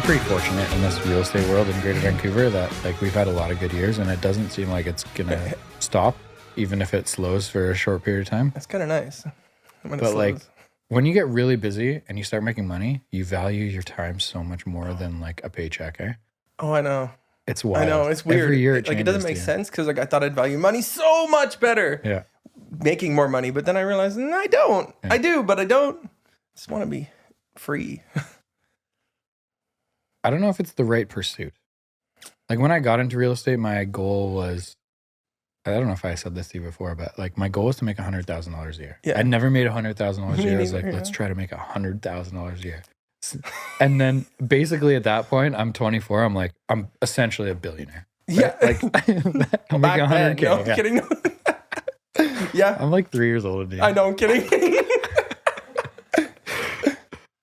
we're pretty fortunate in this real estate world in Greater Vancouver that like we've had a lot of good years, and it doesn't seem like it's gonna stop, even if it slows for a short period of time. That's kind of nice. But like when you get really busy and you start making money, you value your time so much more than like a paycheck. Oh, I know. It's wild. I know, it's weird. Every year it doesn't make sense because like I thought I'd value money so much better. Yeah. Making more money, but then I realized I don't. Yeah. I do, but I don't. I just want to be free. I don't know if it's the right pursuit. Like when I got into real estate, my goal was, I don't know if I said this to you before, but like my goal was to make $100,000 a year. Yeah. I'd never made $100,000 a year. I was like, let's try to make $100,000 a year. And then basically at that point, I'm 24. I'm like, I'm essentially a billionaire. Yeah. Like I'm making $100K. No, I'm kidding. Yeah. I'm like 3 years older than you. I know, I'm kidding.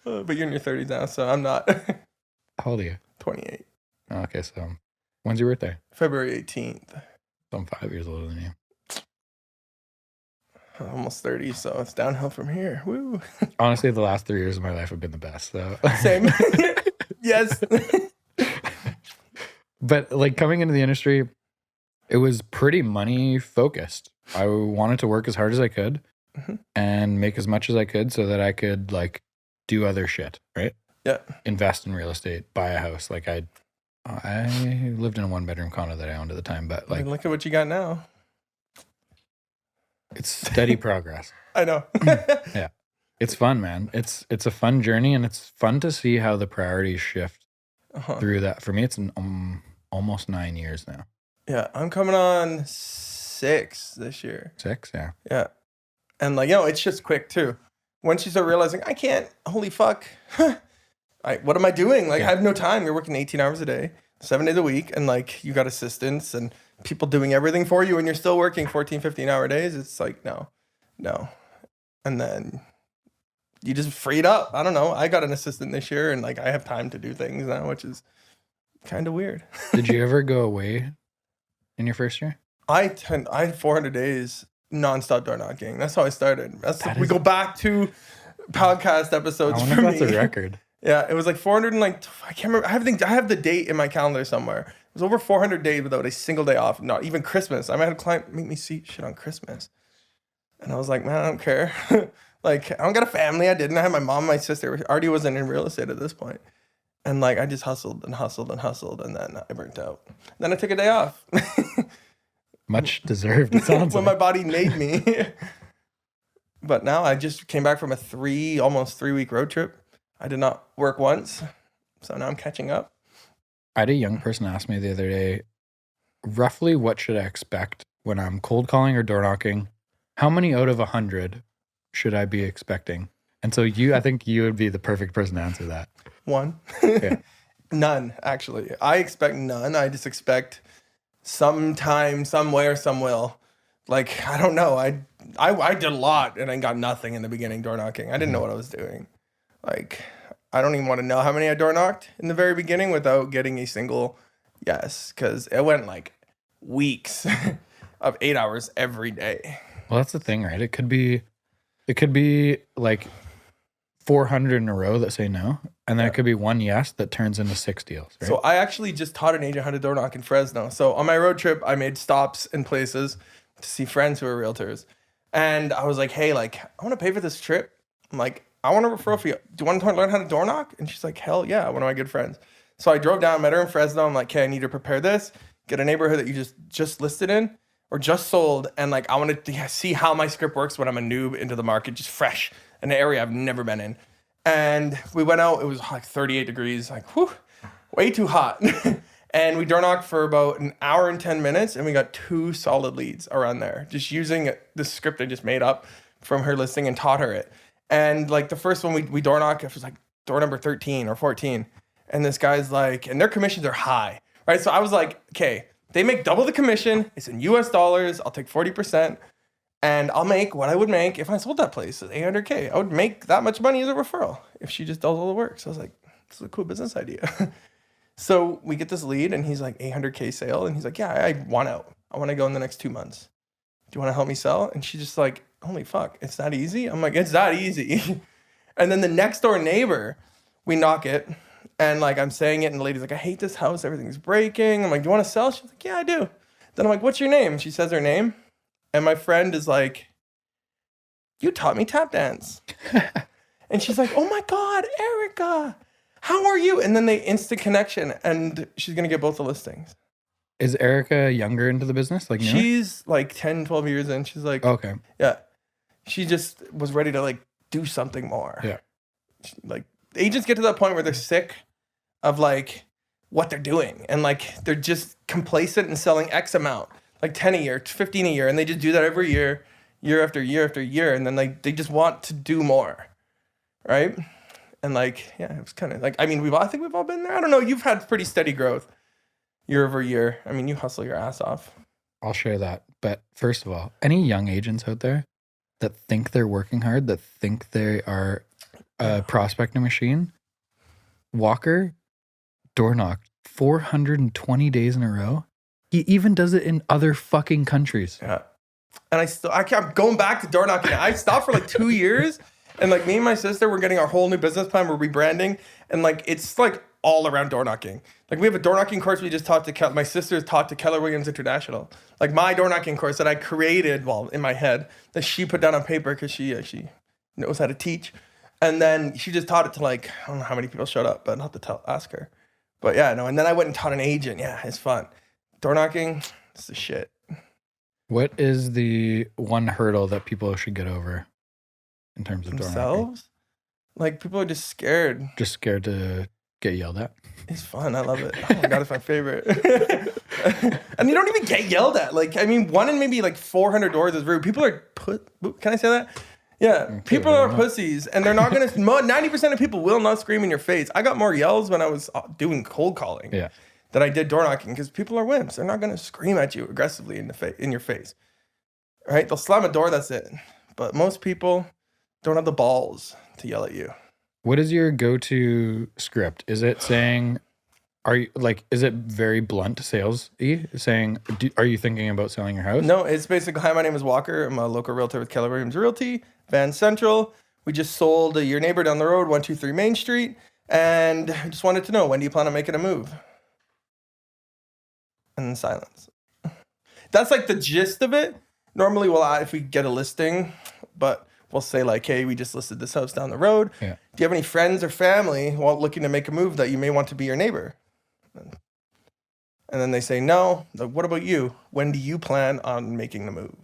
But you're in your 30s now, so I'm not. How old are you? 28. Oh, okay, so when's your birthday? February 18th. So I'm 5 years older than you. Almost 30, so it's downhill from here. Woo. Honestly, the last 3 years of my life have been the best. So same. Yes. But like coming into the industry, it was pretty money focused. I wanted to work as hard as I could and make as much as I could so that I could like do other shit, right? Yeah. Invest in real estate, buy a house. Like I lived in a 1-bedroom condo that I owned at the time, but like look at what you got now. It's steady progress. I know. Yeah. It's fun, man. It's a fun journey, and it's fun to see how the priorities shift through that. For me, it's almost 9 years now. Yeah. I'm coming on 6 this year. 6? Yeah. Yeah. And like, it's just quick too. Once you start realizing I can't, holy fuck, what am I doing? Like I have no time. You're working 18 hours a day, 7 days a week. And like you got assistants and people doing everything for you, and you're still working 14, 15-hour days. It's like, no. And then you just freed up. I don't know. I got an assistant this year, and like I have time to do things now, which is kind of weird. Did you ever go away in your first year? I had 400 days nonstop door knocking. That's how I started. We go back to podcast episodes. I wonder if that's a record. Yeah, it was like 400 and like I can't remember. I have the date in my calendar somewhere. It was over 400 days without a single day off. Not even Christmas. I had a client make me see shit on Christmas, and I was like, man, I don't care. Like I don't got a family. I didn't. I had my mom, and my sister. Already wasn't in real estate at this point, and like I just hustled, and then I burnt out. Then I took a day off. Much deserved. It sounds when my body made me. But now I just came back from a almost 3 week road trip. I did not work once, so now I'm catching up. I had a young person ask me the other day, roughly what should I expect when I'm cold calling or door knocking? How many out of 100 should I be expecting? And so I think you would be the perfect person to answer that. 1. Yeah. None, actually. I expect none. I just expect sometime, somewhere, some will. Like, I don't know. I did a lot and I got nothing in the beginning door knocking. I didn't know what I was doing. Like, I don't even want to know how many I door knocked in the very beginning without getting a single yes, because it went like weeks of 8 hours every day. Well, that's the thing, right? It could be like 400 in a row that say no, and then it could be one yes that turns into 6 deals, right? So I actually just taught an agent how to door knock in Fresno. So on my road trip, I made stops in places to see friends who are realtors. And I was like, hey, like, I want to pay for this trip. I'm like, I want a referral for you. Do you want to learn how to door knock? And she's like, hell yeah, one of my good friends. So I drove down, met her in Fresno. I'm like, okay, I need to prepare this, get a neighborhood that you just listed in or just sold. And like, I want to see how my script works when I'm a noob into the market, just fresh in an area I've never been in. And we went out, it was like 38 degrees, like, whew, way too hot. And we door knocked for about an hour and 10 minutes, and we got 2 solid leads around there, just using the script I just made up from her listing and taught her it. And like the first one we door knocked, it was like door number 13 or 14. And this guy's like, and their commissions are high, right? So I was like, okay, they make double the commission. It's in US dollars. I'll take 40%. And I'll make what I would make if I sold that place at $800K. I would make that much money as a referral if she just does all the work. So I was like, this is a cool business idea. So we get this lead, and he's like, $800K sale. And he's like, yeah, I want out. I want to go in the next 2 months. Do you want to help me sell? And she's just like, holy fuck, it's that easy? I'm like, it's that easy. And then the next door neighbor, we knock it. And like, I'm saying it and the lady's like, I hate this house. Everything's breaking. I'm like, do you want to sell? She's like, yeah, I do. Then I'm like, what's your name? She says her name. And my friend is like, you taught me tap dance. And she's like, oh my God, Erica, how are you? And then they instant connection and she's going to get both the listings. Is Erica younger into the business? Like, she's like 10, 12 years in. She's like, okay. Yeah. She just was ready to like do something more. Yeah. Like agents get to that point where they're sick of like what they're doing. And like, they're just complacent in selling X amount, like 10 a year, 15 a year. And they just do that every year, year after year after year. And then like, they just want to do more. Right. And like, yeah, it was kind of like, I mean, I think we've all been there. I don't know. You've had pretty steady growth year over year. I mean, you hustle your ass off. I'll share that. But first of all, any young agents out there that think they're working hard, that think they are a prospecting machine, Walker door knocked 420 days in a row. He even does it in other fucking countries. Yeah. And I kept going back to door knocking. I stopped for like 2 years. And like me and my sister, we're getting our whole new business plan. We're rebranding. And like, it's like all around door knocking. Like we have a door knocking course we just taught to my sister's taught to Keller Williams International. Like my door knocking course that I created, well, in my head, that she put down on paper because she knows how to teach. And then she just taught it to like, I don't know how many people showed up, but I'll have to ask her. But yeah, no. And then I went and taught an agent. Yeah, it's fun. Door knocking, it's the shit. What is the one hurdle that people should get over in terms of door knocking? Themselves? Like people are just scared. Just scared to get yelled at? It's fun. I love it. Oh my God, it's my favorite. And you don't even get yelled at. Like, I mean, one in maybe like 400 doors is rude. People are can I say that? Yeah. Okay, people are pussies and they're not going to, 90% of people will not scream in your face. I got more yells when I was doing cold calling than I did door knocking because people are wimps. They're not going to scream at you aggressively in your face. Right? They'll slam a door, that's it. But most people don't have the balls to yell at you. What is your go-to script? Is it saying, is it very blunt sales-y? Saying, are you thinking about selling your house? No, it's basically, hi, my name is Walker. I'm a local realtor with Keller Williams Realty, Van Central. We just sold your neighbor down the road, 123 Main Street. And I just wanted to know, when do you plan on making a move? And then silence. That's like the gist of it. Normally, if we get a listing, but we'll say like, hey, we just listed this house down the road. Yeah. Do you have any friends or family looking to make a move that you may want to be your neighbor? And then they say, no. Like, what about you? When do you plan on making the move?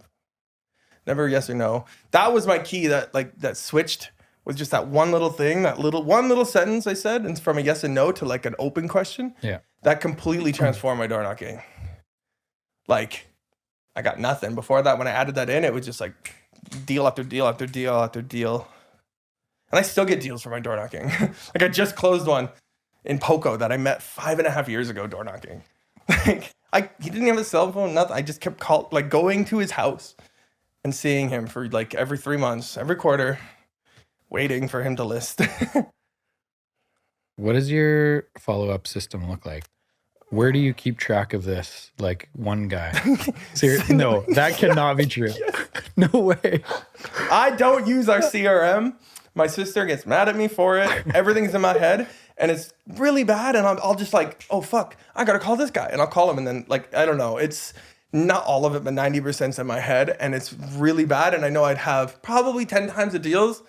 Never yes or no. That was my key that switched with just that one little thing, one little sentence I said, and from a yes and no to like an open question. Yeah. That completely transformed my door knocking. Like, I got nothing. Before that, when I added that in, it was just like deal after deal after deal after deal. And I still get deals for my door knocking. Like I just closed one in Poco that I met 5.5 years ago door knocking. Like he didn't have a cell phone, nothing. I just kept going to his house and seeing him for like every 3 months, every quarter, waiting for him to list. What does your follow-up system look like? Where do you keep track of this? Like one guy. Seriously, no, that cannot be true. Yes. No way. I don't use our CRM. My sister gets mad at me for it. Everything's in my head and it's really bad. And I'll just like, oh, fuck, I got to call this guy. And I'll call him. And then like, I don't know. It's not all of it, but 90% in my head. And it's really bad. And I know I'd have probably 10 times the deals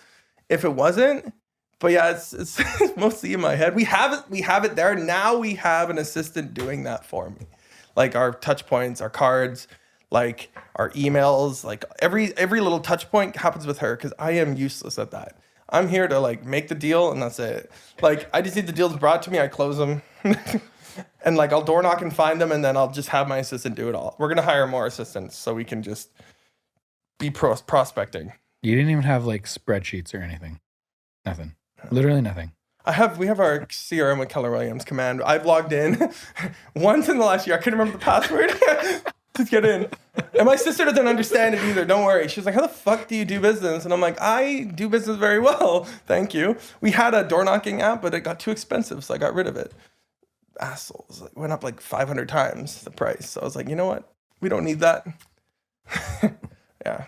if it wasn't. But yeah, it's mostly in my head. We have it there. Now we have an assistant doing that for me. Like our touch points, our cards, like our emails, like every little touch point happens with her because I am useless at that. I'm here to like make the deal and that's it. Like I just need the deals brought to me, I close them. And like I'll door knock and find them and then I'll just have my assistant do it all. We're going to hire more assistants so we can just be prospecting. You didn't even have like spreadsheets or anything. Nothing. Literally nothing. We have our CRM with Keller Williams Command. I've logged in once in the last year. I couldn't remember the password to get in. And my sister doesn't understand it either. Don't worry. She's like, how the fuck do you do business? And I'm like, I do business very well. Thank you. We had a door knocking app, but it got too expensive. So I got rid of it. Assholes. It went up like 500 times the price. So I was like, you know what? We don't need that. Yeah.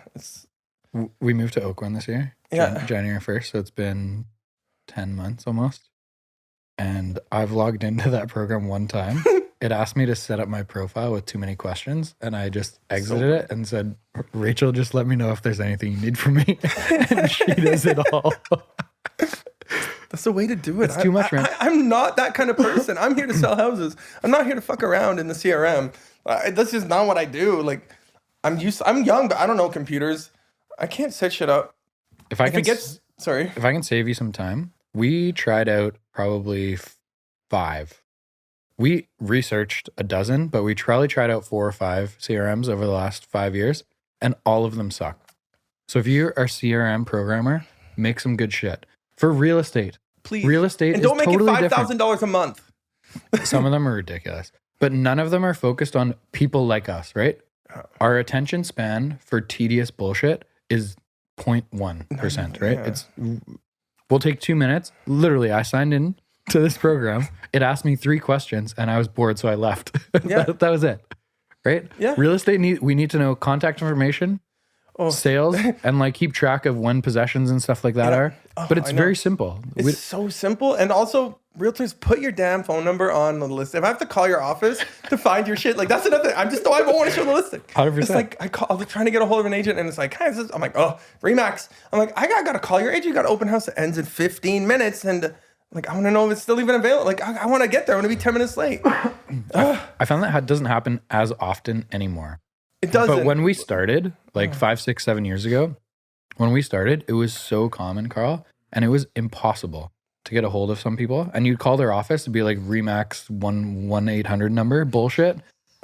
We moved to Oakland this year. Yeah. January 1st. So it's been 10 months almost. And I've logged into that program one time. It asked me to set up my profile with too many questions. And I just exited it and said, Rachel, just let me know if there's anything you need from me. And she does it all. That's the way to do it. It's too much, man. I'm not that kind of person. I'm here to sell houses. I'm not here to fuck around in the CRM. That's just not what I do. Like, I'm young, but I don't know computers. I can't set shit up. If I can save you some time, we tried out probably 5. We researched a dozen, but we probably tried out 4 or 5 CRMs over the last 5 years, and all of them suck. So if you're a CRM programmer, make some good shit. For real estate, please. Real estate and don't is make totally it $5,000 a month. Some of them are ridiculous, but none of them are focused on people like us, right? Our attention span for tedious bullshit is 0.1%, right? Yeah. We'll take 2 minutes. Literally, I signed in to this program. It asked me 3 questions and I was bored, so I left. Yeah. that was it, right? Yeah. Real estate, we need to know contact information, sales, and like keep track of when possessions and stuff like that are. But it's very simple. It's so simple. And also, realtors, put your damn phone number on the list. If I have to call your office to find your shit, like that's another thing. I don't want to show the listing. 100%. It's like I'm trying to get a hold of an agent and it's like, hi, I'm like, oh, Remax. I'm like, I gotta call your agent. You got an open house that ends in 15 minutes. And like, I want to know if it's still even available. Like, I want to get there. I want to be 10 minutes late. I found that doesn't happen as often anymore. It doesn't. But when we started, like 5, 6, 7 years ago, when we started, it was so common, Carl, and it was impossible to get a hold of some people. And you'd call their office to be like Remax 1-800 number bullshit.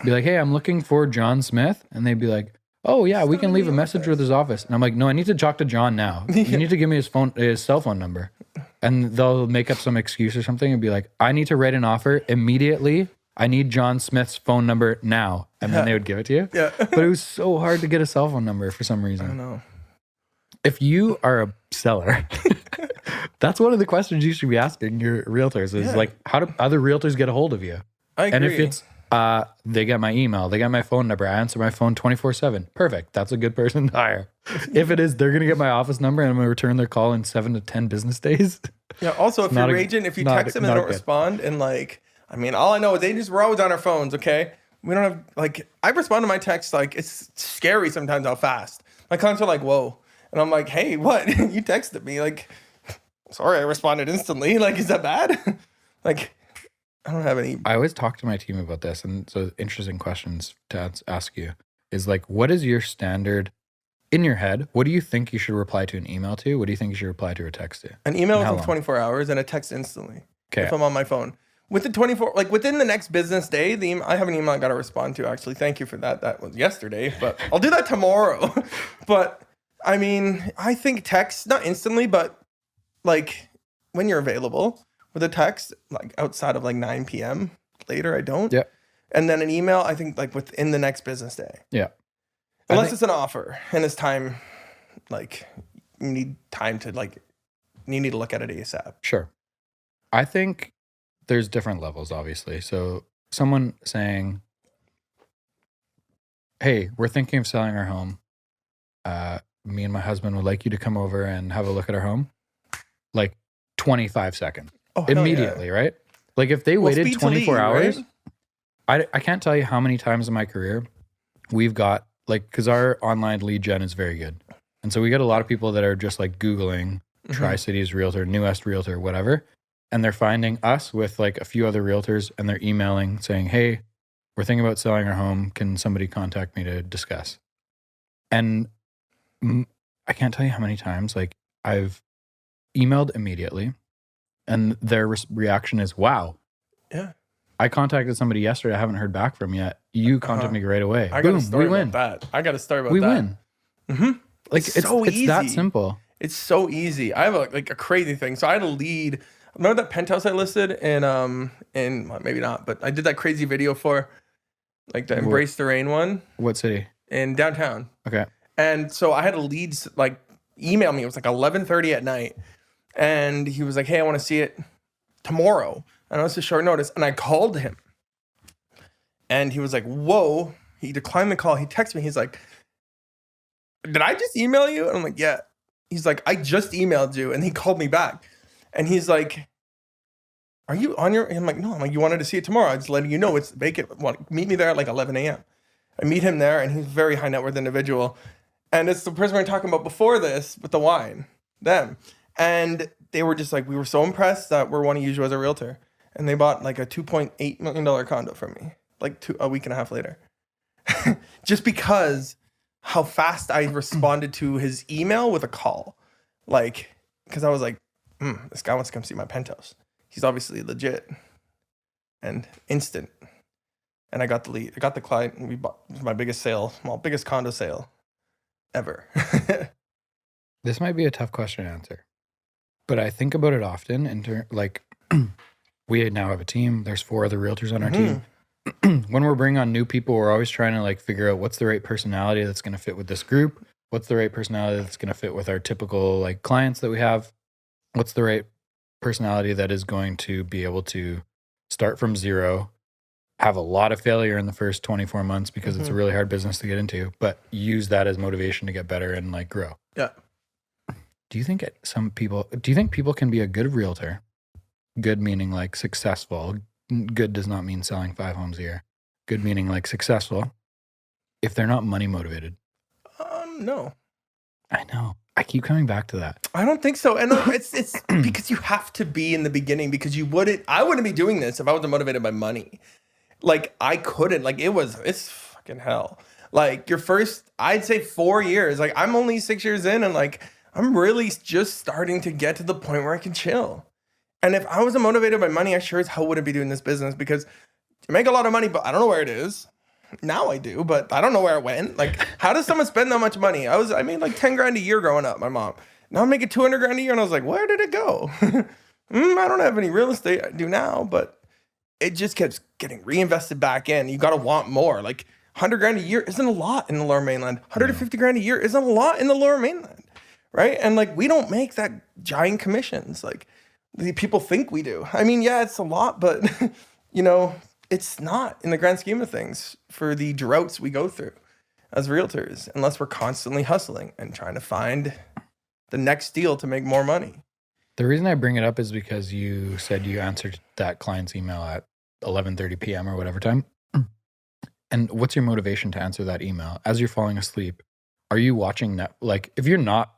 Be like, hey, I'm looking for John Smith. And they'd be like, oh yeah, we can leave a message with his office. And I'm like, no, I need to talk to John now. You need to give me his cell phone number. And they'll make up some excuse or something and be like, I need to write an offer immediately. I need John Smith's phone number now. And then they would give it to you. Yeah. But it was so hard to get a cell phone number for some reason. I don't know. If you are a seller, that's one of the questions you should be asking your realtors is like, how do other realtors get a hold of you? I agree. And if it's, they get my email, they got my phone number, I answer my phone 24/7. Perfect. That's a good person to hire. If it is, they're going to get my office number and I'm going to return their call in 7 to 10 business days. Yeah. Also, if your agent, if you text them and they don't respond and like, I mean, all I know is agents, we're always on our phones. Okay. We don't have like, I respond to my texts. Like it's scary sometimes how fast my clients are like, whoa. And I'm like, hey, what? You texted me. Like, sorry, I responded instantly. Like, is that bad? Like, I don't have any. I always talk to my team about this. And so interesting questions to ask you is like, what is your standard in your head? What do you think you should reply to an email to? What do you think you should reply to a text to? An email within 24 hours and a text instantly. Okay. If I'm on my phone. Within 24, like within the next business day, I have an email I got to respond to actually. Thank you for that. That was yesterday, but I'll do that tomorrow. But I mean, I think text, not instantly, but like when you're available with a text, like outside of like 9 p.m. later, I don't. Yeah. And then an email, I think like within the next business day. Yeah. Unless it's an offer and it's time, like you need time to like, you need to look at it ASAP. Sure. I think there's different levels, obviously. So someone saying, hey, we're thinking of selling our home. Me and my husband would like you to come over and have a look at our home. Like 25 seconds. Oh, immediately, right? Like if they waited 24 hours, right? I can't tell you how many times in my career we've got like, because our online lead gen is very good. And so we get a lot of people that are just like Googling Tri-Cities Realtor, Newest Realtor, whatever. And they're finding us with like a few other realtors and they're emailing saying, hey, we're thinking about selling our home. Can somebody contact me to discuss? And I can't tell you how many times like I've emailed immediately and their reaction is, wow. Yeah. I contacted somebody yesterday. I haven't heard back from yet. You contacted me right away. I got a story about that. I got a story about that. We win. Mm-hmm. Like it's so easy. It's that simple. It's so easy. I have a crazy thing. So I had a lead. Remember that penthouse I listed in well, maybe not, but I did that crazy video for like the Embrace the Rain one. What city? In downtown. Okay. And so I had a lead like email me. It was like 11:30 at night. And he was like, hey, I want to see it tomorrow. And I was just short notice. And I called him. And he was like, whoa. He declined the call. He texted me. He's like, did I just email you? And I'm like, yeah. He's like, I just emailed you. And he called me back. And he's like, are you on your, I'm like, no, I'm like, you wanted to see it tomorrow. I'm just letting you know it's vacant. Meet me there at like 11 a.m. I meet him there, and he's a very high net worth individual. And it's the person we were talking about before this with the wine, them. And they were just like, we were so impressed that we want to use you as a realtor. And they bought like a $2.8 million condo from me, like a week and a half later. Just because how fast I responded to his email with a call. Like, because I was like, this guy wants to come see my penthouse. He's obviously legit. And instant. And I got the lead. I got the client, and we bought my biggest condo sale ever. This might be a tough question to answer, but I think about it often. We now have a team. There's 4 other realtors on our team. When we're bringing on new people, we're always trying to like figure out what's the right personality that's going to fit with this group. What's the right personality that's going to fit with our typical like clients that we have? What's the right personality that is going to be able to start from zero, have a lot of failure in the first 24 months because it's a really hard business to get into, but use that as motivation to get better and like grow. Yeah. Do you think people can be a good realtor? Good meaning like successful. Good does not mean selling 5 homes a year. Good meaning like successful if they're not money motivated. No. I know. I keep coming back to that. I don't think so. And it's because you have to be in the beginning, because I wouldn't be doing this if I wasn't motivated by money. Like I couldn't, like it's fucking hell. Like your first, I'd say 4 years, like I'm only 6 years in, and like, I'm really just starting to get to the point where I can chill. And if I wasn't motivated by money, I sure as hell wouldn't be doing this business, because you make a lot of money, but I don't know where it is. Now I do, but I don't know where it went. Like, how does someone spend that much money? I made like 10 grand a year growing up, my mom. Now I'm making 200 grand a year, and I was like, where did it go? I don't have any real estate. I do now, but it just keeps getting reinvested back in. You got to want more. Like 100 grand a year isn't a lot in the Lower Mainland. 150 grand a year isn't a lot in the Lower Mainland, right? And like, we don't make that giant commissions. Like, the people think we do. I mean, yeah, it's a lot, but it's not in the grand scheme of things for the droughts we go through as realtors, unless we're constantly hustling and trying to find the next deal to make more money. The reason I bring it up is because you said you answered that client's email at 11:30 p.m. or whatever time. And what's your motivation to answer that email? As you're falling asleep, are you watching like, if you're not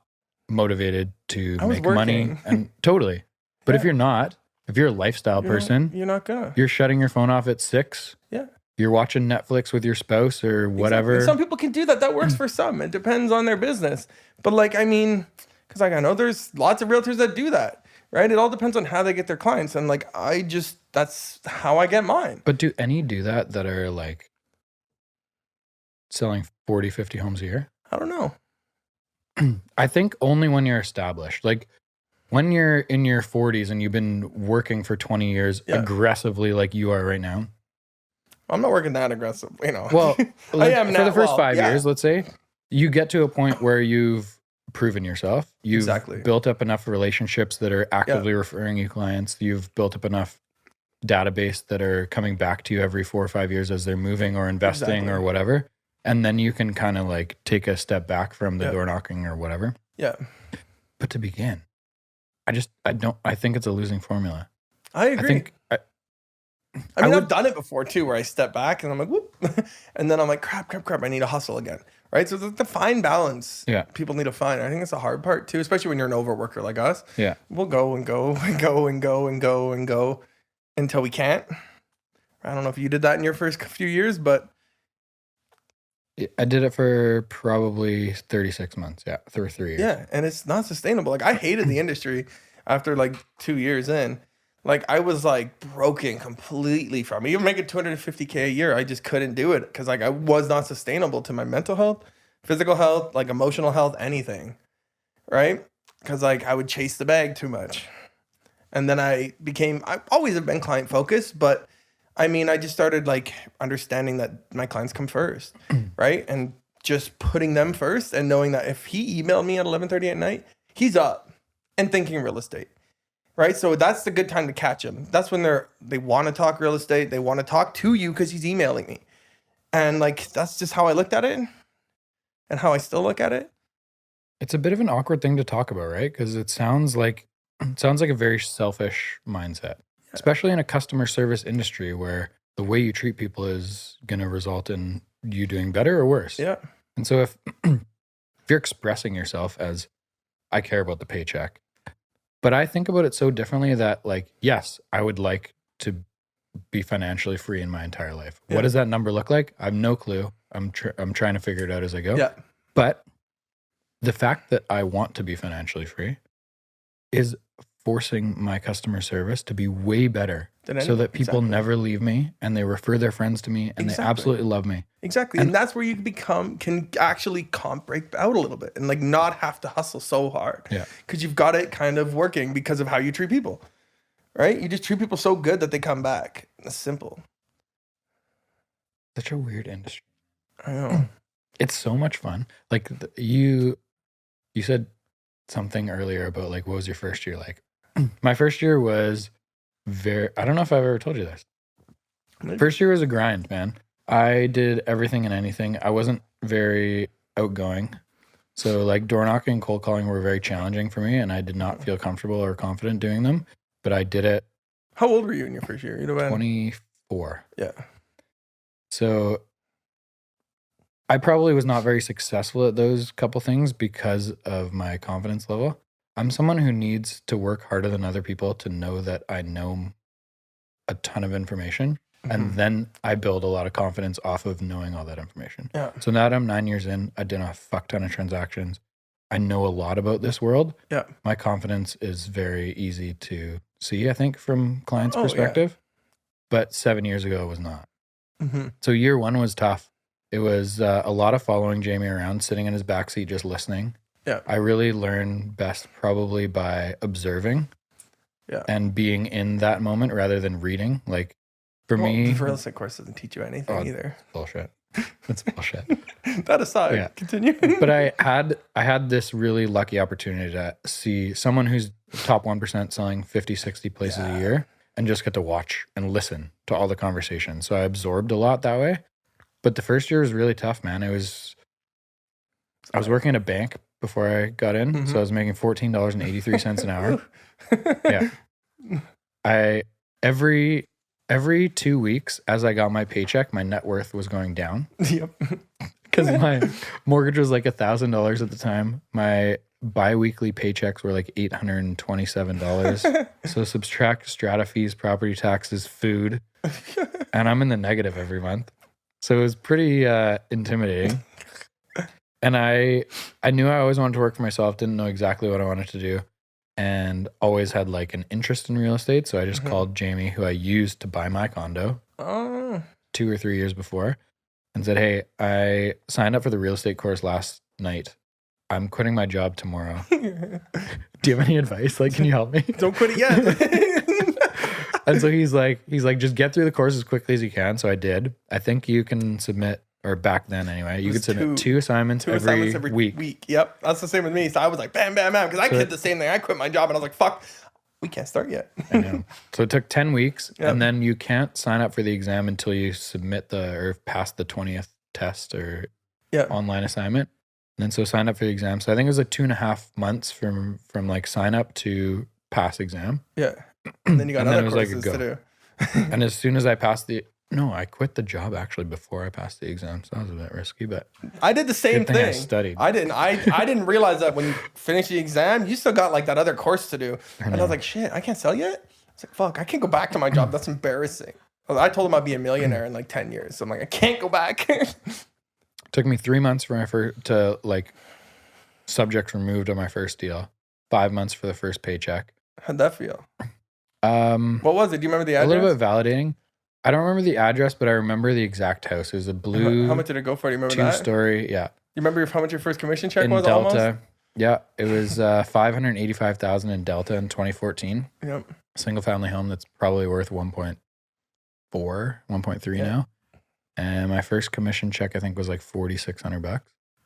motivated to make money, and totally. But if you're not, if you're a lifestyle person, you're not gonna. You're shutting your phone off at 6. Yeah. You're watching Netflix with your spouse or whatever. Exactly. Some people can do that. That works for some. It depends on their business. But like, I mean, because like I know there's lots of realtors that do that, right? It all depends on how they get their clients. And like, that's how I get mine. But do any do that are like selling 40, 50 homes a year? I don't know. I think only when you're established. Like, when you're in your 40s and you've been working for 20 years aggressively like you are right now. I'm not working that aggressive, Well, I am now. For the first 5 years, let's say, you get to a point where you've proven yourself. You've built up enough relationships that are actively referring you clients. You've built up enough database that are coming back to you every 4 or 5 years as they're moving or investing or whatever. And then you can kind of like take a step back from the door knocking or whatever. Yeah. But to begin, I think it's a losing formula. I agree. I've done it before too, where I step back and I'm like, whoop. And then I'm like, crap, I need to hustle again. Right. So the fine balance people need to find. I think it's the hard part too, especially when you're an overworker like us. Yeah. We'll go and go and go and go and go and go until we can't. I don't know if you did that in your first few years, but I did it for probably 36 months. Yeah. 3 years. Yeah. And it's not sustainable. Like I hated the industry after like 2 years in. Like I was like broken completely from it. Even making $250K a year, I just couldn't do it because like I was not sustainable to my mental health, physical health, like emotional health, anything. Right? Because like I would chase the bag too much. And then I always have been client focused, but I mean, I just started like understanding that my clients come first, right? And just putting them first and knowing that if he emailed me at 11:30 at night, he's up and thinking real estate, right? So that's the good time to catch him. That's when they want to talk real estate. They want to talk to you because he's emailing me. And like, that's just how I looked at it and how I still look at it. It's a bit of an awkward thing to talk about, right? Because it sounds like a very selfish mindset. especially in a customer service industry where the way you treat people is going to result in you doing better or worse. Yeah. And so if you're expressing yourself as, I care about the paycheck, but I think about it so differently that, like, yes, I would like to be financially free in my entire life. What does that number look like? I have no clue. I'm trying to figure it out as I go. Yeah. But the fact that I want to be financially free is forcing my customer service to be way better so that people never leave me and they refer their friends to me and they absolutely love me. Exactly. And that's where you can actually break out a little bit and like not have to hustle so hard. Yeah. Because you've got it kind of working because of how you treat people. Right? You just treat people so good that they come back. It's simple. Such a weird industry. I know. It's so much fun. Like you said something earlier about like, what was your first year like? My first year was I don't know if I've ever told you this. First year was a grind, man. I did everything and anything. I wasn't very outgoing. So like door knocking and cold calling were very challenging for me and I did not feel comfortable or confident doing them, but I did it. How old were you in your first year? 24. Yeah. So I probably was not very successful at those couple things because of my confidence level. I'm someone who needs to work harder than other people to know that I know a ton of information. And then I build a lot of confidence off of knowing all that information. Yeah. So now that I'm 9 years in, I did a fuck ton of transactions. I know a lot about this world. Yeah. My confidence is very easy to see, I think, from clients' perspective. But 7 years ago, it was not. So year one was tough. It was a lot of following Jamie around, sitting in his backseat, just listening. Yeah. I really learn best probably by observing and being in that moment rather than reading. Like for me, the real estate course doesn't teach you anything either. Bullshit. That's bullshit. That aside, continue. But I had this really lucky opportunity to see someone who's top 1% selling 50, 60 places a year and just get to watch and listen to all the conversations. So I absorbed a lot that way. But the first year was really tough, man. I was working at a bank before I got in. So I was making $14.83 an hour. Yeah. Every 2 weeks as I got my paycheck, my net worth was going down. Yep. Because my mortgage was like $1,000 at the time. My bi-weekly paychecks were like $827. So subtract strata fees, property taxes, food, and I'm in the negative every month. So it was pretty intimidating. And I knew I always wanted to work for myself, didn't know exactly what I wanted to do, and always had like an interest in real estate. So I just called Jamie, who I used to buy my condo 2 or 3 years before, and said, hey, I signed up for the real estate course last night. I'm quitting my job tomorrow. Do you have any advice? Like, can you help me? Don't quit it yet. And so he's like, just get through the course as quickly as you can. So I did. I think you can submit, or back then anyway, you could submit two assignments every week. Yep. That's the same with me. So I was like, bam, bam, bam. Because I did the same thing. I quit my job and I was like, fuck, we can't start yet. I know. So it took 10 weeks. Yep. And then you can't sign up for the exam until you submit or pass the 20th test or online assignment. And then so sign up for the exam. So I think it was like 2.5 months from like sign up to pass exam. Yeah. And then you got other courses to do. And as soon as I passed I quit the job actually before I passed the exam. So that was a bit risky, but I did the same thing. I studied. I didn't realize that when you finish the exam, you still got like that other course to do. And I was like, shit, I can't sell yet? It's like, fuck, I can't go back to my job. That's embarrassing. I told him I'd be a millionaire in like 10 years. So I'm like, I can't go back. It took me 3 months to like subject removed on my first deal. 5 months for the first paycheck. How'd that feel? What was it? Do you remember the address? A little bit validating. I don't remember the address, but I remember the exact house. It was a blue. How much did it go for? Do you remember that? 2-story. Yeah. You remember how much your first commission check was? Delta. Almost? Yeah, it was $585,000 in Delta in 2014. Yep. Single family home that's probably worth 1.4, 1.3 now. And my first commission check I think was like $4,600.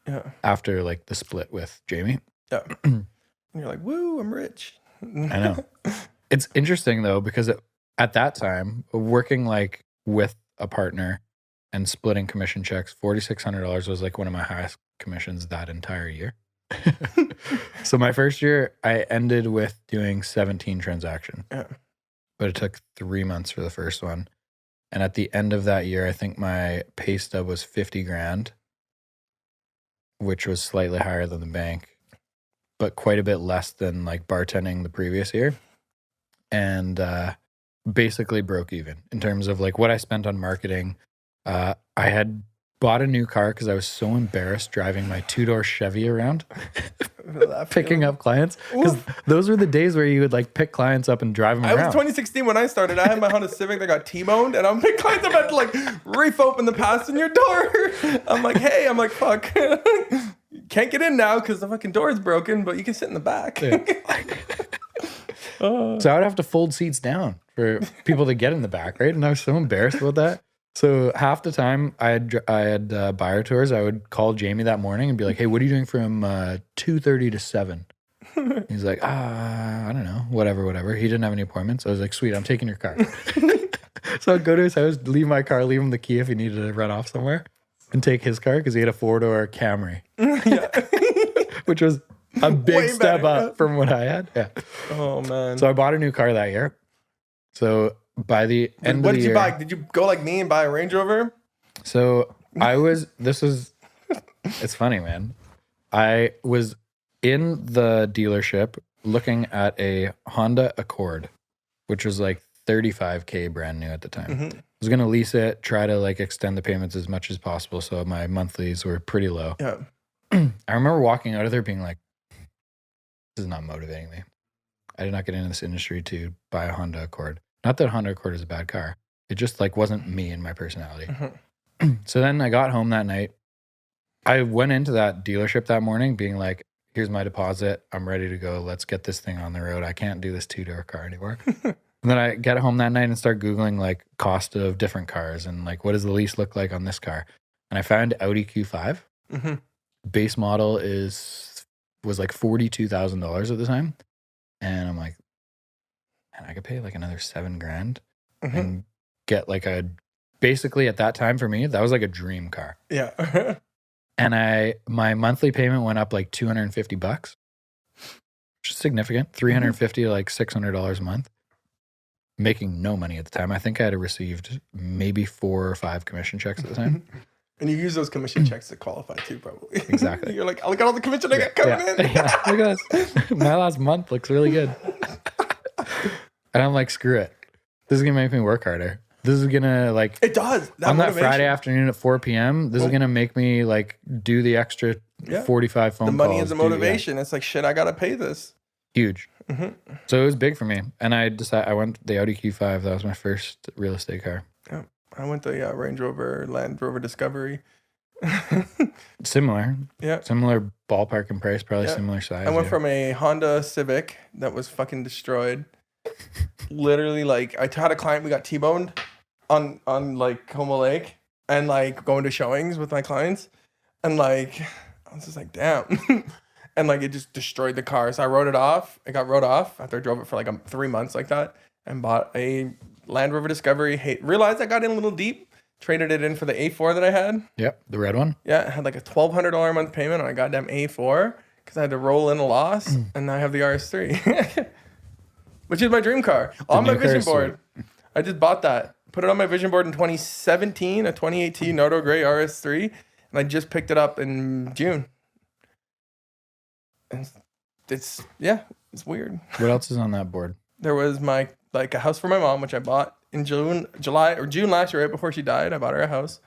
Yeah. After like the split with Jamie. Yeah. And you're like, woo, I'm rich. I know. It's interesting though, because at that time, working like with a partner and splitting commission checks, $4,600 was like one of my highest commissions that entire year. So my first year, I ended with doing 17 transactions. Yeah. but it took 3 months for the first one. And at the end of that year, I think my pay stub was 50 grand, which was slightly higher than the bank, but quite a bit less than like bartending the previous year. And basically broke even in terms of like what I spent on marketing. I had bought a new car because I was so embarrassed driving my 2-door Chevy around, picking up clients. Because those were the days where you would like pick clients up and drive them around. I was 2016 when I started. I had my Honda Civic that got T-boned, and I'm picking clients up. I had to like reef open the passenger door. I'm like, hey, I'm like, fuck. Can't get in now because the fucking door is broken, but you can sit in the back. Yeah. So I would have to fold seats down for people to get in the back, right? And I was so embarrassed about that. So half the time I had buyer tours, I would call Jamie that morning and be like, hey, what are you doing from 2:30 to 7? He's like, I don't know, whatever. He didn't have any appointments. I was like, sweet, I'm taking your car. So I'd go to his house, leave my car, leave him the key if he needed to run off somewhere, and take his car because he had a 4-door Camry, which was a big step up from what I had. Yeah. Oh, man. So I bought a new car that year. So by the end of the year... What did you buy? Did you go like me and buy a Range Rover? So it's funny, man. I was in the dealership looking at a Honda Accord, which was like $35,000 brand new at the time. Mm-hmm. I was going to lease it, try to like extend the payments as much as possible. So my monthlies were pretty low. Yeah. I remember walking out of there being like, this is not motivating me. I did not get into this industry to buy a Honda Accord. Not that Honda Accord is a bad car. It just like wasn't me and my personality. Mm-hmm. So then I got home that night. I went into that dealership that morning being like, here's my deposit. I'm ready to go. Let's get this thing on the road. I can't do this 2-door car anymore. And then I get home that night and start Googling like cost of different cars and like, what does the lease look like on this car? And I found Audi Q5. Mm-hmm. Base model was like $42,000 at the time. And I'm like, man, I could pay like another $7,000 and get like basically at that time for me, that was like a dream car. Yeah. And my monthly payment went up like $250, which is significant. $350 to like $600 a month. Making no money at the time. I think I had received maybe 4 or 5 commission checks at the time. And you use those commission checks to qualify too, probably. Exactly. You're like, look at all the commission I got coming in. Yeah. Look at this. My last month looks really good. And I'm like, screw it. This is going to make me work harder. This is going to like... It does. On that Friday afternoon at 4 p.m., this is going to make me like do the extra 45 phone calls. The money is the motivation. It's like, shit, I got to pay this. Huge. Mm-hmm. So it was big for me. And I went the Audi Q5. That was my first real estate car. Yeah. I went the Range Rover, Land Rover Discovery. Similar. Yeah. Similar ballpark and price, probably similar size. I went from a Honda Civic that was fucking destroyed. Literally, like, I had a client, we got T-boned on like Como Lake and like going to showings with my clients. And like, I was just like, damn. And like, it just destroyed the car. So I wrote it off. It got wrote off after I drove it for like 3 months like that and bought a Land Rover Discovery. Realized I got in a little deep. Traded it in for the A4 that I had. Yep, the red one. Yeah, I had like a $1,200 a month payment on a goddamn A4 because I had to roll in a loss. And now I have the RS3, which is my dream car. On my vision board. I just bought that. Put it on my vision board in 2017, a 2018 Noto Gray RS3. And I just picked it up in June. And it's weird. What else is on that board? There was a house for my mom, which I bought in June last year, right before she died. I bought her a house.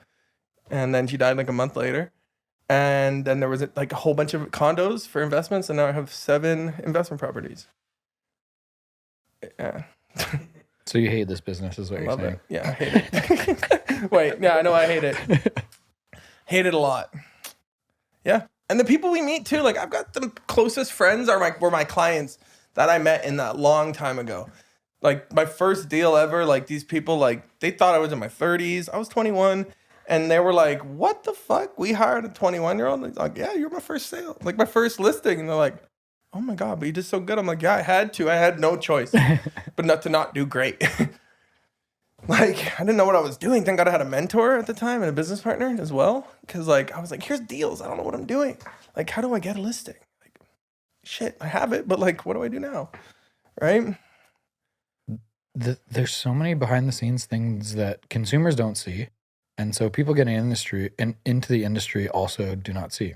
And then she died like a month later. And then there was like a whole bunch of condos for investments. And now I have 7 investment properties. Yeah. So you hate this business is what you're saying? It. Yeah, I hate it. Wait, yeah, I know I hate it. Hate it a lot. Yeah. And the people we meet too, like I've got the closest friends were my clients that I met in that long time ago. Like my first deal ever, like these people, like they thought I was in my 30s. I was 21 and they were like, what the fuck? We hired a 21-year-old? Like, yeah, you're my first sale. Like my first listing. And they're like, oh my God, but you did so good. I'm like, yeah, I had to. I had no choice but not to not do great. Like, I didn't know what I was doing. Thank God I had a mentor at the time and a business partner as well. Because, like, I was like, here's deals. I don't know what I'm doing. Like, how do I get a listing? Like, shit, I have it. But, like, what do I do now? Right? there's so many behind the scenes things that consumers don't see. And so people getting into the industry also do not see.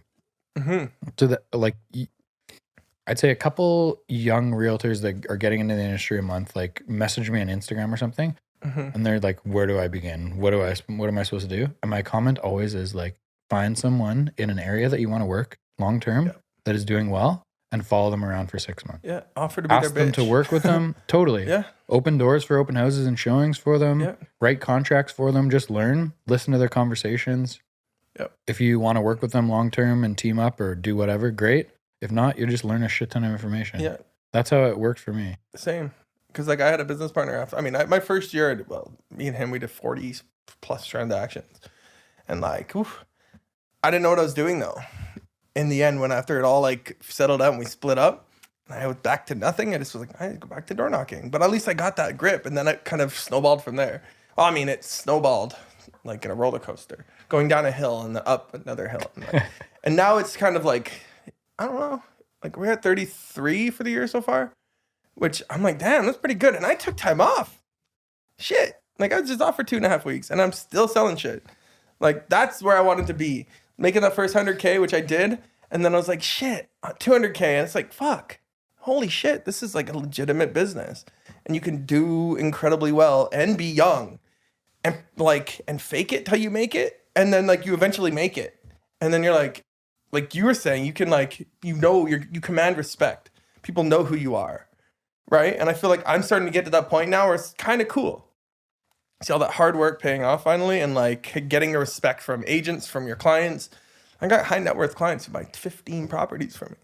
So I'd say a couple young realtors that are getting into the industry a month, like message me on Instagram or something. And they're like, where do I begin? What am I supposed to do? And my comment always is like, find someone in an area that you want to work long term that is doing well and follow them around for 6 months. Yeah. Offer to be Ask their them bitch. to work with them. Totally. Yeah. Open doors for open houses and showings for them. Yeah. Write contracts for them. Just learn. Listen to their conversations. Yep. If you want to work with them long term and team up or do whatever, great. If not, you just learn a shit ton of information. Yeah. That's how it worked for me. Same. Because like I had a business partner after. My first year, me and him, we did 40 plus transactions. And like, I didn't know what I was doing though. In the end, when after it all like settled out and we split up, I was back to nothing. I just was like, I go back to door knocking. But at least I got that grip, and then it kind of snowballed from there. Well, I mean, it snowballed like in a roller coaster, going down a hill and then up another hill. And now it's kind of like, I don't know, like we're at 33 for the year so far, which I'm like, damn, that's pretty good. And I took time off. Shit. Like I was just off for 2.5 weeks and I'm still selling shit. Like that's where I wanted to be. Making that first 100K, which I did. And then I was like, shit, 200K. And it's like, fuck, holy shit. This is like a legitimate business. And you can do incredibly well and be young and fake it till you make it. And then like you eventually make it. And then you're like you were saying, you can like, you command respect. People know who you are. Right. And I feel like I'm starting to get to that point now where it's kind of cool. See all that hard work paying off finally, and like getting the respect from agents, from your clients. I got high net worth clients who buy 15 properties from me.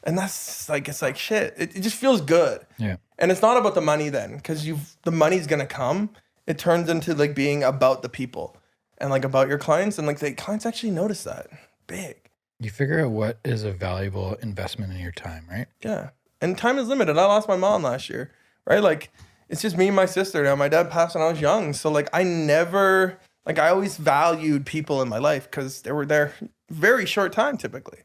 And that's like, it's like shit. It just feels good. Yeah. And it's not about the money then, because the money's going to come. It turns into like being about the people and like about your clients. And like the clients actually notice that big. You figure out what is a valuable investment in your time, right? Yeah. And time is limited. I lost my mom last year, right? Like, it's just me and my sister now. My dad passed when I was young. So, like, I always valued people in my life because they were there very short time typically.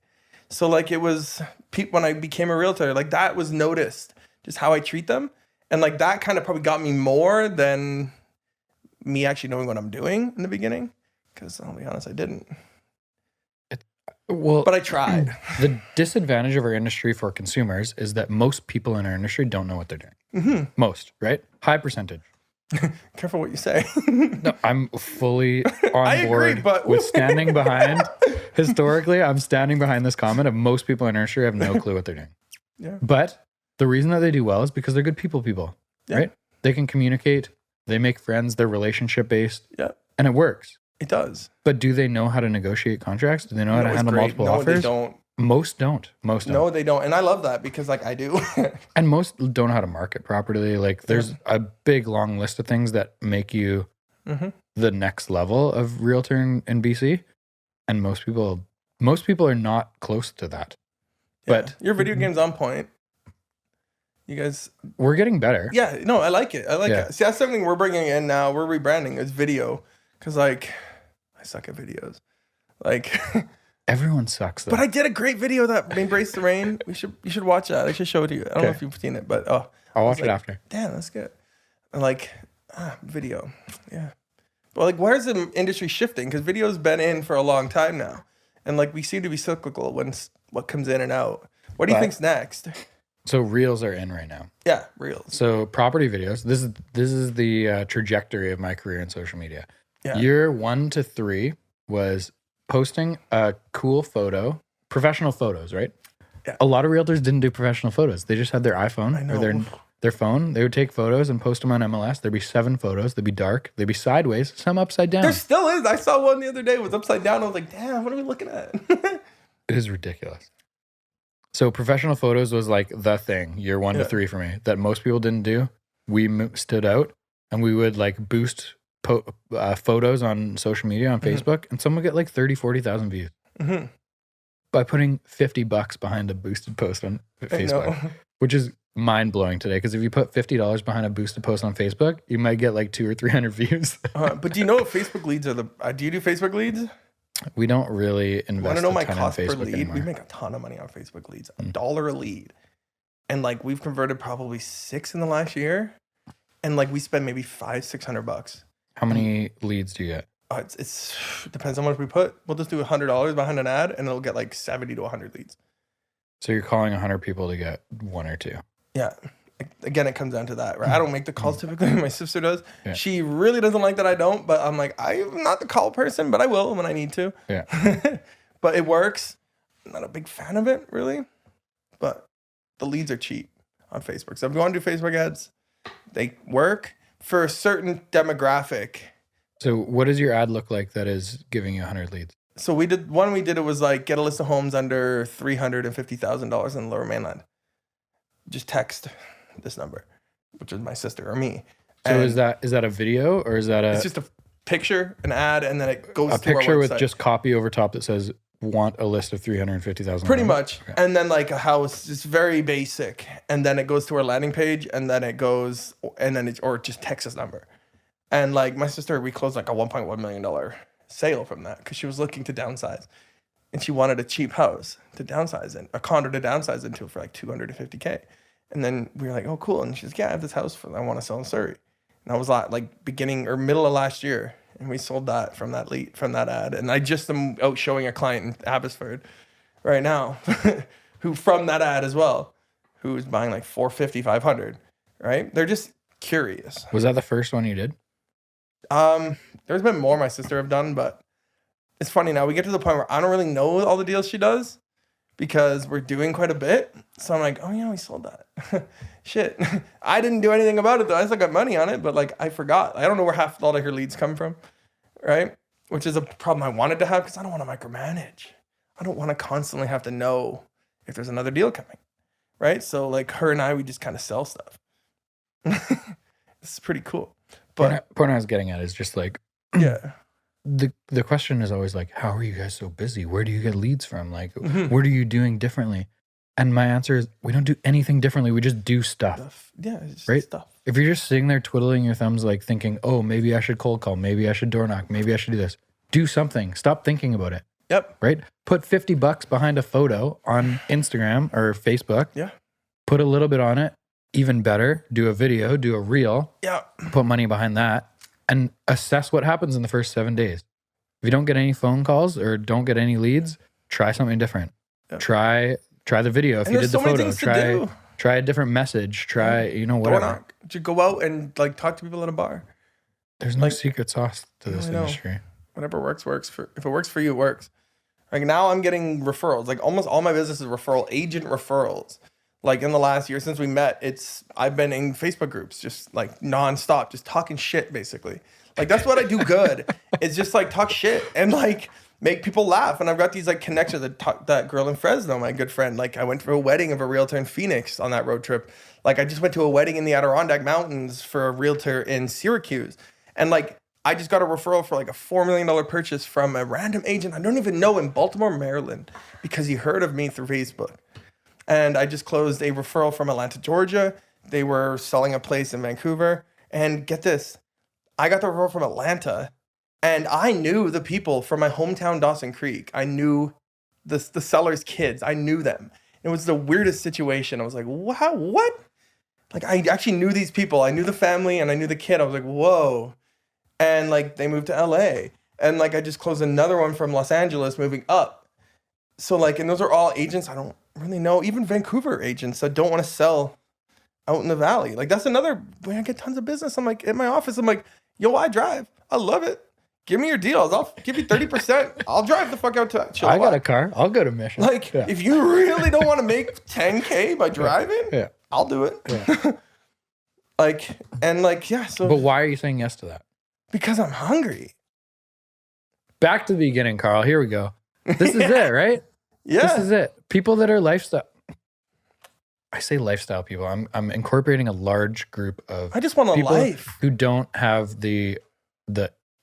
So, like, it was when I became a realtor, like, that was noticed, just how I treat them. And, like, that kind of probably got me more than me actually knowing what I'm doing in the beginning. Because, I'll be honest, I didn't. But I tried. The disadvantage of our industry for consumers is that most people in our industry don't know what they're doing. Mm-hmm. Most, right? High percentage. Careful what you say. No, I'm fully on board but with standing behind. Historically, I'm standing behind this comment of most people in our industry have no clue what they're doing. Yeah. But the reason that they do well is because they're good people, right? They can communicate. They make friends. They're relationship based. Yeah. And it works. It does. But do they know how to negotiate contracts? Do they know how to handle multiple offers? They don't. Most don't. No, they don't. And I love that because like I do. And most don't know how to market properly. Like there's a big long list of things that make you the next level of realtor in BC. And most people are not close to that. Yeah. But your video game's on point. You guys, we're getting better. Yeah, no, I like it. It. See, that's something we're bringing in now. We're rebranding as video because like I suck at videos. Like everyone sucks though. But I did a great video that embraced the rain. You should watch that. I should show it to you. I don't know if you've seen it, but I'll watch it after. Damn, that's good. And like video. Yeah. But like where's the industry shifting? Because video's been in for a long time now. And like we seem to be cyclical when what comes in and out. What do you think's next? So reels are in right now. Yeah, reels. So property videos. This is the trajectory of my career in social media. Yeah. Year 1 to 3 was posting a cool photo, professional photos, right? Yeah. A lot of realtors didn't do professional photos. They just had their iPhone or their phone. They would take photos and post them on MLS. There'd be 7 photos. They'd be dark. They'd be sideways. Some upside down. There still is. I saw one the other day. It was upside down. I was like, damn, what are we looking at? It is ridiculous. So professional photos was like the thing, year 1 to 3 for me, that most people didn't do. We stood out and we would like boost photos on social media, on Facebook, and some would get like 30, 40,000 views by putting $50 behind a boosted post on Facebook, which is mind blowing today. Because if you put $50 behind a boosted post on Facebook, you might get like 200 or 300 views. But do you know what Facebook leads are? Do you do Facebook leads? We don't really invest. Want to know my ton cost in per Facebook lead? anymore. We make a ton of money on Facebook leads. $1 a lead. And like we've converted probably 6 in the last year. And like we spend maybe $500-$600. How many leads do you get? It's depends on what we put. We'll just do $100 behind an ad, and it'll get like 70 to 100 leads. So you're calling 100 people to get 1 or 2. Yeah. Again, it comes down to that, right? I don't make the calls typically. My sister does. Yeah. She really doesn't like that I don't, but I'm like, I'm not the call person, but I will when I need to. Yeah. But it works. I'm not a big fan of it, really. But the leads are cheap on Facebook. So if you want to do Facebook ads, they work for a certain demographic. So what does your ad look like that is giving you 100 leads? So we did it was like get a list of homes under $350,000 in the Lower Mainland. Just text this number, which is my sister or me. So is that a video or is that it's just a picture, an ad, and then it goes to our website. A picture with just copy over top that says want a list of 350,000. Pretty much. Okay. And then like a house, just very basic. And then it goes to our landing page, and then it goes, and then or just text this number. And like my sister, we closed like a $1.1 million sale from that because she was looking to downsize. And she wanted a cheap house to downsize in, a condo to downsize into for like $250K. And then we were like, oh, cool. And she's like, yeah, I have this house I want to sell in Surrey. And I was like beginning or middle of last year. And we sold that from that ad. And I just am out showing a client in Abbotsford right now who from that ad as well, who's buying like 450, 500, right? They're just curious. Was that the first one you did? There's been more my sister have done, but it's funny now. We get to the point where I don't really know all the deals she does because we're doing quite a bit. So I'm like, oh yeah, we sold that. Shit. I didn't do anything about it though. I still got money on it, but like I forgot. I don't know where half a lot of her leads come from, right? Which is a problem I wanted to have because I don't want to micromanage. I don't want to constantly have to know if there's another deal coming, right? So like her and I, we just kind of sell stuff. It's pretty cool. But point I was getting at is just like, yeah. The question is always like, how are you guys so busy? Where do you get leads from? Like, what are you doing differently? And my answer is, we don't do anything differently. We just do stuff. Yeah, it's just right? stuff. If you're just sitting there twiddling your thumbs, like thinking, oh, maybe I should cold call, maybe I should door knock, maybe I should do this. Do something. Stop thinking about it. Yep. Right? Put $50 behind a photo on Instagram or Facebook. Yeah. Put a little bit on it. Even better, do a video, do a reel. Yeah. Put money behind that and assess what happens in the first 7 days. If you don't get any phone calls or don't get any leads, try something different. Yep. Try the video. If you did the photo, try a different message. Try, whatever. Just go out and like talk to people at a bar. There's no secret sauce to this industry. Whatever works. If it works for you, it works. Like now I'm getting referrals. Like almost all my business is agent referrals. Like in the last year since we met, I've been in Facebook groups just like nonstop, just talking shit basically. Like that's what I do good. It's just like talk shit and like make people laugh. And I've got these like connections that girl in Fresno, my good friend. Like I went to a wedding of a realtor in Phoenix on that road trip. Like I just went to a wedding in the Adirondack Mountains for a realtor in Syracuse. And like I just got a referral for like a $4 million purchase from a random agent I don't even know in Baltimore, Maryland, because he heard of me through Facebook. And I just closed a referral from Atlanta, Georgia. They were selling a place in Vancouver. And get this, I got the referral from Atlanta. And I knew the people from my hometown, Dawson Creek. I knew the seller's kids. I knew them. It was the weirdest situation. I was like, wow, what? Like, I actually knew these people. I knew the family and I knew the kid. I was like, whoa. And like, they moved to LA. And like, I just closed another one from Los Angeles moving up. So like, and those are all agents I don't really know. Even Vancouver agents that don't want to sell out in the valley. Like, that's another way I get tons of business. I'm like, in my office, I'm like, yo, I drive. I love it. Give me your deals. I'll give you 30%. I'll drive the fuck out to Chilliwack. I got a car. I'll go to Mission. Like, if you really don't want to make 10K by driving, I'll do it. Yeah. So. But why are you saying yes to that? Because I'm hungry. Back to the beginning, Carl. Here we go. This is it, right? Yeah. This is it. People that are lifestyle. I say lifestyle people. I'm incorporating a large group of I just want a people life who don't have the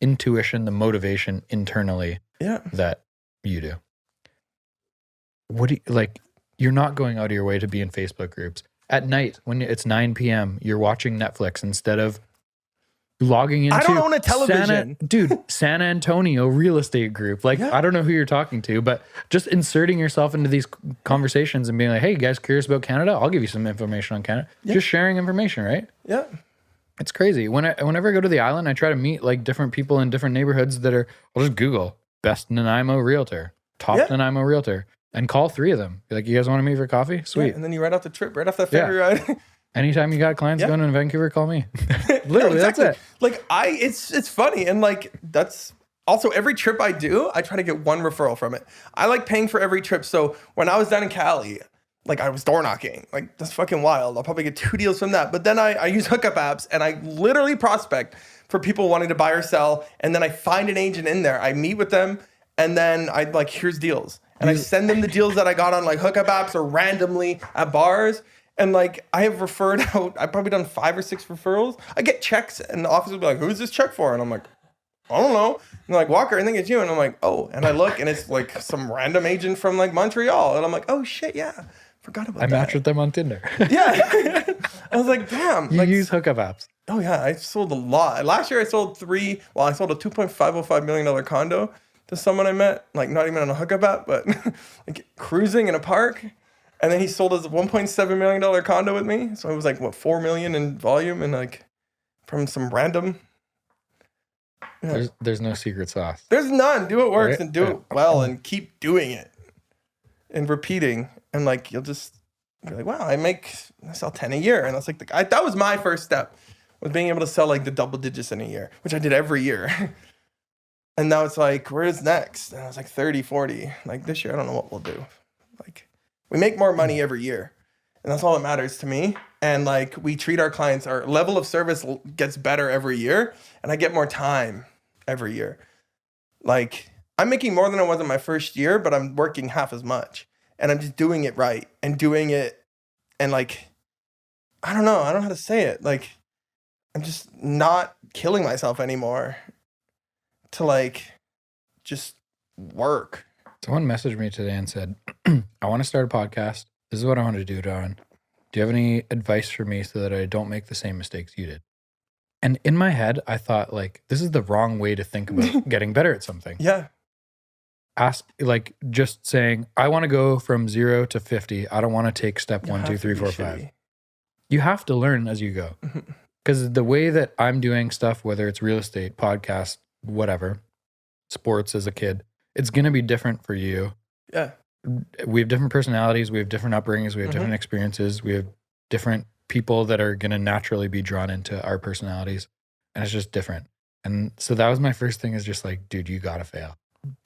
intuition, the motivation internally that you do. What do you like? You're not going out of your way to be in Facebook groups. At night, when it's 9 p.m., you're watching Netflix instead of logging into I don't own a television. San Antonio real estate group. Like, I don't know who you're talking to, but just inserting yourself into these conversations and being like, hey, you guys curious about Canada? I'll give you some information on Canada. Yeah. Just sharing information, right? Yeah. It's crazy. Whenever I go to the island, I try to meet like different people in different neighborhoods that are, I'll just Google best Nanaimo realtor, top Nanaimo realtor, and call 3 of them. Be like, you guys want to meet for coffee? Sweet. Yeah, and then you write off the trip, right off that ferry ride. Anytime you got clients going to Vancouver, call me. Literally, exactly. That's it. Like it's funny. And like, that's also every trip I do, I try to get one referral from it. I like paying for every trip. So when I was down in Cali, like I was door knocking, like that's fucking wild. I'll probably get 2 deals from that. But then I use hookup apps and I literally prospect for people wanting to buy or sell. And then I find an agent in there. I meet with them and then I like, here's deals. And I send them the deals that I got on like hookup apps or randomly at bars. And like I have referred out, I've probably done 5 or 6 referrals. I get checks and the office will be like, who's this check for? And I'm like, I don't know. And they're like, Walker, I think it's you. And I'm like, oh. And I look and it's like some random agent from like Montreal. And I'm like, oh shit, yeah. Forgot about that. I matched with them on Tinder. Yeah. I was like, damn. You like, use hookup apps. Oh yeah, I sold a lot. Last year I sold I sold a $2.505 million condo to someone I met, like not even on a hookup app, but like cruising in a park. And then he sold us a $1.7 million condo with me. So it was like, what, 4 million in volume and like from some random. Yeah. There's no secret sauce. There's none. Do what works and do it well and keep doing it and repeating. And like, you'll just be like, wow, I sell 10 a year. And that's like, that was my first step, was being able to sell like the double digits in a year, which I did every year. And now it's like, where's next? And I was like 30, 40. Like this year, I don't know what we'll do. Like we make more money every year. And that's all that matters to me. And like we treat our clients, our level of service gets better every year. And I get more time every year. Like I'm making more than I was in my first year, but I'm working half as much. And I'm just doing it right and doing it. And like, I don't know how to say it. Like I'm just not killing myself anymore to like just work. Someone messaged me today and said, I want to start a podcast. This is what I want to do, Don. Do you have any advice for me so that I don't make the same mistakes you did? And in my head, I thought like, this is the wrong way to think about getting better at something. Yeah. Ask, like just saying, I want to go from 0 to 50. I don't want to take step 1, 2, 3, 4, 5. You have to learn as you go. Because the way that I'm doing stuff, whether it's real estate, podcast, whatever, sports as a kid, it's going to be different for you. Yeah. We have different personalities. We have different upbringings. We have different experiences. We have different people that are going to naturally be drawn into our personalities. And it's just different. And so that was my first thing, is just like, dude, you got to fail.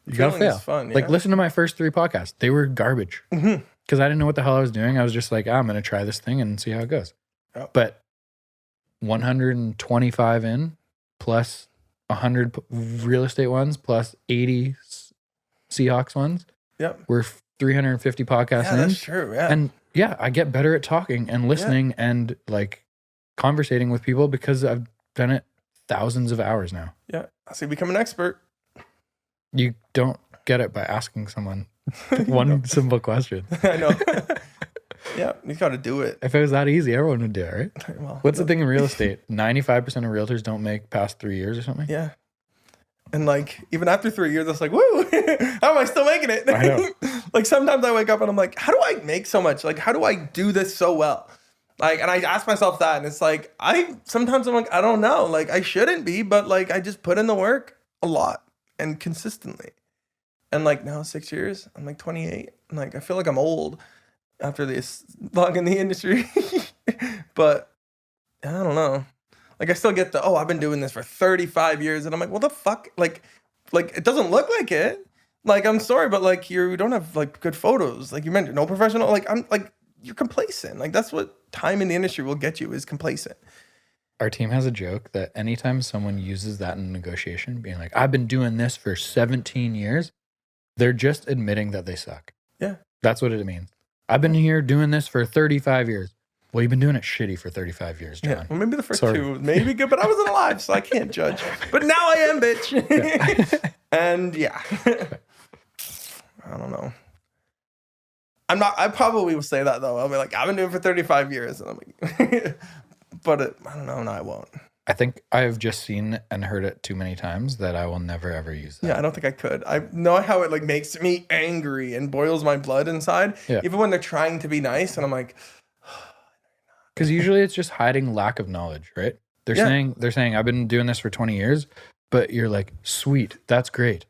You got to fail. Fun, yeah. Like listen to my first 3 podcasts. They were garbage because I didn't know what the hell I was doing. I was just like, I'm going to try this thing and see how it goes. Yep. But 125 in plus 100 real estate ones plus 80 Seahawks ones. Yep. We're 350 podcasts in. That's true. Yeah. And yeah, I get better at talking and listening and like conversating with people because I've done it thousands of hours now. Yeah. So you become an expert. You don't get it by asking someone one simple question. I know. Yeah, you got to do it. If it was that easy, everyone would do it, right? Well, what's the thing in real estate? 95% of realtors don't make past 3 years or something? Yeah. And like, even after 3 years, I was like, woo, how am I still making it? I know. Like sometimes I wake up and I'm like, how do I make so much? Like, how do I do this so well? Like, and I ask myself that, and it's like, sometimes I'm like, I don't know. Like, I shouldn't be, but like, I just put in the work a lot and consistently. And like now 6 years, I'm like 28. And like, I feel like I'm old after this long in the industry. But I don't know. Like I still get I've been doing this for 35 years. And I'm like, what the fuck? Like it doesn't look like it. Like, I'm sorry, but like you don't have like good photos. Like you mentioned, no professional. Like I'm like, you're complacent. Like that's what time in the industry will get you, is complacent. Our team has a joke that anytime someone uses that in negotiation, being like, I've been doing this for 17 years, they're just admitting that they suck. Yeah. That's what it means. I've been here doing this for 35 years. Well, you've been doing it shitty for 35 years, John. Yeah. Well, maybe the first 2 maybe good, but I wasn't alive, so I can't judge. But now I am, bitch. Yeah. And yeah. I don't know. I probably will say that though. I'll be like, I've been doing it for 35 years. And I'm like, but I don't know. No, I won't. I think I've just seen and heard it too many times that I will never ever use that. Yeah, I don't think I could. I know how it like makes me angry and boils my blood inside. Yeah. Even when they're trying to be nice, and I'm like, because usually it's just hiding lack of knowledge, right? They're saying I've been doing this for 20 years, but you're like, sweet, that's great.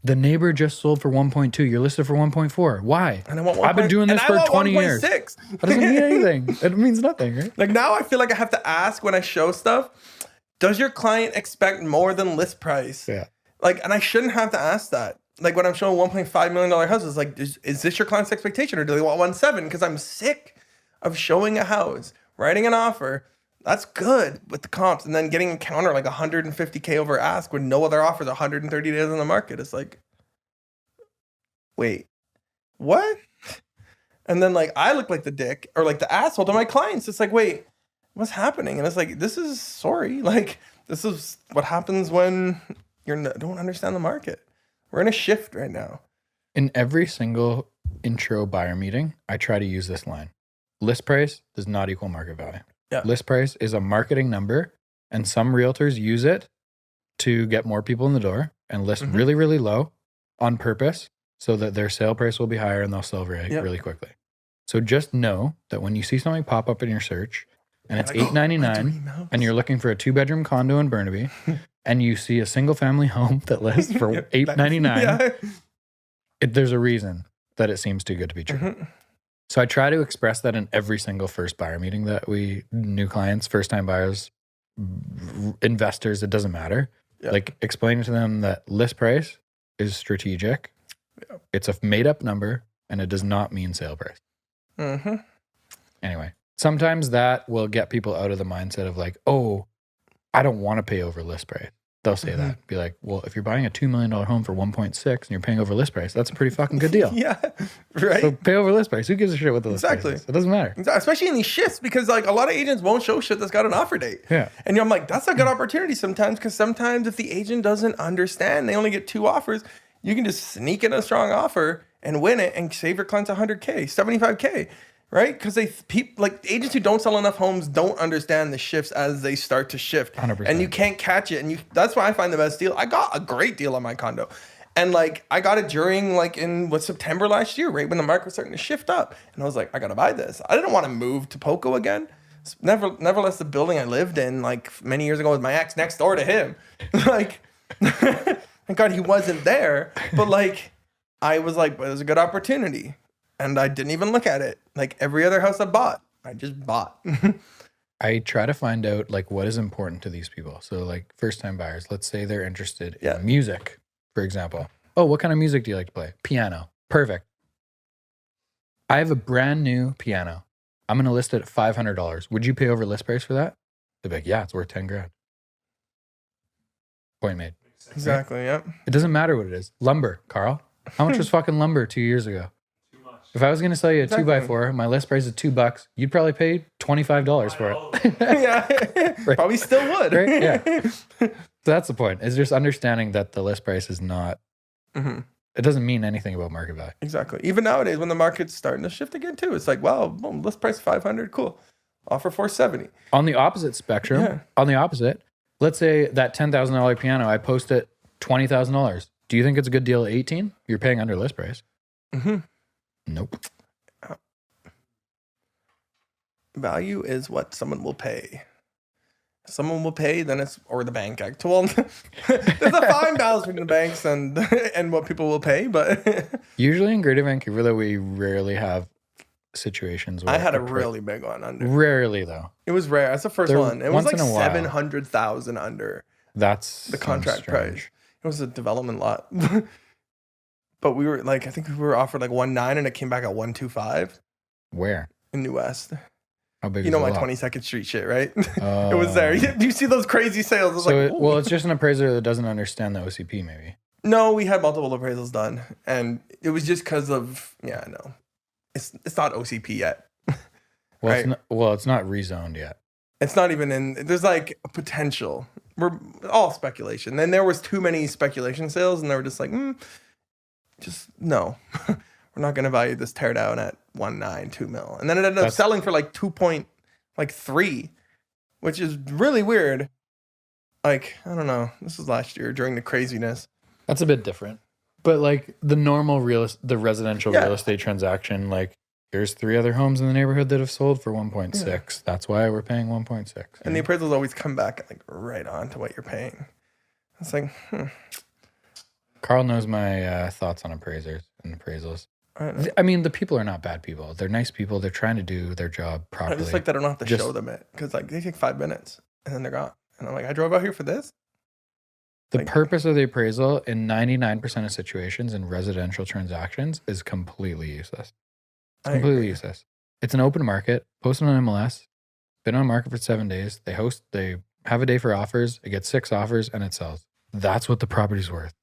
The neighbor just sold for 1.2. You're listed for 1.4. Why? And I want I've been doing this for 20 years. That doesn't mean anything. It means nothing, right? Like now I feel like I have to ask when I show stuff, does your client expect more than list price? Yeah. Like, and I shouldn't have to ask that. Like when I'm showing $1.5 million houses, like, is this your client's expectation or do they want 1.7? Because I'm sick of showing a house, writing an offer. That's good with the comps. And then getting a counter like 150K over ask when no other offers 130 days on the market. It's like, wait, what? And then like I look like the dick or like the asshole to my clients. It's like, wait, what's happening? And it's like, this is what happens when you don't understand the market. We're in a shift right now. In every single intro buyer meeting, I try to use this line. List price does not equal market value. Yeah. List price is a marketing number, and some realtors use it to get more people in the door and list really, really low on purpose so that their sale price will be higher and they'll sell really quickly. So just know that when you see something pop up in your search and it's $899 and you're looking for a 2-bedroom condo in Burnaby and you see a single family home that lists for $899, there's a reason that it seems too good to be true. So I try to express that in every single first buyer meeting that new clients, first time buyers, investors, it doesn't matter. Yep. Like explaining to them that list price is strategic. Yep. It's a made up number and it does not mean sale price. Anyway, sometimes that will get people out of the mindset of like, oh, I don't want to pay over list price. They'll say that. Be like, well, if you're buying a $2 million home for 1.6 and you're paying over list price, that's a pretty fucking good deal. Yeah, right. So pay over list price. Who gives a shit what the list price is? It doesn't matter. Exactly. Especially in these shifts because like a lot of agents won't show shit that's got an offer date. Yeah. And I'm like, that's a good opportunity sometimes because sometimes if the agent doesn't understand, they only get 2 offers, you can just sneak in a strong offer and win it and save your clients $100K, $75K. Right? Because agents who don't sell enough homes don't understand the shifts as they start to shift. 100%. And you can't catch it. And that's why I find the best deal. I got a great deal on my condo. And like I got it during like in September last year, right when the market was starting to shift up. And I was like, I gotta buy this. I didn't want to move to Poco again. Nevertheless, the building I lived in like many years ago was my ex next door to him. Like thank God he wasn't there. But like I was like, but it was a good opportunity. And I didn't even look at it. Like every other house I bought, I just bought. I try to find out like what is important to these people. So like first time buyers, let's say they're interested in music, for example. Oh, what kind of music do you like to play? Piano. Perfect. I have a brand new piano. I'm going to list it at $500. Would you pay over list price for that? They'd be like, yeah, it's worth 10 grand. Point made. Exactly. Right? Yep. It doesn't matter what it is. Lumber, Carl. How much was fucking lumber 2 years ago? If I was going to sell you a 2x4, my list price is $2, you'd probably pay $25 for it. Yeah. Right. Probably still would. Right? Yeah. So that's the point. Is just understanding that the list price is not, it doesn't mean anything about market value. Exactly. Even nowadays when the market's starting to shift again too, it's like, wow, boom, list price 500, cool. Offer 470. On the opposite spectrum, let's say that $10,000 piano, I post it $20,000. Do you think it's a good deal at 18? You're paying under list price. Nope. Value is what someone will pay. Someone will pay, then it's or the bank act. Well, there's a fine balance between the banks and what people will pay, but usually in Greater Vancouver, though, we rarely have situations where I had a really big one under. Rarely though. It was rare. That's the first one. It was like 700,000 under. That's the contract price. It was a development lot. But we were like, I think we were offered like 1.9 and it came back at 1.25. Where? In New West. How big? You know my 22nd Street shit, right? It was there. You see those crazy sales? So it's just an appraiser that doesn't understand the OCP, maybe. No, we had multiple appraisals done, and it was just because of no, it's not OCP yet. Well, right? It's not rezoned yet. It's not even in. There's like a potential. We're all speculation. Then there was too many speculation sales, and they were just like, just no. We're not going to value this teardown at 1.9, 2 mil. And then it ended up selling for like 2.3, which is really weird. Like, I don't know. This was last year during the craziness. That's a bit different. But like the normal the residential real estate transaction, like Here's 3 other homes in the neighborhood that have sold for 1.6. Yeah. That's why we're paying 1.6. And the appraisals always come back like right on to what you're paying. It's like, Carl knows my thoughts on appraisers and appraisals. I mean, the people are not bad people. They're nice people. They're trying to do their job properly. I just like that I don't have to show them it because like they take 5 minutes and then they're gone. And I'm like, I drove out here for this. The purpose of the appraisal in 99% of situations in residential transactions is completely useless. Completely useless. It's an open market, posted on MLS, been on market for 7 days. They have a day for offers. It gets 6 offers and it sells. That's what the property's worth.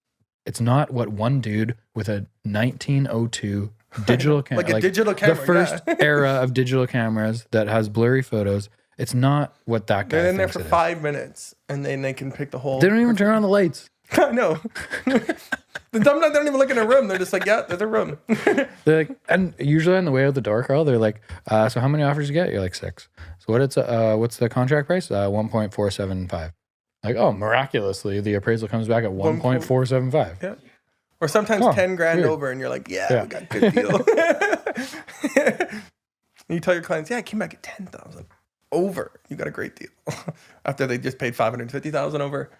It's not what one dude with a 1902 digital camera, like a digital camera, the first era of digital cameras that has blurry photos. It's not what that guy. They're in there for 5 minutes, and then they can pick the whole. They don't even turn on the lights. I know. Sometimes they don't even look in a room. They're just like, yeah, there's a room. They're like, and usually on the way out the door, Carl, they're like, so how many offers you get? You're like 6. So what's the contract price? 1.475. Like, oh, miraculously, the appraisal comes back at 1.475. Yeah. Or sometimes 10 grand weird. Over, and you're like, yeah, we got a good deal. You tell your clients, yeah, I came back at 10,000 over. You got a great deal. After they just paid 550,000 over.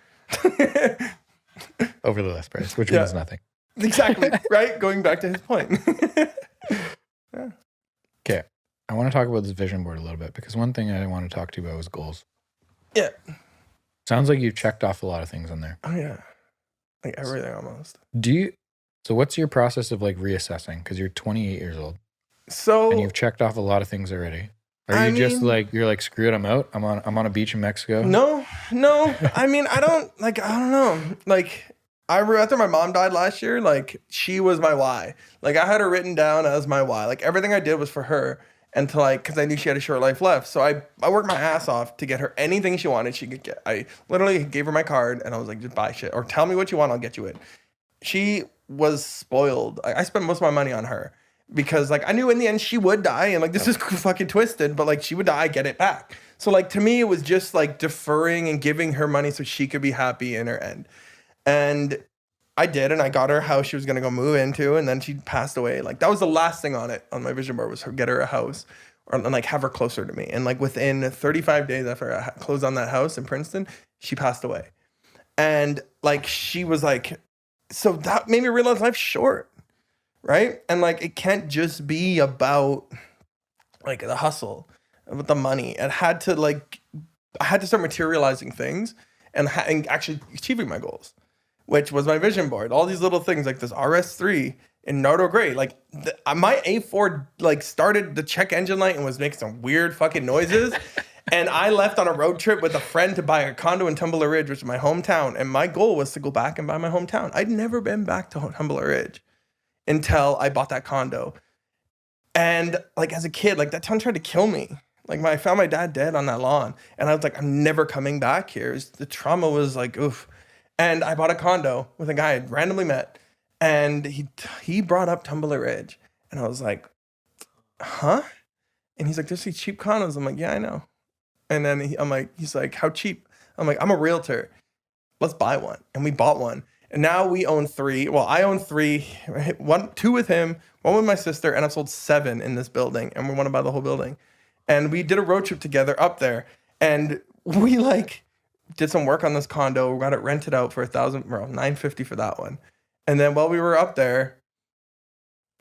Over the list price, which means nothing. Exactly, right? Going back to his point. Yeah. Okay. I want to talk about this vision board a little bit because one thing I want to talk to you about was goals. Yeah. Sounds like you've checked off a lot of things on there. Oh, yeah. Like everything almost. So what's your process of like reassessing? Because you're 28 years old. So. And you've checked off a lot of things already. Are you just like, you're like, screw it, I'm out. I'm on a beach in Mexico. No. I mean, I don't know. Like, after my mom died last year, like, she was my why. Like, I had her written down as my why. Like, everything I did was for her. And to like, because I knew she had a short life left. So I worked my ass off to get her anything she wanted she could get. I literally gave her my card and I was like, just buy shit. Or tell me what you want, I'll get you it. She was spoiled. I spent most of my money on her. Because like, I knew in the end she would die. And like, this is fucking twisted. But like, she would die, get it back. So like, to me, it was just like deferring and giving her money so she could be happy in her end. And I did, and I got her a house she was going to go move into, and then she passed away. Like, that was the last thing on my vision board was get her a house and like have her closer to me. And like within 35 days after I closed on that house in Princeton, she passed away. And like, she was like, so that made me realize life's short, right? And like, it can't just be about like the hustle, about the money. I had to start materializing things and actually achieving my goals, which was my vision board. All these little things like this RS3 in Nardo Gray. Like my A4 like started the check engine light and was making some weird fucking noises. And I left on a road trip with a friend to buy a condo in Tumbler Ridge, which is my hometown. And my goal was to go back and buy my hometown. I'd never been back to Tumbler Ridge until I bought that condo. And like as a kid, like that town tried to kill me. Like I found my dad dead on that lawn. And I was like, I'm never coming back here. The trauma was like, oof. And I bought a condo with a guy I randomly met. And he brought up Tumbler Ridge. And I was like, huh? And he's like, there's these cheap condos. I'm like, yeah, I know. And then he's like, how cheap? I'm like, I'm a realtor. Let's buy one. And we bought one. And now we own 3. Well, I own 3. 2 with him, 1 with my sister. And I've sold 7 in this building. And we want to buy the whole building. And we did a road trip together up there. And we like did some work on this condo. We got it rented out for $950 for that one. And then while we were up there,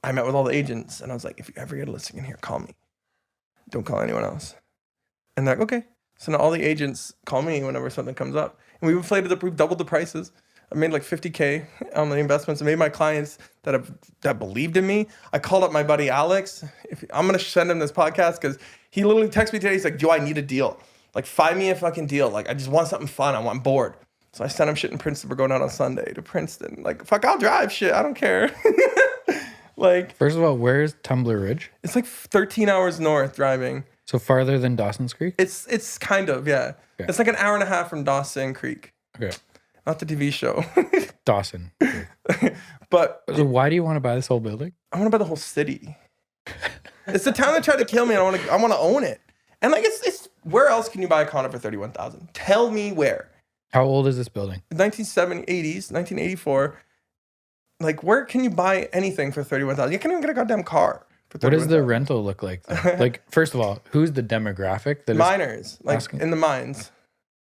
I met with all the agents. And I was like, if you ever get a listing in here, call me. Don't call anyone else. And they're like, okay. So now all the agents call me whenever something comes up. And we've doubled the prices. I made like $50K on the investments. I made my clients that believed in me. I called up my buddy Alex. I'm going to send him this podcast because he literally texted me today. He's like, Joe, I need a deal. Like, find me a fucking deal. Like, I just want something fun. I'm bored. So I sent him shit in Princeton. We're going out on Sunday to Princeton. Like, fuck, I'll drive shit. I don't care. Like, first of all, where's Tumbler Ridge? It's like 13 hours north driving. So farther than Dawson's Creek? It's kind of, yeah. Okay. It's like an hour and a half from Dawson Creek. Okay. Not the TV show. Dawson. But so why do you want to buy this whole building? I want to buy the whole city. It's the town that tried to kill me. And I want to own it. And like it's where else can you buy a condo for $31,000? Tell me where. How old is this building? 1980s, 1984. Like where can you buy anything for $31,000? You can't even get a goddamn car What does the rental look like? Like, first of all, who's the demographic? That miners, like asking? In the mines.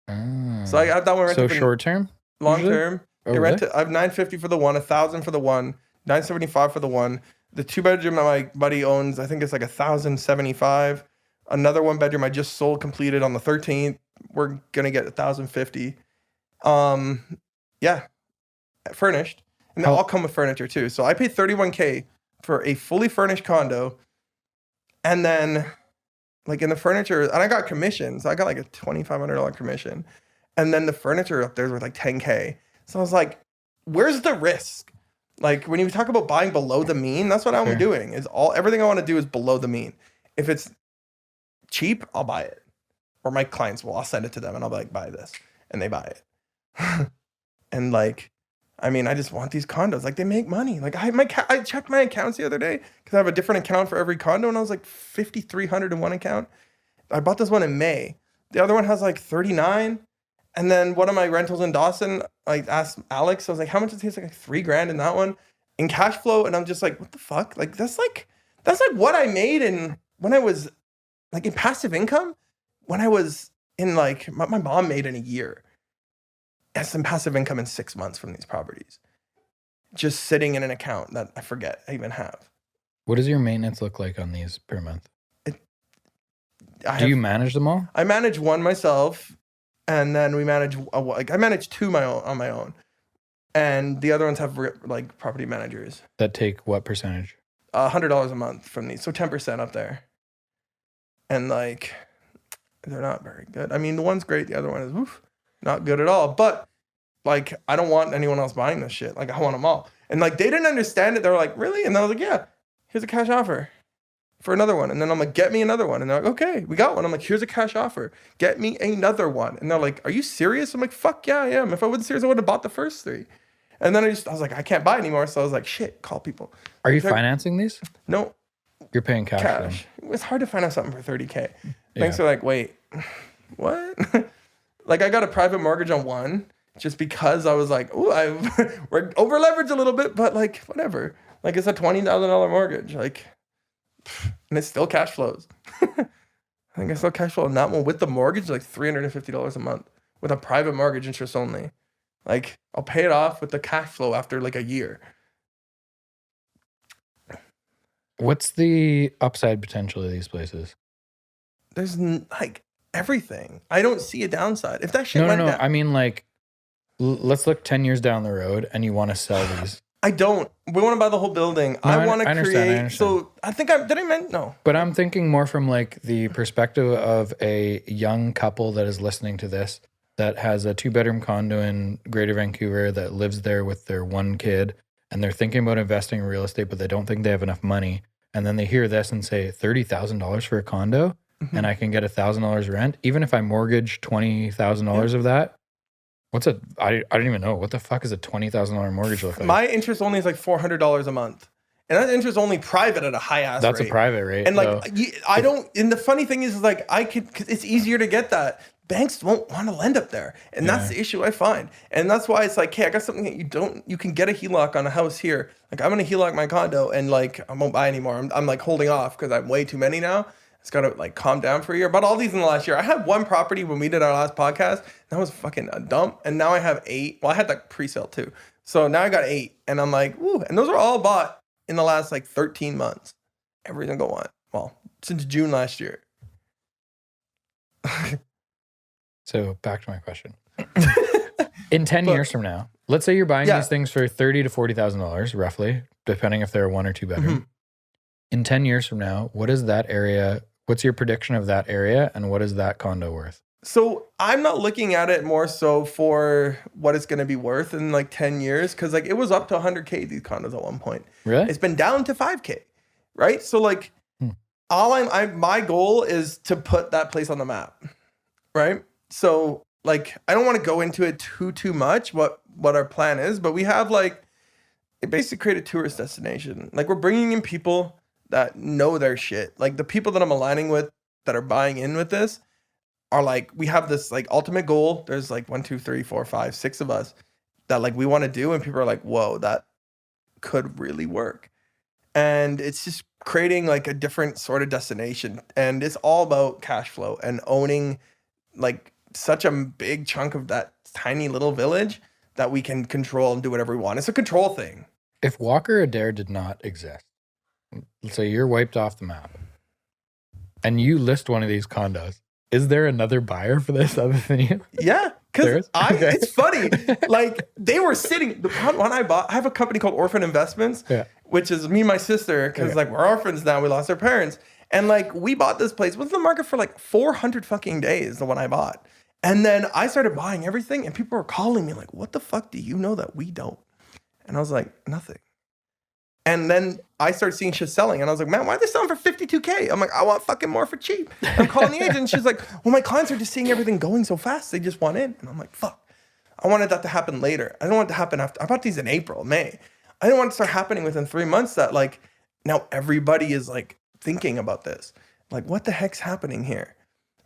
So I have that one rented. So short term? Long term. I rent it. I have $950 for the one, $1,000 for the one, $975 for the one. The 2-bedroom that my buddy owns, I think it's like $1,075. Another 1-bedroom I just sold, completed on the 13th. We're gonna get $1,050. Yeah, furnished, and they all come with furniture too. So I paid $31,000 for a fully furnished condo, and then like in the furniture, and I got commissions. I got like a $2,500 commission, and then the furniture up there was like $10,000. So I was like, "Where's the risk?" Like when you talk about buying below the mean, that's what I'm doing. Everything I want to do is below the mean. If it's cheap, I'll buy it, or my clients will. I'll send it to them, and I'll be like, "Buy this," and they buy it. And like, I mean, I just want these condos. Like they make money. Like I checked my accounts the other day because I have a different account for every condo, and I was like $5,300 in one account. I bought this one in May. The other one has like 39. And then one of my rentals in Dawson, I asked Alex, I was like, how much does it take? Like $3,000 in that one in cash flow. And I'm just like, what the fuck? Like, that's like what I made when I was like in passive income, when I was in like, my mom made in a year. That's some passive income in 6 months from these properties. Just sitting in an account that I forget I even have. What does your maintenance look like on these per month? Do you manage them all? I manage one myself. And then we manage, I manage two on my own. And the other ones have like property managers. That take what percentage? $100 a month from these. So 10% up there. And like, they're not very good. I mean, the one's great. The other one is not good at all. But like, I don't want anyone else buying this shit. Like, I want them all. And like, they didn't understand it. They were like, really? And I was like, yeah, here's a cash offer for another one. And then I'm like, get me another one. And they're like, okay, we got one. I'm like, here's a cash offer. Get me another one. And they're like, are you serious? I'm like, fuck yeah, I am. If I wasn't serious, I would have bought the first 3. And then I was like, I can't buy anymore. So I was like, shit, call people. Are you financing these? No. You're paying cash. It's hard to finance something for $30,000. Banks are like, wait, what? Like I got a private mortgage on one just because I was like, we're over leveraged a little bit, but like, whatever. Like it's a $20,000 mortgage. Like, and it still cash flows. I think I still cash flow on that one with the mortgage, like $350 a month with a private mortgage interest only. Like I'll pay it off with the cash flow after like a year. What's the upside potential of these places? There's like everything. I don't see a downside. If that shit went down. I mean like, let's look 10 years down the road and you want to sell these. I don't. We want to buy the whole building. No, I want to create. So I think no. But I'm thinking more from like the perspective of a young couple that is listening to this, that has a 2-bedroom condo in Greater Vancouver, that lives there with their one kid, and they're thinking about investing in real estate, but they don't think they have enough money. And then they hear this and say $30,000 for a condo, and I can get $1,000 rent, even if I mortgage $20,000 of that. I don't even know. What the fuck is a $20,000 mortgage look like? My interest only is like $400 a month. And that interest only private at a high ass rate. That's a private rate. And like, I don't, and the funny thing is like, cause it's easier to get that. Banks won't want to lend up there. And that's the issue I find. And that's why it's like, hey, I got something that you can get a HELOC on a house here. Like I'm going to HELOC my condo and like, I won't buy anymore. I'm like holding off because I'm way too many now. It's got to like calm down for a year. But all these in the last year, I had one property when we did our last podcast. That was fucking a dump. And now I have 8. Well, I had that pre-sale too. So now I got 8. And I'm like, ooh. And those are all bought in the last like 13 months. Every single one. Well, since June last year. So back to my question. In 10 years from now, let's say you're buying these things for $30,000 to $40,000 roughly, depending if they're a 1 or 2 bedroom. Mm-hmm. In 10 years from now, what is that area? What's your prediction of that area, and what is that condo worth? So I'm not looking at it more so for what it's going to be worth in like 10 years, because like it was up to $100,000 these condos at one point. Really? It's been down to $5,000, right? So like my goal is to put that place on the map, right? So like I don't want to go into it too much what our plan is, but we have like it basically create a tourist destination. Like we're bringing in people that know their shit. Like the people that I'm aligning with that are buying in with this are like, we have this like ultimate goal. There's like 1, 2, 3, 4, 5, 6 of us that like we want to do. And people are like, whoa, that could really work. And it's just creating like a different sort of destination. And it's all about cash flow and owning like such a big chunk of that tiny little village that we can control and do whatever we want. It's a control thing. If Walker Adair did not exist, so you're wiped off the map, and you list one of these condos, is there another buyer for this other than you? Yeah, because it's funny. Like they were sitting. The one I bought, I have a company called Orphan Investments, which is me and my sister, because like we're orphans now. We lost our parents, and like we bought this place. It was in the market for like 400 fucking days. The one I bought, and then I started buying everything, and people were calling me like, "What the fuck do you know that we don't?" And I was like, "Nothing." And then I started seeing shit selling. And I was like, man, why are they selling for $52K? I'm like, I want fucking more for cheap. I'm calling the agent. And she's like, well, my clients are just seeing everything going so fast. They just want in. And I'm like, fuck. I wanted that to happen later. I don't want it to happen after. I bought these in April, May. I didn't want it to start happening within 3 months that like, now everybody is like thinking about this. Like, what the heck's happening here?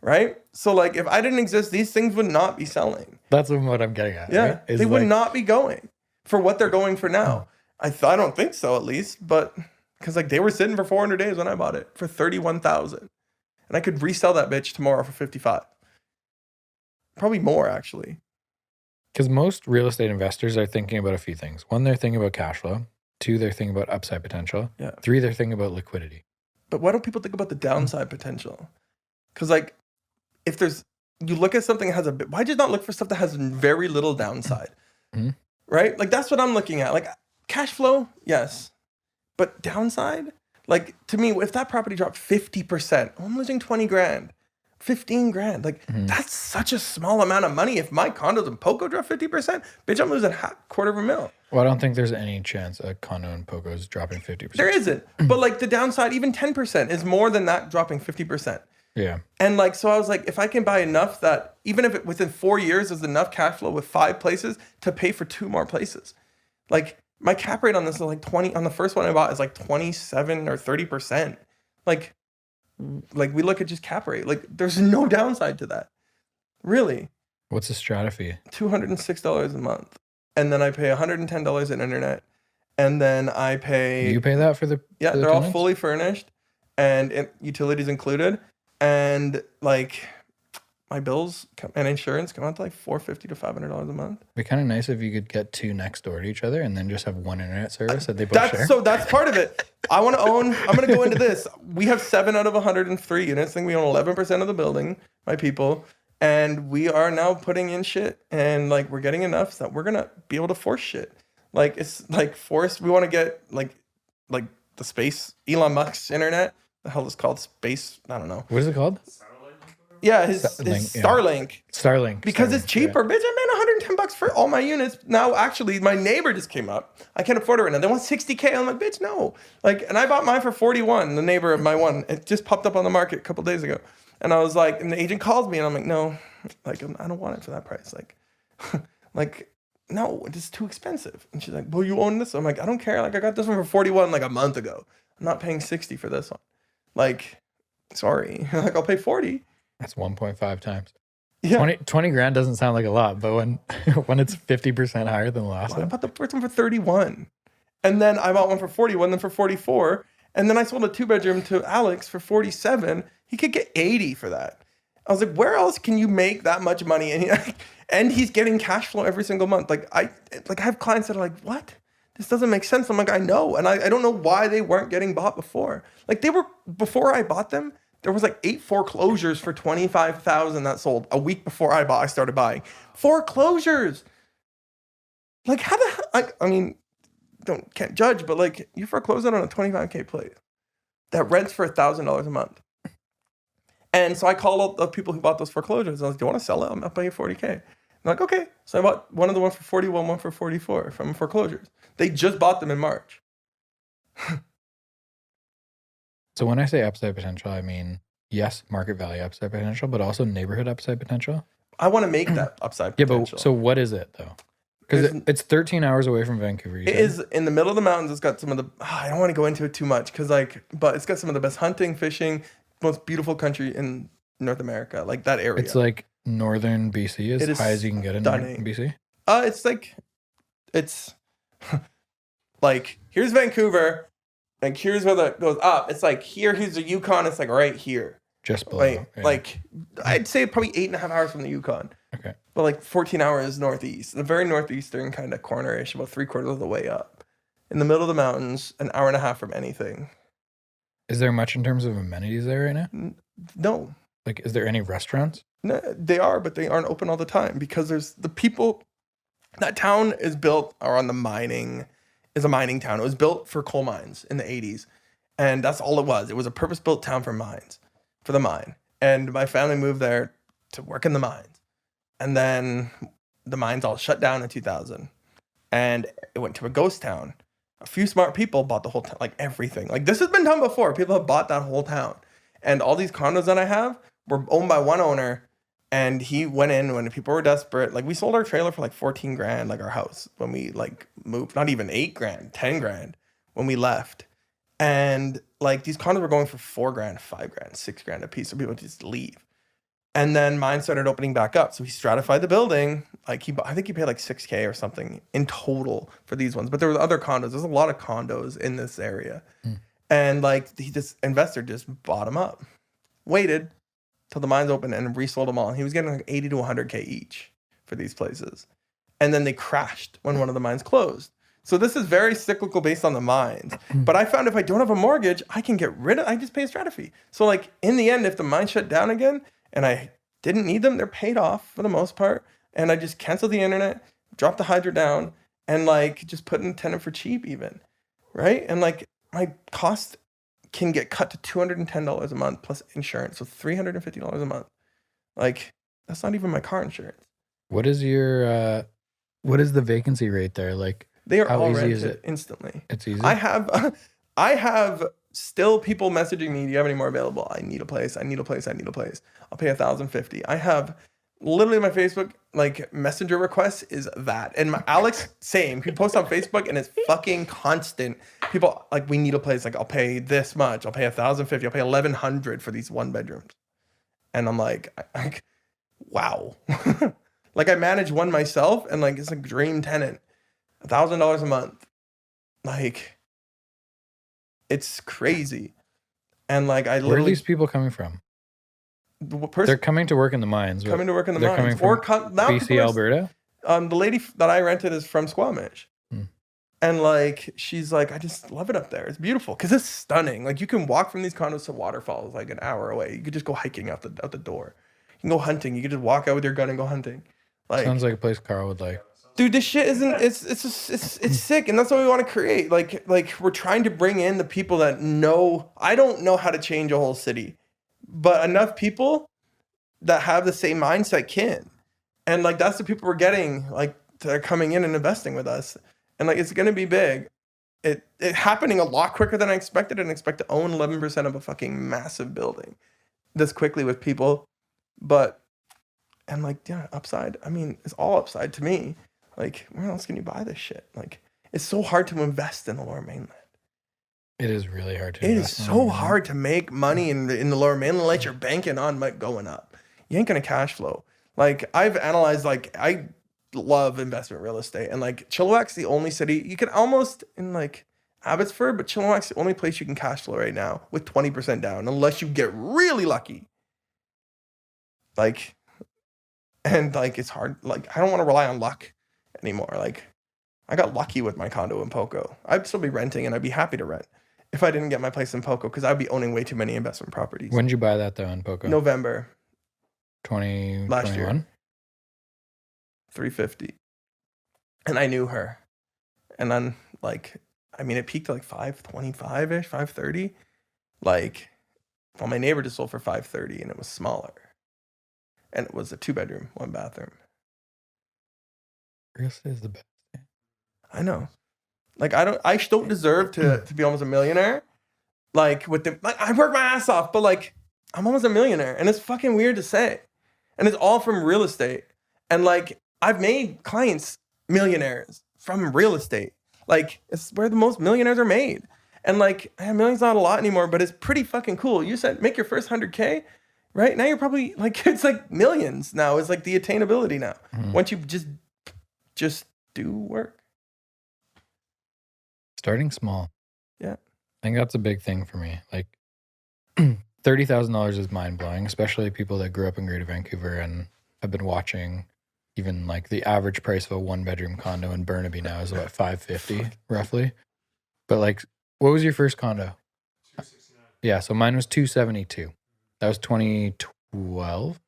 Right? So like, if I didn't exist, these things would not be selling. That's what I'm getting at. Yeah. Right? They would not be going for what they're going for now. I don't think so, at least, but because like they were sitting for 400 days when I bought it for 31,000, and I could resell that bitch tomorrow for 55, probably more actually. Because most real estate investors are thinking about a few things. One, they're thinking about cash flow. Two, they're thinking about upside potential. Yeah. Three, they're thinking about liquidity. But why don't people think about the downside potential? Because like, if you look at something that has why just not look for stuff that has very little downside, right? Like that's what I'm looking at. Like. Cash flow, yes. But downside? Like, to me, if that property dropped 50%, I'm losing 20 grand, 15 grand. Like, that's such a small amount of money. If my condos in Poco drop 50%, bitch, I'm losing $250,000. Well, I don't think there's any chance a condo in Poco is dropping 50%. There isn't. But, like, the downside, even 10% is more than that dropping 50%. Yeah. And, like, so I was like, if I can buy enough that, even if it within 4 years is enough cash flow with 5 places to pay for 2 more places. Like, my cap rate on this is like 20. On the first one I bought is like 27 or 30%. Like we look at just cap rate. Like there's no downside to that. Really. What's the strata fee? $206 a month. And then I pay $110 in internet. And then I pay. You pay that for the. Yeah, for the they're tenants? all fully furnished and utilities included. And like my bills and insurance come out to like $450 to $500 a month. It'd be kind of nice if you could get 2 next door to each other and then just have one internet service that they both share. So that's part of it. I want to own. I'm going to go into this. We have 7 out of 103 units. I think we own 11% of the building. My people, and we are now putting in shit, and like we're getting enough that we're gonna be able to force shit. Like it's like forced. We want to get like the space Elon Musk's internet. The hell is it called space? I don't know. What is it called? Yeah, his Starlink. Starlink. Because it's cheaper. Bitch, I made $110 for all my units. Now, actually, my neighbor just came up. I can't afford it right now. They want $60K. I'm like, bitch, no. Like, and I bought mine for 41. The neighbor of my one, it just popped up on the market a couple days ago. And I was like, and the agent calls me and I'm like, no, like, I don't want it for that price. Like, no, it's too expensive. And she's like, well, you own this? I'm like, I don't care. Like, I got this one for 41 like a month ago. I'm not paying 60 for this one. Like, sorry. Like, I'll pay 40. That's 1.5 times. Yeah. 20 grand doesn't sound like a lot, but when it's 50% higher than the last one. I bought the first one for 31. And then I bought one for 41, then for 44. And then I sold a 2-bedroom to Alex for 47. He could get 80 for that. I was like, where else can you make that much money? And he's getting cash flow every single month. Like I have clients that are like, what? This doesn't make sense. I'm like, I know. And I don't know why they weren't getting bought before. Like before I bought them, there was like 8 foreclosures for $25,000 that sold a week before I started buying. Foreclosures. Like how the hell? I mean, can't judge, but like you foreclose on a $25K place that rents for $1,000 a month. And so I called all the people who bought those foreclosures. I was like, do you want to sell it? I'll pay you $40K. I'm like, okay. So I bought one of the ones for 41, one for 44 from foreclosures. They just bought them in March. So when I say upside potential, I mean, yes, market value upside potential, but also neighborhood upside potential. I want to make that upside potential. But so what is it though? Because it's 13 hours away from Vancouver. It is in the middle of the mountains. It's got some of the, I don't want to go into it too much but it's got some of the best hunting, fishing, most beautiful country in North America, like that area. It's like northern BC, as high as you can get in BC. It's like here's Vancouver. Like, here's where that goes up. It's like here's the Yukon. It's like right here. Just below. Like I'd say probably 8.5 hours from the Yukon. Okay. But like 14 hours northeast. The very northeastern kind of corner-ish, about 3/4 of the way up. In the middle of the mountains, an hour and a half from anything. Is there much in terms of amenities there right now? No. Like, is there any restaurants? No, they are, but they aren't open all the time because there's the people. That town is built around the mining. Is a mining town. It was built for coal mines in the 80s, and that's all it was. It was a purpose-built town for mines, for the mine. And my family moved there to work in the mines, and then the mines all shut down in 2000, and it went to a ghost town. A few smart people bought the whole town, like everything. Like this has been done before. People have bought that whole town, and all these condos that I have were owned by one owner. And he went in when people were desperate. Like we sold our trailer for like 14 grand, like our house when we like moved, not even 8 grand, 10 grand when we left. And like these condos were going for 4 grand, 5 grand, 6 grand a piece. So people would just leave. And then mine started opening back up. So he stratified the building. Like I think he paid like 6K or something in total for these ones. But there were other condos. There's a lot of condos in this area. And like this investor just bought them up, waited till the mines opened and resold them all. He was getting like 80 to 100K each for these places. And then they crashed when one of the mines closed. So this is very cyclical based on the mines. But I found if I don't have a mortgage, I can get rid of, I just pay a strata fee. So like in the end, if the mine shut down again and I didn't need them, they're paid off for the most part. And I just canceled the internet, dropped the hydro down, and like just put in a tenant for cheap even, right? And like my cost can get cut to $210 a month plus insurance, so $350 a month. Like that's not even my car insurance. What is your what is the vacancy rate there? Like they are how all easy rented is it? instantly. It's easy. I have still people messaging me, do you have any more available? I need a place. I need a place. I need a place. I'll pay $1,050. I have literally my Facebook like messenger requests is that. And my Alex, same. He posts on Facebook and it's fucking constant. People like, we need a place. Like, I'll pay this much. I'll pay $1,050. I'll pay $1,100 for these 1 bedrooms. And I'm like wow. Like I manage one myself and like it's a dream tenant. $1,000 a month. Like it's crazy. And like I literally. Where are these people coming from? They're coming to work in the mines. Coming to work in the mines. Coming from now BC, Alberta? The lady that I rented is from Squamish. And like, she's like, I just love it up there. It's beautiful because it's stunning. Like you can walk from these condos to waterfalls like an hour away. You could just go hiking out the door. You can go hunting. You could just walk out with your gun and go hunting. Like sounds like a place Carl would like. Dude, this shit isn't. It's sick, and that's what we want to create. Like we're trying to bring in the people that know. I don't know how to change a whole city, but enough people that have the same mindset can, and like that's the people we're getting. Like that are coming in and investing with us, and like it's gonna be big. It happening a lot quicker than I expected, and expect to own 11% of a fucking massive building this quickly with people, but and like yeah, upside. I mean, it's all upside to me. Like, where else can you buy this shit? Like, it's so hard to invest in the Lower Mainland. It is really hard to. It is so hard to make money in the Lower Mainland unless you're banking on like going up. You ain't gonna cash flow. Like, I've analyzed. Like, I love investment real estate, and like Chilliwack's the only city you can almost in like Abbotsford, but Chilliwack's the only place you can cash flow right now with 20% down, unless you get really lucky. Like, and like it's hard. Like, I don't want to rely on luck anymore. Like I got lucky with my condo in Poco. I'd still be renting and I'd be happy to rent if I didn't get my place in Poco because I'd be owning way too many investment properties. When did you buy that though in Poco? November 2021? last year. $350. And I knew her. And then like, I mean, it peaked at like 525-ish, 530. Like, well, my neighbor just sold for 530 and it was smaller. And it was a 2-bedroom, 1 bathroom. Real estate is the best. I know. Like I don't deserve to be almost a millionaire. Like I work my ass off, but like I'm almost a millionaire. And it's fucking weird to say. And it's all from real estate. And like I've made clients millionaires from real estate. Like it's where the most millionaires are made. And like a million's not a lot anymore, but it's pretty fucking cool. You said make your first 100K. Right now you're probably like, it's like millions now. It's like the attainability now. Once you just do work. Starting small. Yeah. think that's a big thing for me. Like $30,000 is mind blowing, especially people that grew up in Greater Vancouver and have been watching. Even like the average price of a 1-bedroom condo in Burnaby now is about $550 roughly. But like, what was your first condo? 269. Yeah, so mine was $272. That was 2012,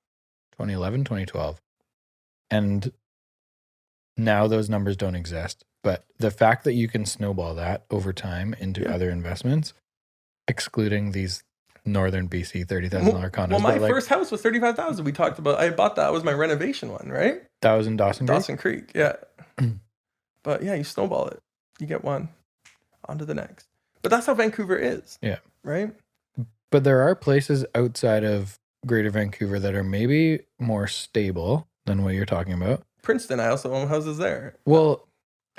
2011, 2012. And now those numbers don't exist. But the fact that you can snowball that over time into other investments, excluding these Northern BC $30,000 condos. Well, my first house was $35,000. We talked about. I bought that. It was my renovation one, right? That was in Dawson Creek? Dawson Creek, yeah. But yeah, you snowball it. You get one, on to the next. But that's how Vancouver is. Yeah. Right? But there are places outside of Greater Vancouver that are maybe more stable than what you're talking about. Princeton, I also own houses there. Well,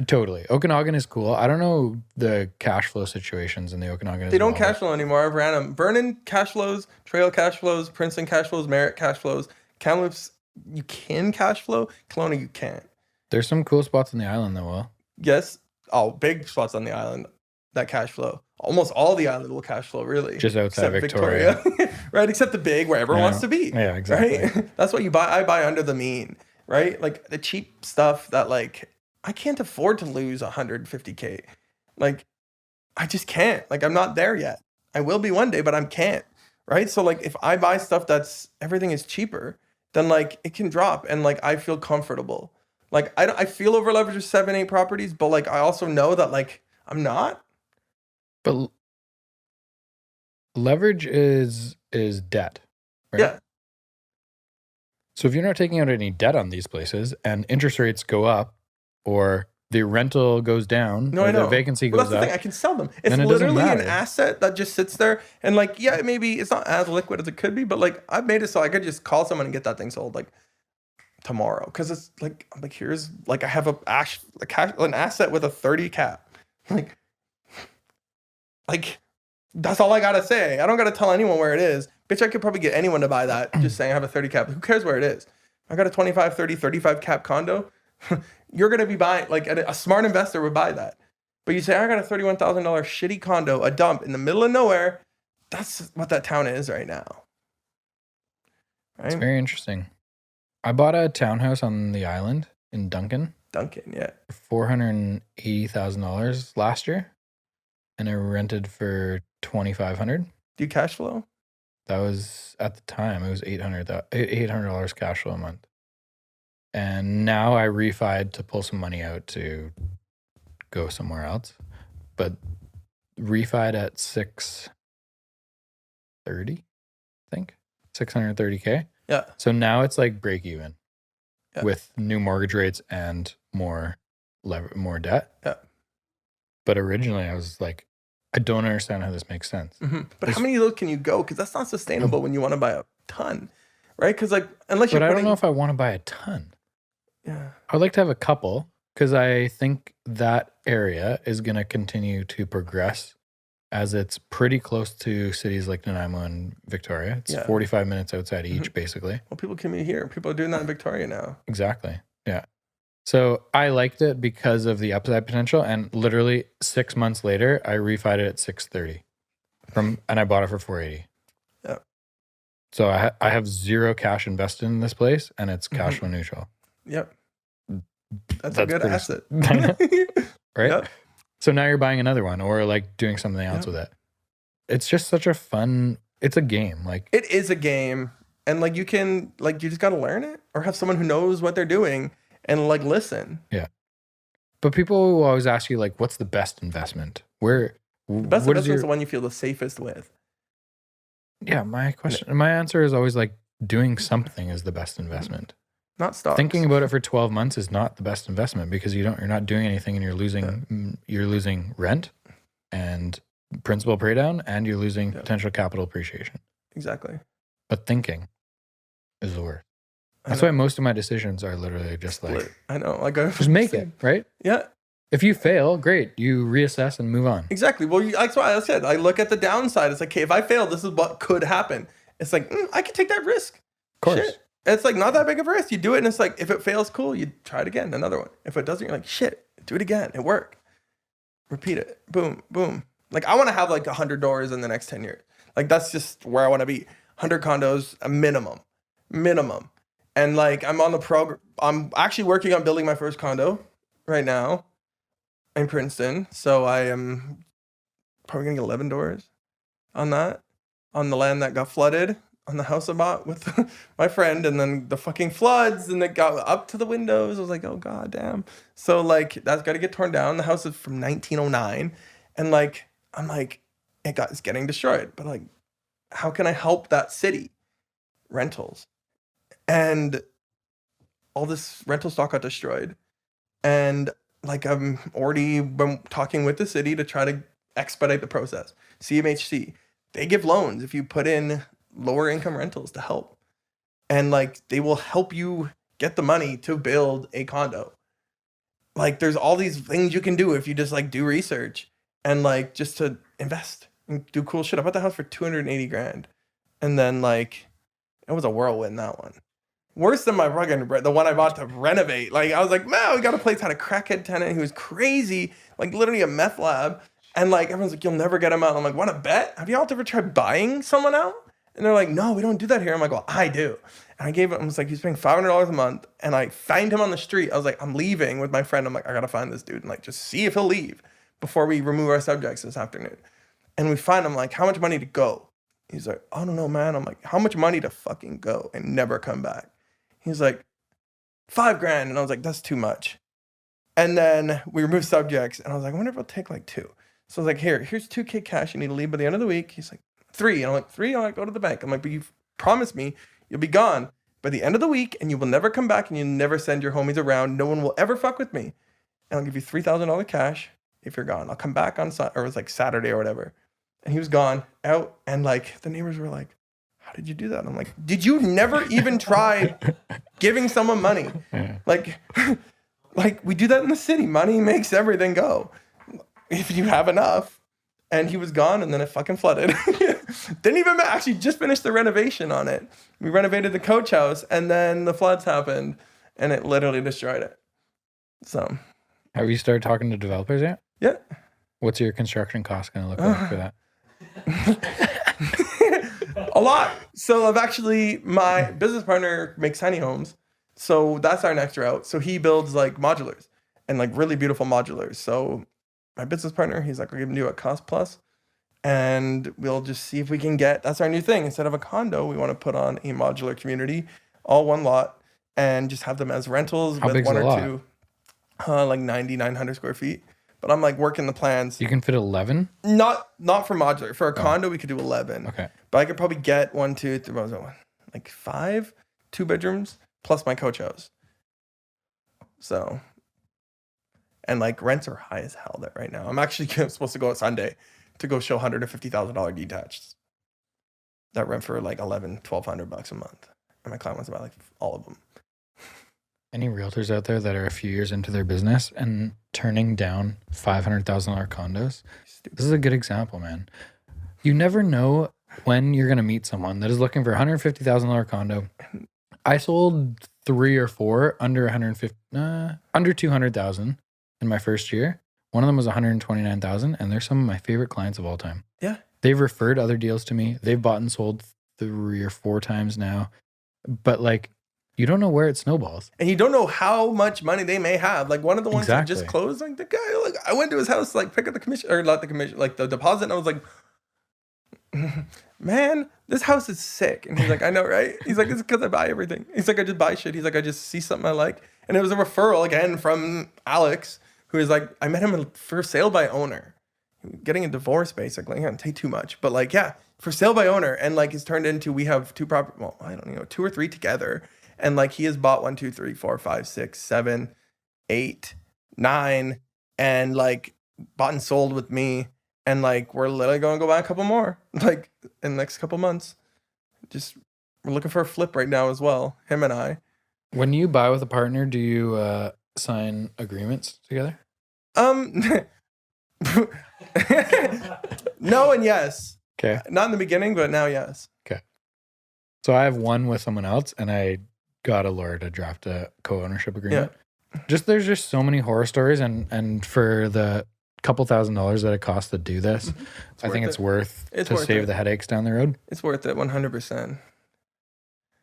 totally. Okanagan is cool. I don't know the cash flow situations in the Okanagan. They don't cash flow anymore. I've ran them. Vernon cash flows, Trail cash flows, Princeton cash flows, Merritt cash flows. Kamloops, you can cash flow. Kelowna, you can't. There's some cool spots on the island though, Will. Yes. Oh, big spots on the island that cash flow. Almost all the island will cash flow, really. Just outside Victoria. Right? Except the big where everyone wants to be. Yeah, exactly. Right? That's what you buy. I buy under the mean, right? Like the cheap stuff that like, I can't afford to lose $150K. Like, I just can't. Like, I'm not there yet. I will be one day, but I can't. Right? So like, if I buy stuff that's, everything is cheaper, then like it can drop and like I feel comfortable. Like I feel over leveraged with 7-8 properties, but like I also know that like I'm not. But leverage is debt, right? Yeah. So if you're not taking out any debt on these places and interest rates go up or the rental goes down or the vacancy goes that's the up, thing. I can sell them. It's then it literally doesn't an matter. asset that just sits there and like, yeah, maybe it's not as liquid as it could be, but like I've made it so I could just call someone and get that thing sold like tomorrow. Cause it's like, I'm like, here's like, I have an asset with a 30 cap. Like that's all I gotta say. I don't gotta tell anyone where it is. Bitch, I could probably get anyone to buy that just saying I have a 30 cap. Who cares where it is? I got a 25, 30, 35 cap condo. You're going to be buying, like a smart investor would buy that. But you say, I got a $31,000 shitty condo, a dump in the middle of nowhere. That's what that town is right now. Right? It's very interesting. I bought a townhouse on the island in Duncan. Yeah. For $480,000 last year. And I rented for $2,500. Do you cash flow? That was, at the time, it was $800 cash flow a month. And now I refied to pull some money out to go somewhere else. But refied at 630, I think. 630K. Yeah. So now it's like break even yeah. with new mortgage rates and more debt. Yeah. But originally I was like, I don't understand how this makes sense. Mm-hmm. But how many of those can you go? Because that's not sustainable when you want to buy a ton, right? Because like, unless you're But I don't know if I want to buy a ton. Yeah. I'd like to have a couple because I think that area is going to continue to progress as it's pretty close to cities like Nanaimo and Victoria. It's 45 minutes outside each, basically. Well, people can be here. People are doing that in Victoria now. Exactly. Yeah. So I liked it because of the upside potential, and literally 6 months later, I refied it at 630, and I bought it for 480. Yeah. So I have zero cash invested in this place, and it's cash flow neutral. Yep. That's a good asset, right? Yep. So now you're buying another one, or like doing something else with it. It's just such a fun. It's a game. Like it is a game, and like you just got to learn it, or have someone who knows what they're doing. And like, listen. Yeah. But people will always ask you, like, what's the best investment? The best investment is the one you feel the safest with. Yeah. My answer is always like doing something is the best investment. Not stocks. Thinking about it for 12 months is not the best investment because you're not doing anything and you're losing rent and principal pay down and you're losing potential capital appreciation. Exactly. But thinking is the worst. That's why most of my decisions are literally just like, I know, just make it, right? Yeah. If you fail, great. You reassess and move on. Exactly. Well, that's why I said, I look at the downside. It's like, okay, if I fail, this is what could happen. It's like, I can take that risk. Of course. Shit. It's like not that big of a risk. You do it and it's like, if it fails, cool. You try it again, another one. If it doesn't, you're like, shit, do it again. It worked. Repeat it. Boom, boom. Like I want to have like 100 doors in the next 10 years. Like that's just where I want to be. 100 condos, a minimum. And like I'm actually working on building my first condo right now in Princeton. So I am probably gonna get 11 doors on that, on the land that got flooded, on the house I bought with my friend, and then the fucking floods, and it got up to the windows. I was like, oh god damn. So like that's got to get torn down. The house is from 1909, and like I'm like it's getting destroyed. But like, how can I help that city? Rentals, and all this rental stock got destroyed, and like I'm already been talking with the city to try to expedite the process. CMHC, they give loans if you put in lower income rentals to help. And like they will help you get the money to build a condo. Like there's all these things you can do if you just like do research and like just to invest and do cool shit. I bought the house for 280 grand. And then like it was a whirlwind, that one. Worse than my the one I bought to renovate. Like I was like, man, we got a place, had a crackhead tenant who was crazy, like literally a meth lab. And like everyone's like, you'll never get him out. I'm like, want to bet? Have y'all ever tried buying someone out? And they're like, no, we don't do that here. I'm like, well, I do. And I gave him, I was like, he's paying $500 a month. And I find him on the street. I was like, I'm leaving with my friend. I'm like, I got to find this dude and like, just see if he'll leave before we remove our subjects this afternoon. And we find him like, how much money to go? He's like, I don't know, man. I'm like, how much money to fucking go and never come back? He's like, $5,000. And I was like, that's too much. And then we removed subjects. And I was like, I wonder if it'll take like 2. So I was like, here's $2,000 cash. You need to leave by the end of the week. He's like, 3. And I'm like, 3? I'm like, go to the bank. I'm like, but you've promised me you'll be gone by the end of the week and you will never come back and you never send your homies around. No one will ever fuck with me. And I'll give you $3,000 cash if you're gone. I'll come back on Sunday, or it was like Saturday or whatever. And he was gone out. And like the neighbors were like, how did you do that? And I'm like, did you never even try giving someone money? Yeah. Like we do that in the city. Money makes everything go. If you have enough. And he was gone, and then it fucking flooded. Didn't even actually just finished the renovation on it. We renovated the coach house, and then the floods happened, and it literally destroyed it. So, have you started talking to developers yet? Yeah. What's your construction cost going to look like for that? A lot. So I've actually, my business partner makes tiny homes, so that's our next route. So he builds like modulars and like really beautiful modulars. So my business partner, he's like, we're going to do a cost plus, and we'll just see if we can get, that's our new thing. Instead of a condo, we want to put on a modular community, all one lot, and just have them as rentals. How with big's one the or lot? two, like 900 square feet. But I'm like working the plans. You can fit 11? Not for modular. For a condo, we could do 11. Okay. But I could probably get 1, 2, 3, what was that one? Like 5, 2 bedrooms, plus my coach house. So... And like rents are high as hell there right now. I'm actually supposed to go on Sunday to go show $150,000 detached. That rent for like $1,200 a month. And my client wants to buy like all of them. Any realtors out there that are a few years into their business and turning down $500,000 condos? This is a good example, man. You never know when you're going to meet someone that is looking for a $150,000 condo. I sold 3 or 4 under $200,000 in my first year. One of them was $129,000, and they're some of my favorite clients of all time. Yeah. They've referred other deals to me. They've bought and sold 3 or 4 times now. But like, you don't know where it snowballs. And you don't know how much money they may have. Like one of the ones that just Exactly. closed, like the guy, like I went to his house, like pick up the commission, or not the commission, like the deposit, and I was like, man, this house is sick. And he's like, I know, right? He's like, it's because I buy everything. He's like, I just buy shit. He's like, I just see something I like. And it was a referral again from Alex, who is like, I met him for sale by owner, getting a divorce basically. I can't take too much, but like, yeah, for sale by owner. And like, it's turned into, we have 2 properties, well, I don't know, 2 or 3 together. And like, he has bought 1, 2, 3, 4, 5, 6, 7, 8, 9, and like bought and sold with me. And like, we're literally going to go buy a couple more, like in the next couple months. Just, we're looking for a flip right now as well, him and I. When you buy with a partner, do you sign agreements together? No and yes. Okay. Not in the beginning, but now yes. Okay. So I have one with someone else, and I got a lawyer to draft a co-ownership agreement. Yeah. There's just so many horror stories, and for the couple $1,000s that it costs to do this, I think it's worth to save the headaches down the road. It's worth it 100%.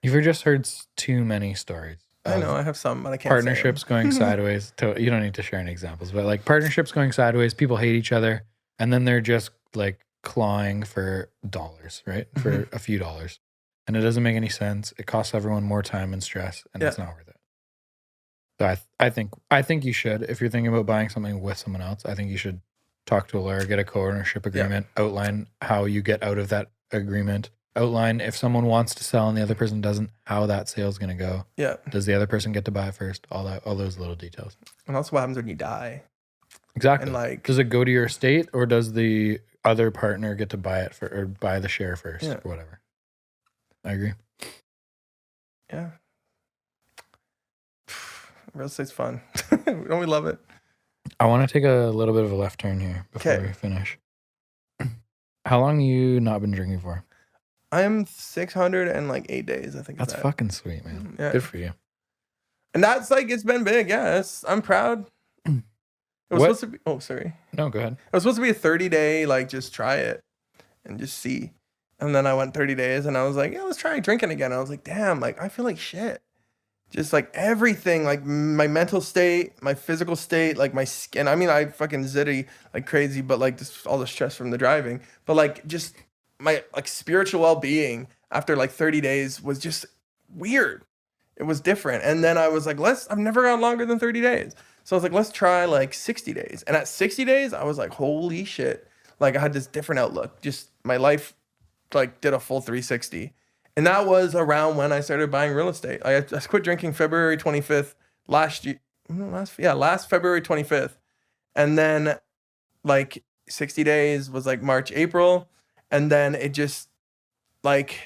You've just heard too many stories. I know, I have some, but I can't partnerships say going sideways. You don't need to share any examples, but like partnerships going sideways, people hate each other, and then they're just like clawing for dollars, right? For a few dollars. And it doesn't make any sense. It costs everyone more time and stress, and it's not worth it. So I think you should, if you're thinking about buying something with someone else, I think you should talk to a lawyer, get a co-ownership agreement, outline how you get out of that agreement, outline if someone wants to sell and the other person doesn't, how that sale is going to go. Yeah. Does the other person get to buy it first? All those little details. And also what happens when you die. Exactly. And like, does it go to your estate, or does the other partner get to buy it or buy the share first or whatever? I agree. Yeah. Real estate's fun. Don't we love it? I want to take a little bit of a left turn here before we finish. How long have you not been drinking for? I'm 608 days, I think. That's fucking sweet, man. Yeah. Good for you. And that's like, it's been big. Yeah, I'm proud. It was supposed to be, oh, sorry. No, go ahead. It was supposed to be a 30-day, like, just try it and just see. And then I went 30 days and I was like, yeah, let's try drinking again. And I was like, damn, like, I feel like shit. Just like everything, like my mental state, my physical state, like my skin. I mean, I fucking zitty like crazy, but like just all the stress from the driving. But like just my like spiritual well-being after like 30 days was just weird. It was different. And then I was like, I've never gone longer than 30 days. So I was like, let's try like 60 days. And at 60 days, I was like, holy shit. Like I had this different outlook. Just my life like did a full 360. And that was around when I started buying real estate. I quit drinking February 25th last February 25th. And then like 60 days was like March, April. And then it just like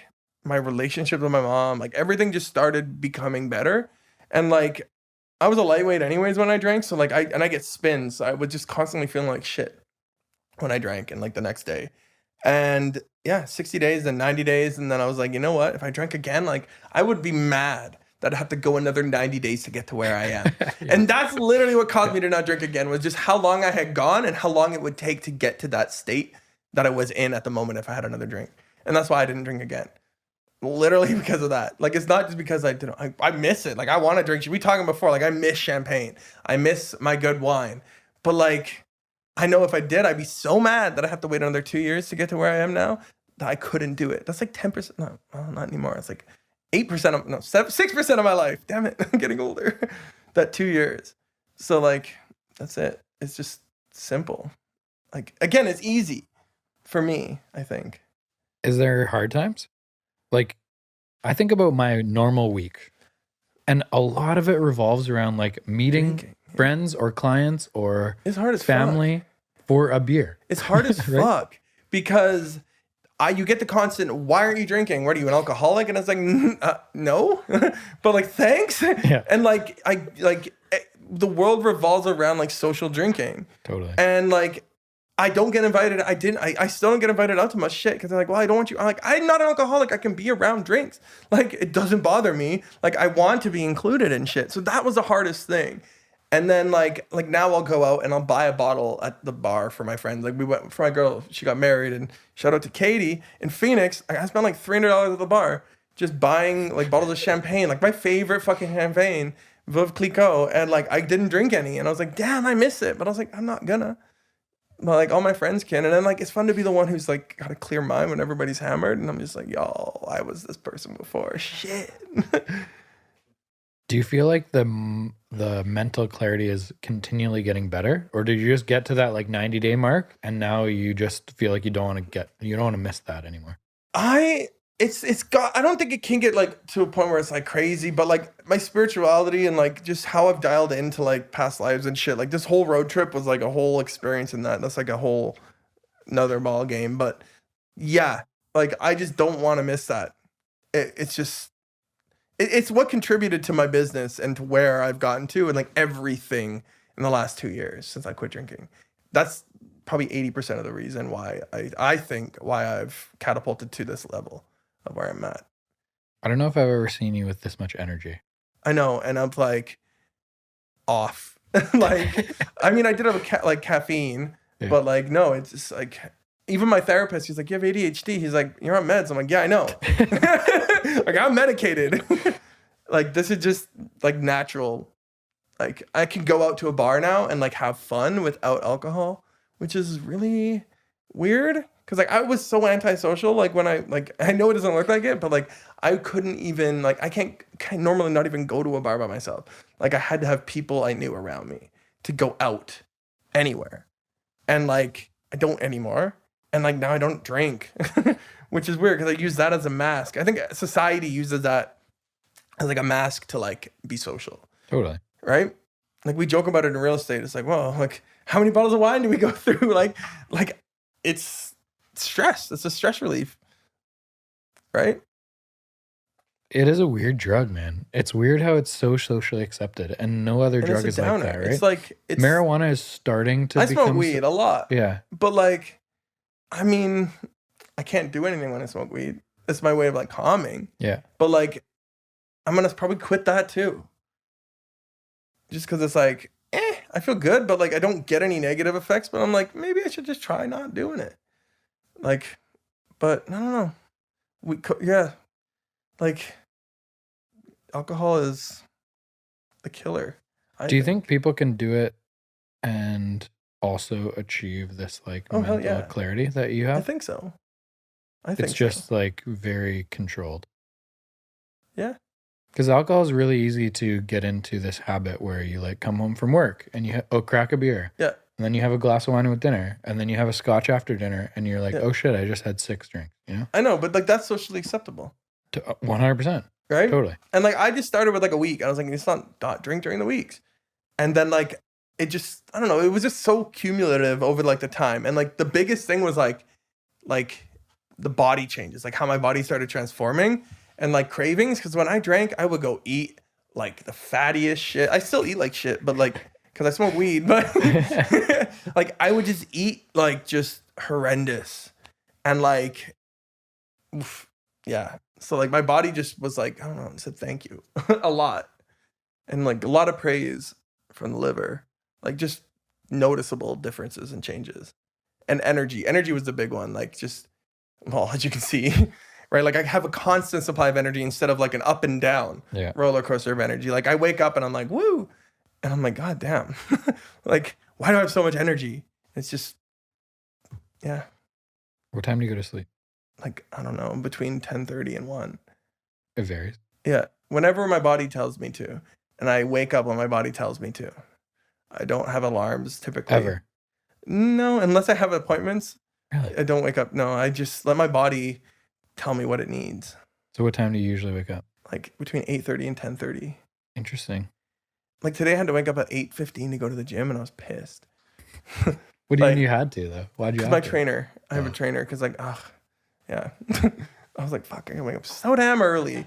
my relationship with my mom, like everything just started becoming better. And like I was a lightweight anyways when I drank. So like I get spins. So I would just constantly feeling like shit when I drank and like the next day. And yeah, 60 days and 90 days. And then I was like, you know what? If I drank again, like I would be mad that I have to go another 90 days to get to where I am. And that's literally what caused me to not drink again, was just how long I had gone and how long it would take to get to that state that I was in at the moment if I had another drink. And that's why I didn't drink again. Literally because of that. Like, it's not just because I miss it. Like, I want to drink. We talking before, like, I miss champagne. I miss my good wine. But like, I know if I did, I'd be so mad that I have to wait another 2 years to get to where I am now that I couldn't do it. That's like 10%. No, not anymore. It's like 6% of my life. Damn it. I'm getting older. That 2 years. So like, that's it. It's just simple. Like, again, it's easy for me, I think. Is there hard times? Like, I think about my normal week, and a lot of it revolves around like meeting friends or clients or it's hard as family for a beer. It's hard as right? fuck because you get the constant, why aren't you drinking? What are you, an alcoholic? And it's like, no, but like, thanks. Yeah. And like, the world revolves around like social drinking. Totally. And like, I don't get invited. I still don't get invited out to much shit because they're like, well, I don't want you. I'm like, I'm not an alcoholic. I can be around drinks. Like, it doesn't bother me. Like, I want to be included in shit. So that was the hardest thing. And then like now I'll go out and I'll buy a bottle at the bar for my friends. Like, we went for my girl. She got married, and shout out to Katie in Phoenix. I spent like $300 at the bar just buying like bottles of champagne, like my favorite fucking champagne, Veuve Clicquot. And like, I didn't drink any. And I was like, damn, I miss it. But I was like, I'm not gonna. But like all my friends can. And then like it's fun to be the one who's like got a clear mind when everybody's hammered. And I'm just like, yo, I was this person before. Shit. Do you feel like the mental clarity is continually getting better? Or did you just get to that like 90-day mark and now you just feel like you don't want to miss that anymore? I don't think it can get like to a point where it's like crazy, but like my spirituality and like just how I've dialed into like past lives and shit, like this whole road trip was like a whole experience in that. That's like a whole another ball game. But yeah, like I just don't want to miss that. It's what contributed to my business and to where I've gotten to and like everything in the last 2 years since I quit drinking. That's probably 80% of the reason why I think why I've catapulted to this level of where I'm at. I don't know if I've ever seen you with this much energy. I know, and I'm like off. Like, I mean, I did have like caffeine, Yeah. But like, no, it's just like, even my therapist, he's like, you have ADHD. He's like, you're on meds. I'm like, yeah, I know. Like, I'm medicated. Like, this is just like natural. Like, I can go out to a bar now and like have fun without alcohol, which is really weird. Cause like I was so antisocial. Like when I know it doesn't look like it, but like I couldn't even, like, I can't normally not even go to a bar by myself. Like I had to have people I knew around me to go out anywhere. And like, I don't anymore. And like now I don't drink, which is weird because I use that as a mask. I think society uses that as like a mask to like be social. Totally. Right? Like we joke about it in real estate. It's like, well, like how many bottles of wine do we go through? Like it's stress. It's a stress relief. Right? It is a weird drug, man. It's weird how it's so socially accepted and no other drug is like that, right? It's like marijuana is starting to become... I smoke weed a lot. Yeah. But like, I mean, I can't do anything when I smoke weed. It's my way of like calming. Yeah. But like, I'm going to probably quit that too. Just because it's like, I feel good, but like I don't get any negative effects. But I'm like, maybe I should just try not doing it. Like, but I don't know. Yeah. Like, alcohol is the killer. Do you think people can do it and also achieve this like mental clarity that you have? I think so. It's just like very controlled. Yeah. Because alcohol is really easy to get into this habit where you like come home from work and you crack a beer. Yeah. And then you have a glass of wine with dinner and then you have a scotch after dinner and you're like, oh shit, I just had 6 drinks, you know? I know, but like that's socially acceptable. 100%. Right? Totally. And like I just started with like a week. I was like, it's not drink during the weeks. And then like it just, I don't know, it was just so cumulative over like the time. And like the biggest thing was like the body changes, like how my body started transforming and like cravings. Cause when I drank, I would go eat like the fattiest shit. I still eat like shit, but like, cause I smoke weed, but like I would just eat like just horrendous. And like, oof, yeah. So like my body just was like, I don't know, said thank you a lot. And like a lot of praise from the liver, like just noticeable differences and changes. And energy was the big one. Like just, well, as you can see, right? Like I have a constant supply of energy instead of like an up and down roller coaster of energy. Like I wake up and I'm like, woo. And I'm like, God damn. Like, why do I have so much energy? It's just, yeah. What time do you go to sleep? Like, I don't know, between 10:30 and 1. It varies. Yeah. Whenever my body tells me to. And I wake up when my body tells me to. I don't have alarms typically. Ever? No, unless I have appointments. Really? I don't wake up. No, I just let my body tell me what it needs. So what time do you usually wake up? Like between 8:30 and 10:30. Interesting. Like today I had to wake up at 8:15 to go to the gym and I was pissed. What do you mean you had to though? Why'd you have my to? trainer. I have a trainer because like, yeah. I was like, fuck, I gotta wake up so damn early.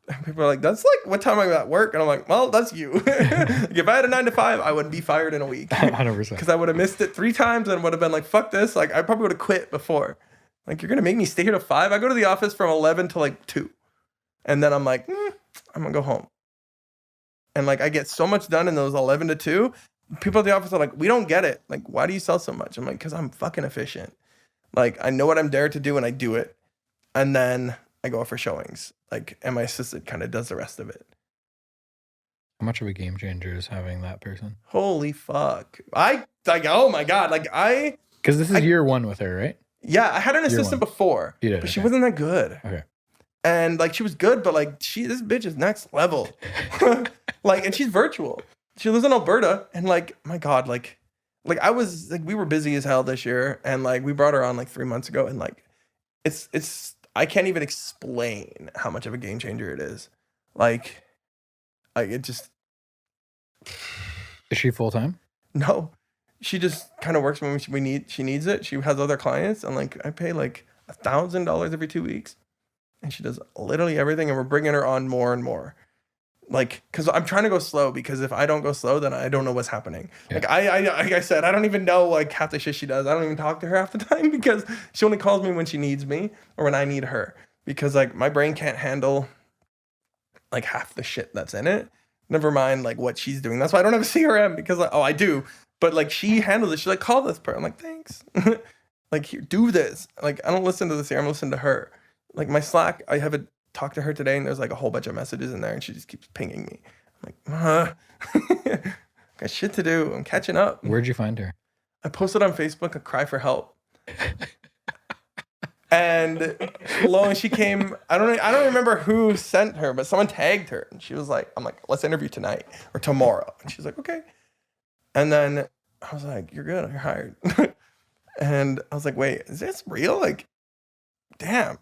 And people are like, that's like what time I'm at work. And I'm like, well, that's you. Like, if I had a 9 to 5, I would be fired in a week. 100%. Because I would have missed it 3 times and would have been like, fuck this. Like I probably would have quit before. Like, you're gonna make me stay here till 5? I go to the office from 11 to like 2. And then I'm like, I'm gonna go home. And like I get so much done in those 11 to 2. People at the office are like, we don't get it. Like, why do you sell so much? I'm like, because I'm fucking efficient. Like, I know what I'm there to do and I do it. And then I go out for showings. Like, and my assistant kind of does the rest of it. How much of a game changer is having that person? Holy fuck. Oh my God. Like, because this is year 1 with her, right? Yeah, I had an assistant before. You did, but she wasn't that good. Okay. And like, she was good, but like, this bitch is next level. Like, and she's virtual. She lives in Alberta. And like, my God, like I was like, we were busy as hell this year. And like, we brought her on like 3 months ago. And like, it's, I can't even explain how much of a game changer it is. Like it just. Is she full time? No, she just kind of works when she needs it. She has other clients, and like I pay like $1,000 every 2 weeks, and she does literally everything. And we're bringing her on more and more. Like, because I'm trying to go slow, because if I don't go slow, then I don't know what's happening. Yeah. Like I said, I don't even know like half the shit she does. I don't even talk to her half the time because she only calls me when she needs me or when I need her. Because like my brain can't handle like half the shit that's in it. Never mind like what she's doing. That's why I don't have a CRM, because like, I do, But like she handled it. She's like, call this person. I'm like, thanks. Like, here, do this. Like, I don't listen to this here. I'm listening to her. Like my Slack, I haven't talked to her today, and there's like a whole bunch of messages in there, and she just keeps pinging me. I'm like, got shit to do. I'm catching up. Where'd you find her? I posted on Facebook a cry for help. And lo and she came, I don't remember who sent her, but someone tagged her, and she was like, I'm like, let's interview tonight or tomorrow. And she's like, okay. And then I was like, you're good, you're hired. And I was like, wait, is this real? Like, damn.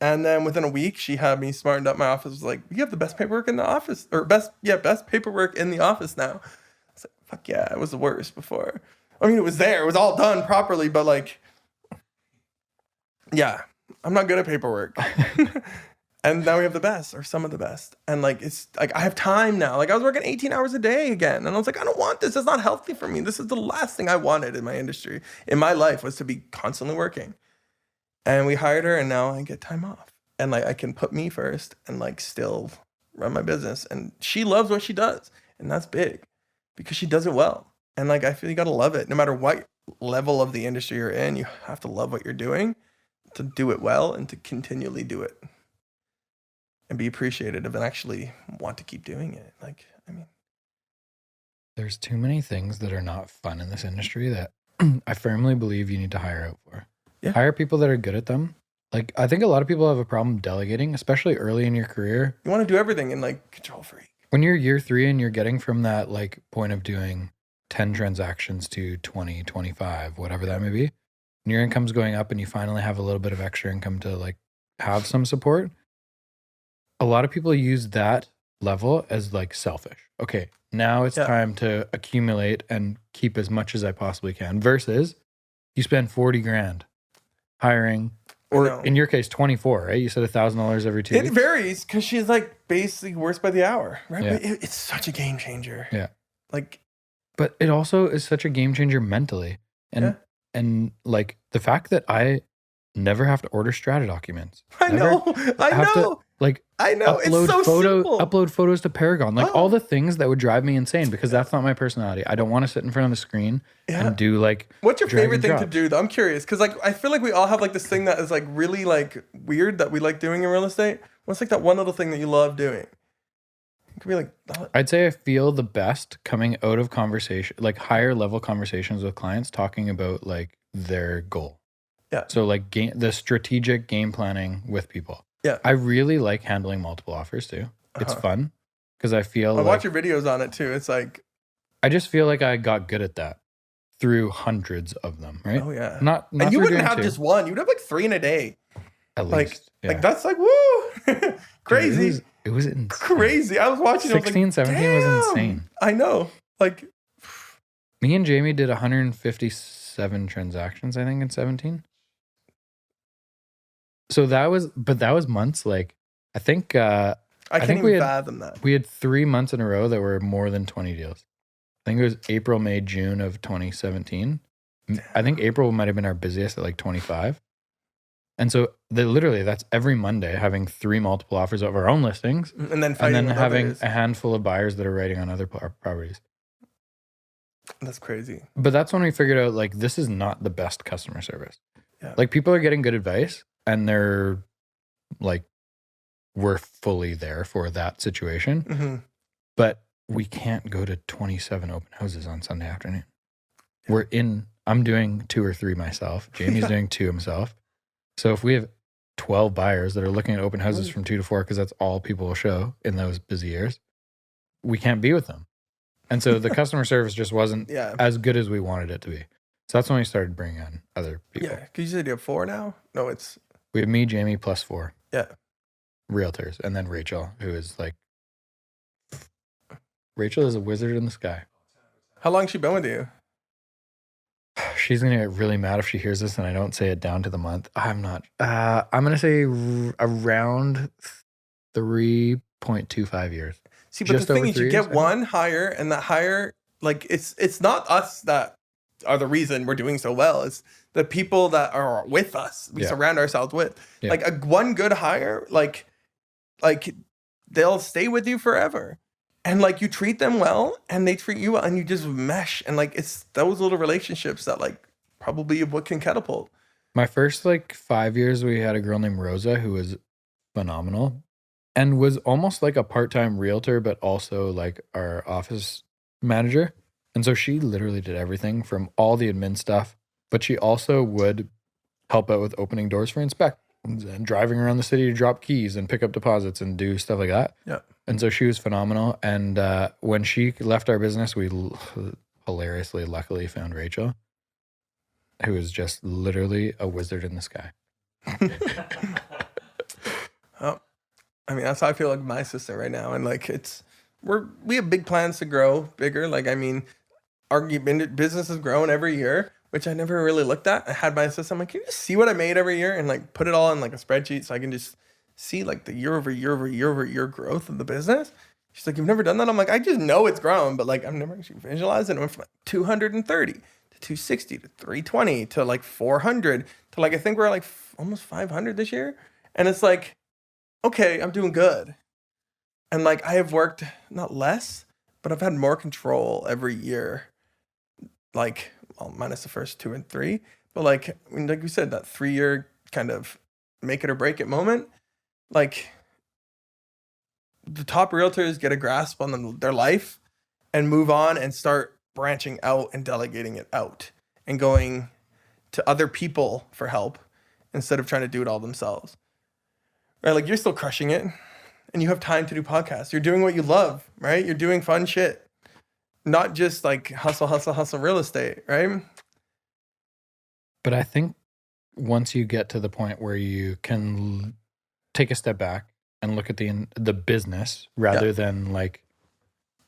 And then within a week, she had me smartened up. My office was like, you have the best paperwork in the office, or best paperwork in the office now. I was like, fuck yeah, it was the worst before. I mean, it was there, it was all done properly, but like, yeah, I'm not good at paperwork. And now we have the best, or some of the best. And like, it's like, I have time now. Like, I was working 18 hours a day again. And I was like, I don't want this. It's not healthy for me. This is the last thing I wanted in my industry, in my life, was to be constantly working. And we hired her, and now I get time off. And like, I can put me first and like still run my business. And she loves what she does. And that's big because she does it well. And like, I feel you got to love it. No matter what level of the industry you're in, you have to love what you're doing to do it well and to continually do it and be appreciative and actually want to keep doing it. Like, I mean, there's too many things that are not fun in this industry that I firmly believe you need to hire out for. Yeah. Hire people that are good at them. Like, I think a lot of people have a problem delegating, especially early in your career. You want to do everything and like control freak. When you're year 3 and you're getting from that like point of doing 10 transactions to 20, 25, whatever that may be, and your income's going up and you finally have a little bit of extra income to like have some support. A lot of people use that level as like selfish. Okay, now it's time to accumulate and keep as much as I possibly can, versus you spend 40 grand hiring, or in your case, 24, right? You said $1,000 every 2 weeks. It varies because she's like basically worse by the hour, right? Yeah. But it's such a game changer. Yeah. Like, but it also is such a game changer mentally. And like the fact that I never have to order strata documents. I know. Upload it's so simple. Upload photos to Paragon. Like all the things that would drive me insane, because that's not my personality. I don't want to sit in front of the screen and do like. What's your favorite thing to do though? I'm curious. Cause like, I feel like we all have like this thing that is like really like weird that we like doing in real estate. What's like that one little thing that you love doing? It could be like, I'd say I feel the best coming out of conversation, like higher level conversations with clients, talking about like their goal. Yeah. So like the strategic game planning with people. Yeah. I really like handling multiple offers too. It's fun because I feel I watch your videos on it too. It's like, I just feel like I got good at that through hundreds of them, right? Oh yeah. Not and you wouldn't have just one. You'd have like 3 in a day. At least. Like that's like, woo. Crazy. Dude, it was insane. Crazy. I was watching 16, I was like, 17 was insane. I know. Like, me and Jamie did 157 transactions, I think, in 17. So that was months. Like, I think I can't even fathom that. We had 3 months in a row that were more than 20 deals. I think it was April, May, June of 2017. I think April might have been our busiest at like 25. And so that's every Monday having 3 multiple offers of our own listings, and then having others. a handful of buyers that are writing on other properties. That's crazy. But that's when we figured out like this is not the best customer service. Yeah. Like people are getting good advice and they're like, we're fully there for that situation. Mm-hmm. But we can't go to 27 open houses on Sunday afternoon. Yeah. I'm doing 2 or 3 myself. Jamie's doing 2 himself. So if we have 12 buyers that are looking at open houses from 2 to 4, because that's all people will show in those busy years, we can't be with them. And so the customer service just wasn't as good as we wanted it to be. So that's when we started bringing on other people. Yeah, because you said you have 4 now? No, we have me, Jamie, plus 4. Yeah. Realtors. And then Rachel, who is like, Rachel is a wizard in the sky. How long has she been with you? She's going to get really mad if she hears this and I don't say it down to the month. I'm not. I'm going to say around 3.25 years. See, but the thing is, you get one hire, and that hire, like, it's not us that are the reason we're doing so well. It's the people that are with us, we surround ourselves with. Yeah. Like, one good hire, like they'll stay with you forever. And like you treat them well and they treat you well and you just mesh. And like it's those little relationships that like probably what can catapult. My first like 5 years, we had a girl named Rosa who was phenomenal and was almost like a part-time realtor, but also like our office manager. And so she literally did everything from all the admin stuff, but she also would help out with opening doors for inspections and driving around the city to drop keys and pick up deposits and do stuff like that. Yeah. And so she was phenomenal. And when she left our business, we hilariously, luckily found Rachel, who is just literally a wizard in the sky. Oh, I mean, that's how I feel like my assistant right now. And like, we have big plans to grow bigger. Like, I mean, our business is growing every year, which I never really looked at. I had my assistant, I'm like, can you just see what I made every year and like put it all in like a spreadsheet so I can just see like the year over year growth of the business. She's like, you've never done that? I'm like, I just know it's grown, but like I've never actually visualized it. It went from like 230 to 260 to 320 to like 400 to like, I think we're like almost 500 this year. And it's like, okay, I'm doing good. And like I have worked not less, but I've had more control every year. Like, well, minus the first 2 and 3. But like, I mean, like we said, that 3-year kind of make it or break it moment, like the top realtors get a grasp on their life and move on and start branching out and delegating it out and going to other people for help instead of trying to do it all themselves. Right? Like you're still crushing it and you have time to do podcasts. You're doing what you love, right? You're doing fun shit, not just like hustle real estate, right? But I think once you get to the point where you can take a step back and look at the business rather than like,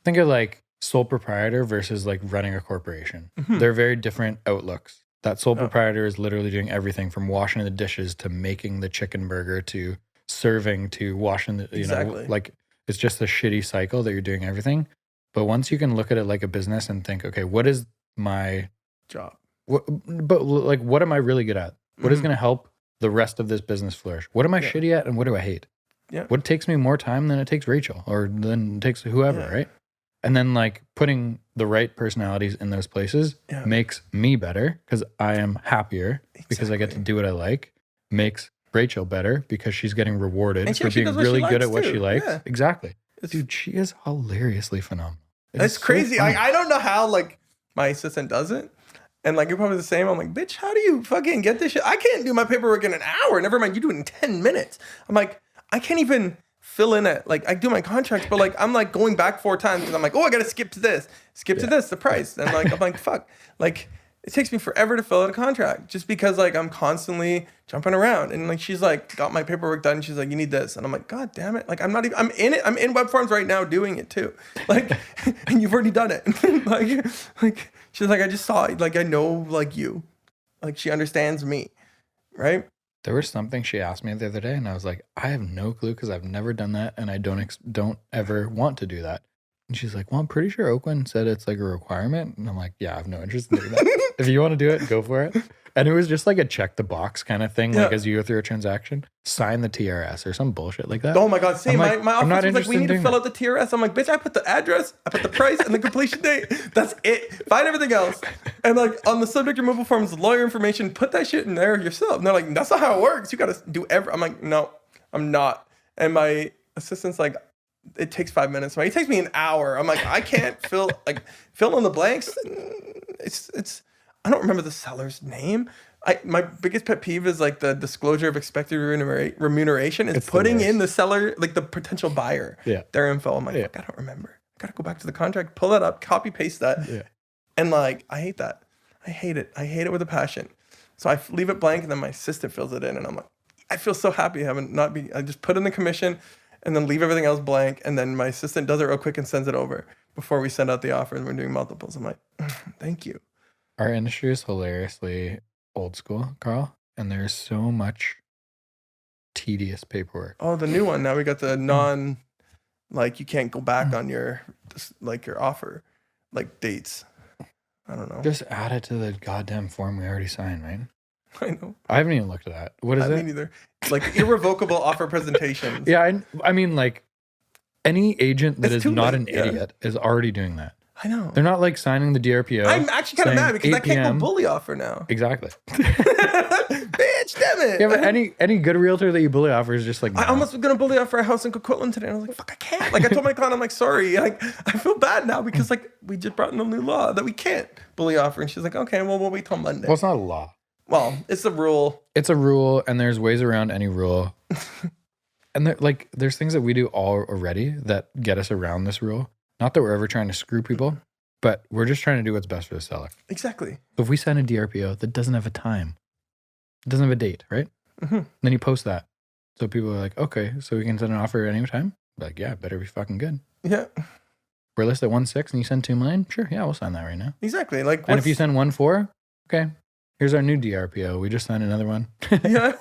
think of like sole proprietor versus like running a corporation. Mm-hmm. They're very different outlooks. That sole proprietor is literally doing everything from washing the dishes to making the chicken burger to serving to washing the, you know, like it's just a shitty cycle that you're doing everything. But once you can look at it like a business and think, okay, what is my job? But like, what am I really good at? What is going to help the rest of this business flourish? What am I shitty at and what do I hate? Yeah. What takes me more time than it takes Rachel or than it takes whoever, right? And then like putting the right personalities in those places makes me better because I am happier because I get to do what I like. Makes Rachel better because she's getting rewarded for being really good at what she likes. Yeah. Exactly. Dude, she is hilariously phenomenal. It's crazy. I don't know how like my assistant does it. And like, you're probably the same. I'm like, bitch, how do you fucking get this shit? I can't do my paperwork in an hour. Never mind, you do it in 10 minutes. I'm like, I can't even fill in it. Like, I do my contracts, but like, I'm like going back 4 times because I'm like, oh, I got to skip to this, the price. And like, I'm like, fuck. Like, it takes me forever to fill out a contract just because like I'm constantly jumping around. And like, she's like, got my paperwork done. She's like, you need this. And I'm like, God damn it. Like, I'm in it. I'm in web forms right now doing it too. Like, and you've already done it. like, she's like, I just saw it. Like, I know like you, like she understands me. Right. There was something she asked me the other day and I was like, I have no clue because I've never done that. And I don't ever want to do that. And she's like, well, I'm pretty sure Oakland said it's like a requirement. And I'm like, yeah, I have no interest in doing that. If you want to do it, go for it. And it was just like a check the box kind of thing. Like as you go through a transaction, sign the TRS or some bullshit like that. Oh my God. Same. Like, my office was like, we need to fill out the TRS. I'm like, bitch, I put the address, I put the price and the completion date. That's it. Find everything else. And like on the subject removal forms, lawyer information, put that shit in there yourself. And they're like, that's not how it works. You got to do I'm like, no, I'm not. And my assistant's like, it takes 5 minutes. It takes me an hour. I'm like, I can't fill in the blanks. It's I don't remember the seller's name. My biggest pet peeve is like the disclosure of expected remuneration is putting in the seller, like the potential buyer, their info. I'm like, fuck, I don't remember. I gotta go back to the contract, pull that up, copy paste that. Yeah. And like, I hate that. I hate it. I hate it with a passion. So I leave it blank and then my assistant fills it in and I'm like, I feel so happy I just put in the commission and then leave everything else blank. And then my assistant does it real quick and sends it over before we send out the offer and we're doing multiples. I'm like, thank you. Our industry is hilariously old school, Carl. And there's so much tedious paperwork. Oh, the new one. Now we got the like you can't go back on your offer, like dates. I don't know. Just add it to the goddamn form we already signed, right? I know. I haven't even looked at that. What is it? Me neither. Like irrevocable offer presentations. Yeah, I mean, like, any agent that is not an idiot is already doing that. I know. They're not like signing the DRPO. I'm actually kind of mad because I can't go bully offer now. Exactly. Bitch, damn it. Yeah, but any good realtor that you bully offer is just like, no. I almost was gonna bully offer a house in Coquitlam today, and I was like, fuck, I can't. Like, I told my client, I'm like, sorry. Like, I feel bad now because like we just brought in a new law that we can't bully offer, and she's like, okay, well, we'll wait till Monday. Well, it's not a law. Well, it's a rule. It's a rule, and there's ways around any rule. And there's things that we do already that get us around this rule. Not that we're ever trying to screw people, but we're just trying to do what's best for the seller. Like, So if we send a DRPO that doesn't have a time, it doesn't have a date, right? Mm-hmm. Then you post that. So people are like, okay, so we can send an offer at any time? Like, yeah, it better be fucking good. Yeah. We're listed at 1.6 and you send 2 million? Sure, yeah, we'll sign that right now. Exactly. Like, and if you send 1.4, okay, here's our new DRPO. We just signed another one. Yeah.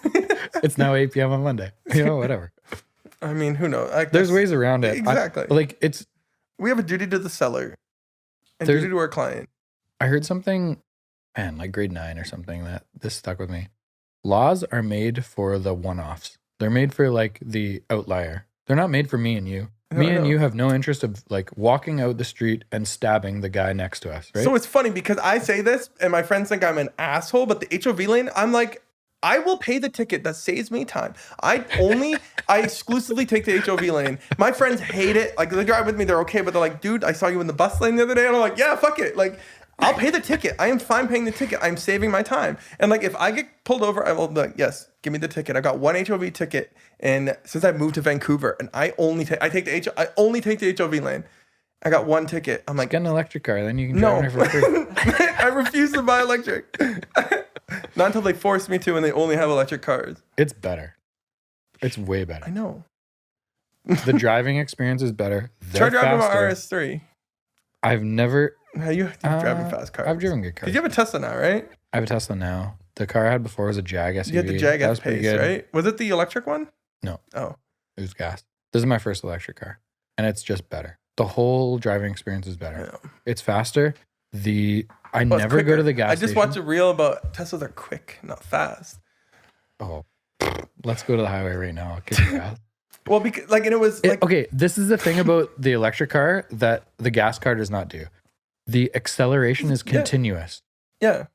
It's now 8 p.m. on Monday. You know, whatever. I mean, who knows? Like, there's ways around it. Exactly. We have a duty to the seller and duty to our client. I heard something, man, like grade 9 or something that this stuck with me. Laws are made for the one-offs. They're made for like the outlier. They're not made for me and you. Me and you have no interest of like walking out the street and stabbing the guy next to us, right? So it's funny because I say this and my friends think I'm an asshole, but the HOV lane, I'm like, I will pay the ticket that saves me time. I exclusively take the HOV lane. My friends hate it. Like, they drive with me, they're okay, but they're like, dude, I saw you in the bus lane the other day. And I'm like, yeah, fuck it. Like, I'll pay the ticket. I am fine paying the ticket. I'm saving my time. And like, if I get pulled over, I will be like, yes, give me the ticket. I got one HOV ticket, and since I moved to Vancouver, and I only take the HOV lane. I got one ticket. I'm like, get an electric car, then you can drive it for free. I refuse to buy electric. Not until they force me to, and they only have electric cars. It's better. It's way better. I know. The driving experience is better. Try driving my RS3. I've never. You've driven fast cars. I've driven good cars. Did you have a Tesla now, right? I have a Tesla now. The car I had before was a Jag SUV. You had the Jag S-Pace, right? Was it the electric one? No. Oh. It was gas. This is my first electric car, and it's just better. The whole driving experience is better. It's faster. I never go to the gas station. I just watched a reel about Teslas are quick, not fast. Oh, let's go to the highway right now. I'll kick your ass. Well, because and it was like, okay, this is the thing about the electric car that the gas car does not do. The acceleration is continuous. Yeah.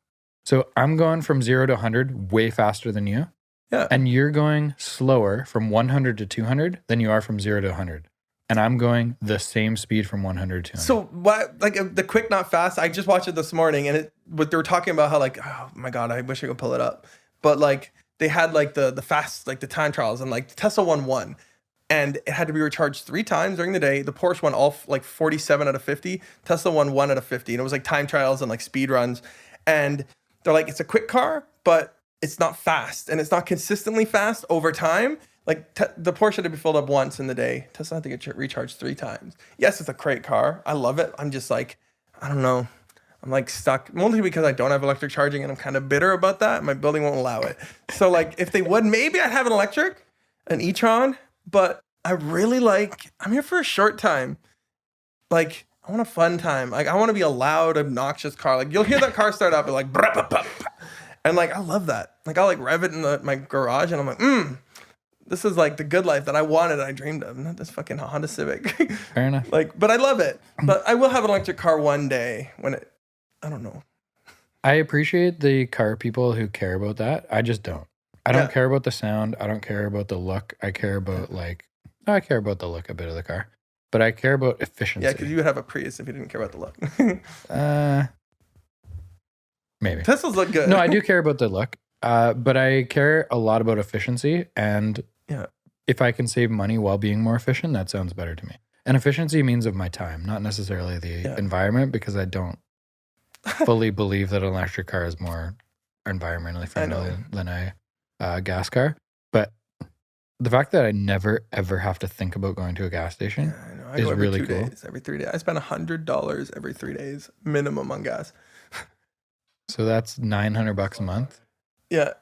So I'm going from 0 to 100 way faster than you. Yeah. And you're going slower from 100 to 200 than you are from 0 to 100. And I'm going the same speed from 100 to 200. So what, like the quick, not fast, I just watched it this morning, and they were talking about how like, oh my God, I wish I could pull it up. But like they had like the fast, like the time trials, and like Tesla won. And it had to be recharged 3 times during the day. The Porsche won all like 47 out of 50. Tesla won 1 out of 50. And it was like time trials and like speed runs. And they're like, it's a quick car, but it's not fast. And it's not consistently fast over time. Like the Porsche had to be filled up once in the day. Tesla had to get recharged 3 times. Yes, it's a great car. I love it. I'm just like, I don't know. I'm like stuck, mostly because I don't have electric charging and I'm kind of bitter about that. My building won't allow it. So like if they would, maybe I'd have an electric, an e-tron. But I really I'm here for a short time. Like, I want a fun time. Like, I want to be a loud, obnoxious car. Like, you'll hear that car start up and like, and like, I love that. Like, I'll like rev it in my garage and I'm like, this is like the good life that I wanted and I dreamed of. Not this fucking Honda Civic. Fair enough. Like, but I love it. But I will have an electric car one day when I don't know. I appreciate the car people who care about that. I just don't. I don't care about the sound. I don't care about the look. I care about I care about the look a bit of the car, but I care about efficiency. Yeah, because you would have a Prius if you didn't care about the look. Maybe. Teslas look good. No, I do care about the look, but I care a lot about efficiency. And if I can save money while being more efficient, that sounds better to me. And efficiency means of my time, not necessarily the environment, because I don't fully believe that an electric car is more environmentally friendly than a gas car. But the fact that I never ever have to think about going to a gas station is really cool. Every 3 days. I spend $100 every 3 days minimum on gas. So that's $900 a month. Yeah.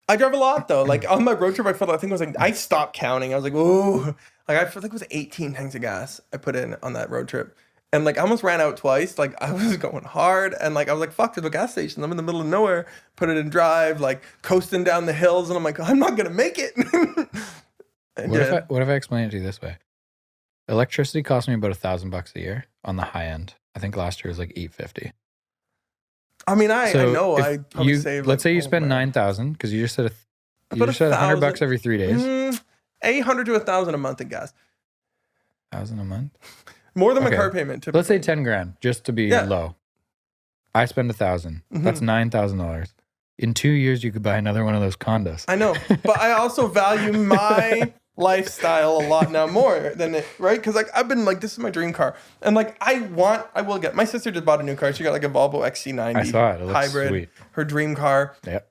I drive a lot though. Like on my road trip, I felt, I think it was like, I stopped counting. I was like, ooh, like I feel like it was 18 tanks of gas I put in on that road trip. And like I almost ran out twice. Like I was going hard and like I was like, fuck, there's a gas station. I'm in the middle of nowhere. Put it in drive, like coasting down the hills, and I'm like, I'm not gonna make it. What if I explain it to you this way? Electricity cost me about $1,000 a year on the high end. I think last year was like $850. I mean, I know I probably save. Let's say you spend $9,000 because you just said $100 every 3 days. 800 to 1,000 a month in gas. 1,000 a month. More than my car payment. Typically. Let's say 10 grand just to be low. I spend 1,000. That's $9,000. In 2 years, you could buy another one of those condos. I know, but I also value my lifestyle a lot now more than it, right? Because like I've been like, this is my dream car, and like I will get. My sister just bought a new car. She got like a Volvo XC90. I saw it. It looks hybrid. Sweet. Her dream car. Yep.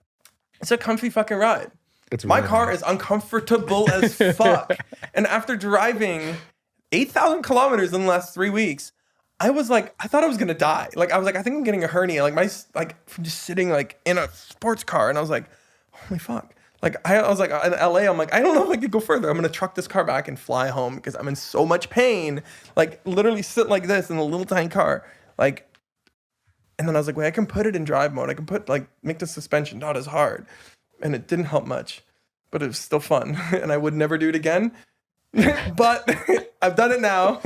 It's a comfy fucking ride. My car is uncomfortable as fuck, and after driving 8,000 kilometers in the last 3 weeks, I thought I was gonna die. Like I was like, I think I'm getting a hernia. From just sitting like in a sports car, and I was like, holy fuck. Like I was like in LA, I'm like, I don't know if I could go further. I'm gonna truck this car back and fly home because I'm in so much pain. Like literally sit like this in a little tiny car. Like, and then I was like, wait, I can put it in drive mode. I can make the suspension not as hard, and it didn't help much, but it was still fun, and I would never do it again. But I've done it now.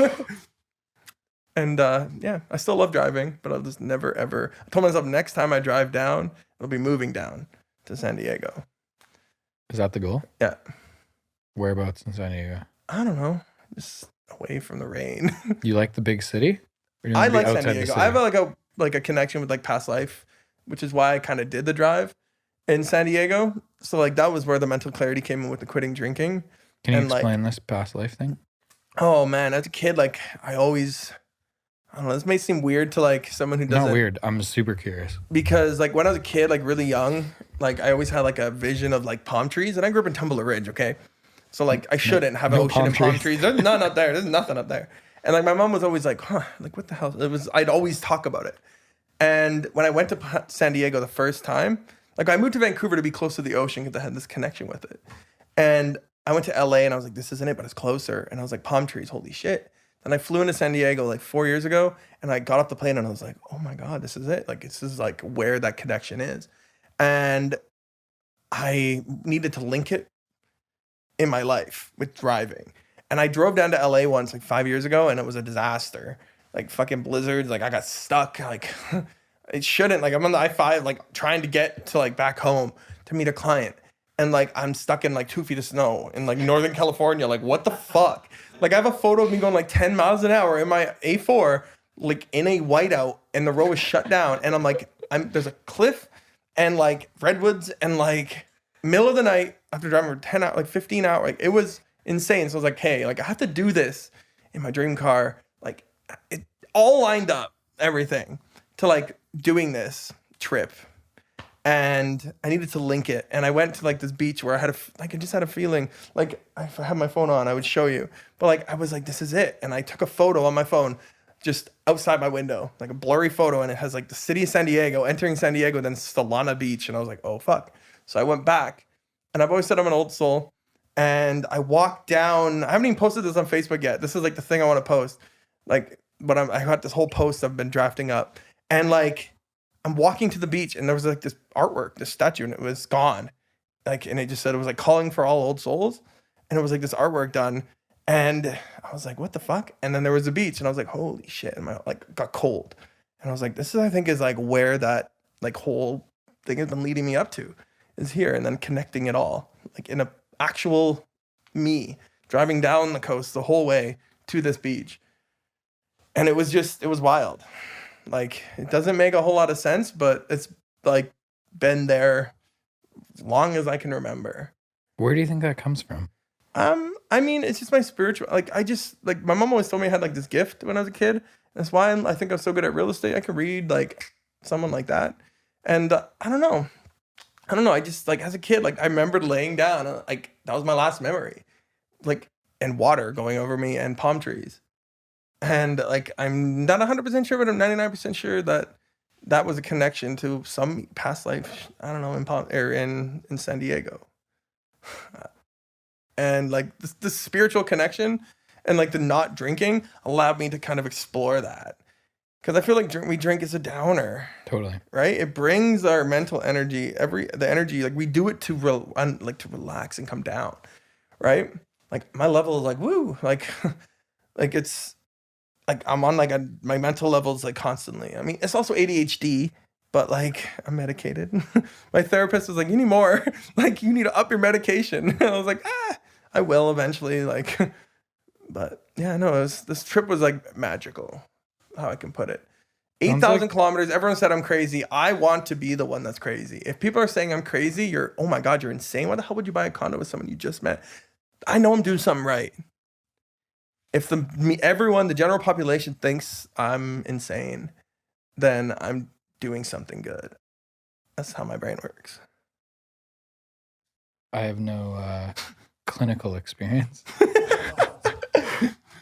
And I still love driving, but I'll just never ever. I told myself next time I drive down, I'll be moving down to San Diego. Is that the goal? Yeah. Whereabouts in San Diego? I don't know. Just away from the rain. You like the big city? I like San Diego. I have a connection with like past life, which is why I kind of did the drive in San Diego. So like that was where the mental clarity came in with the quitting drinking. Can you explain this past life thing? Oh man, as a kid, like I don't know, this may seem weird to like someone who doesn't. Not weird. I'm super curious. Because like when I was a kid, like really young, like I always had like a vision of like palm trees, and I grew up in Tumbler Ridge, okay? So like I shouldn't have an ocean and palm trees. There's none up there. There's nothing up there. And like my mom was always like, like what the hell? I'd always talk about it. And when I went to San Diego the first time, like I moved to Vancouver to be close to the ocean because I had this connection with it. And I went to LA and I was like, this isn't it, but it's closer. And I was like, palm trees, holy shit. And I flew into San Diego like 4 years ago, and I got off the plane and I was like, oh my God, this is it. Like, this is like where that connection is. And I needed to link it in my life with driving. And I drove down to LA once like 5 years ago, and it was a disaster. Like fucking blizzards. Like I got stuck. Like it shouldn't. Like I'm on the I-5, like trying to get to like back home to meet a client. And like I'm stuck in like 2 feet of snow in like Northern California. Like what the fuck? Like I have a photo of me going like 10 miles an hour in my A4, like in a whiteout, and the road is shut down. And I'm like, there's a cliff and like redwoods and like middle of the night after driving for 10 hours, like 15 hours. Like it was insane. So I was like, hey, like I have to do this in my dream car. Like it all lined up, everything to like doing this trip. And I needed to link it. And I went to like this beach where I just had a feeling like if I had my phone on, I would show you. But like, I was like, this is it. And I took a photo on my phone just outside my window, like a blurry photo. And it has like the city of San Diego, entering San Diego, then Solana Beach. And I was like, oh, fuck. So I went back, and I've always said I'm an old soul. And I walked down, I haven't even posted this on Facebook yet. This is like the thing I want to post. Like, but I got this whole post I've been drafting up. And like, I'm walking to the beach, and there was like this artwork, this statue, and it was gone. Like, and it just said it was like calling for all old souls. And it was like this artwork done. And I was like, what the fuck? And then there was a beach, and I was like, holy shit. And my like got cold. And I was like, this is, I think, is like where that like whole thing has been leading me up to, is here. And then connecting it all, like in a actual me driving down the coast the whole way to this beach. And it was wild. Like, it doesn't make a whole lot of sense, but it's like been there as long as I can remember. Where do you think that comes from? I mean, it's just my spiritual, like, I just, like, my mom always told me I had like this gift when I was a kid. That's why I think I'm so good at real estate. I could read like someone like that. And I don't know. I just, like, as a kid, like, I remembered laying down, like, that was my last memory, like, and water going over me and palm trees. And like, I'm not 100% sure, but I'm 99% sure that that was a connection to some past life. I don't know, in San Diego. And like the spiritual connection and like the not drinking allowed me to kind of explore that. Because I feel like we drink is a downer. Totally. Right? It brings our mental energy, the energy, like we do it to relax and come down. Right? Like my level is like, woo, like Like it's like I'm on like my mental levels like constantly. I mean, it's also ADHD, but like I'm medicated. My therapist was like, you need more. Like you need to up your medication. And I was like, I will eventually. Like, but yeah, no, this trip was like magical. How I can put it. 8,000 kilometers. Everyone said I'm crazy. I want to be the one that's crazy. If people are saying I'm crazy, oh my God, you're insane. Why the hell would you buy a condo with someone you just met? I know I'm doing something right. If the general population thinks I'm insane, then I'm doing something good. That's how my brain works. I have no clinical experience.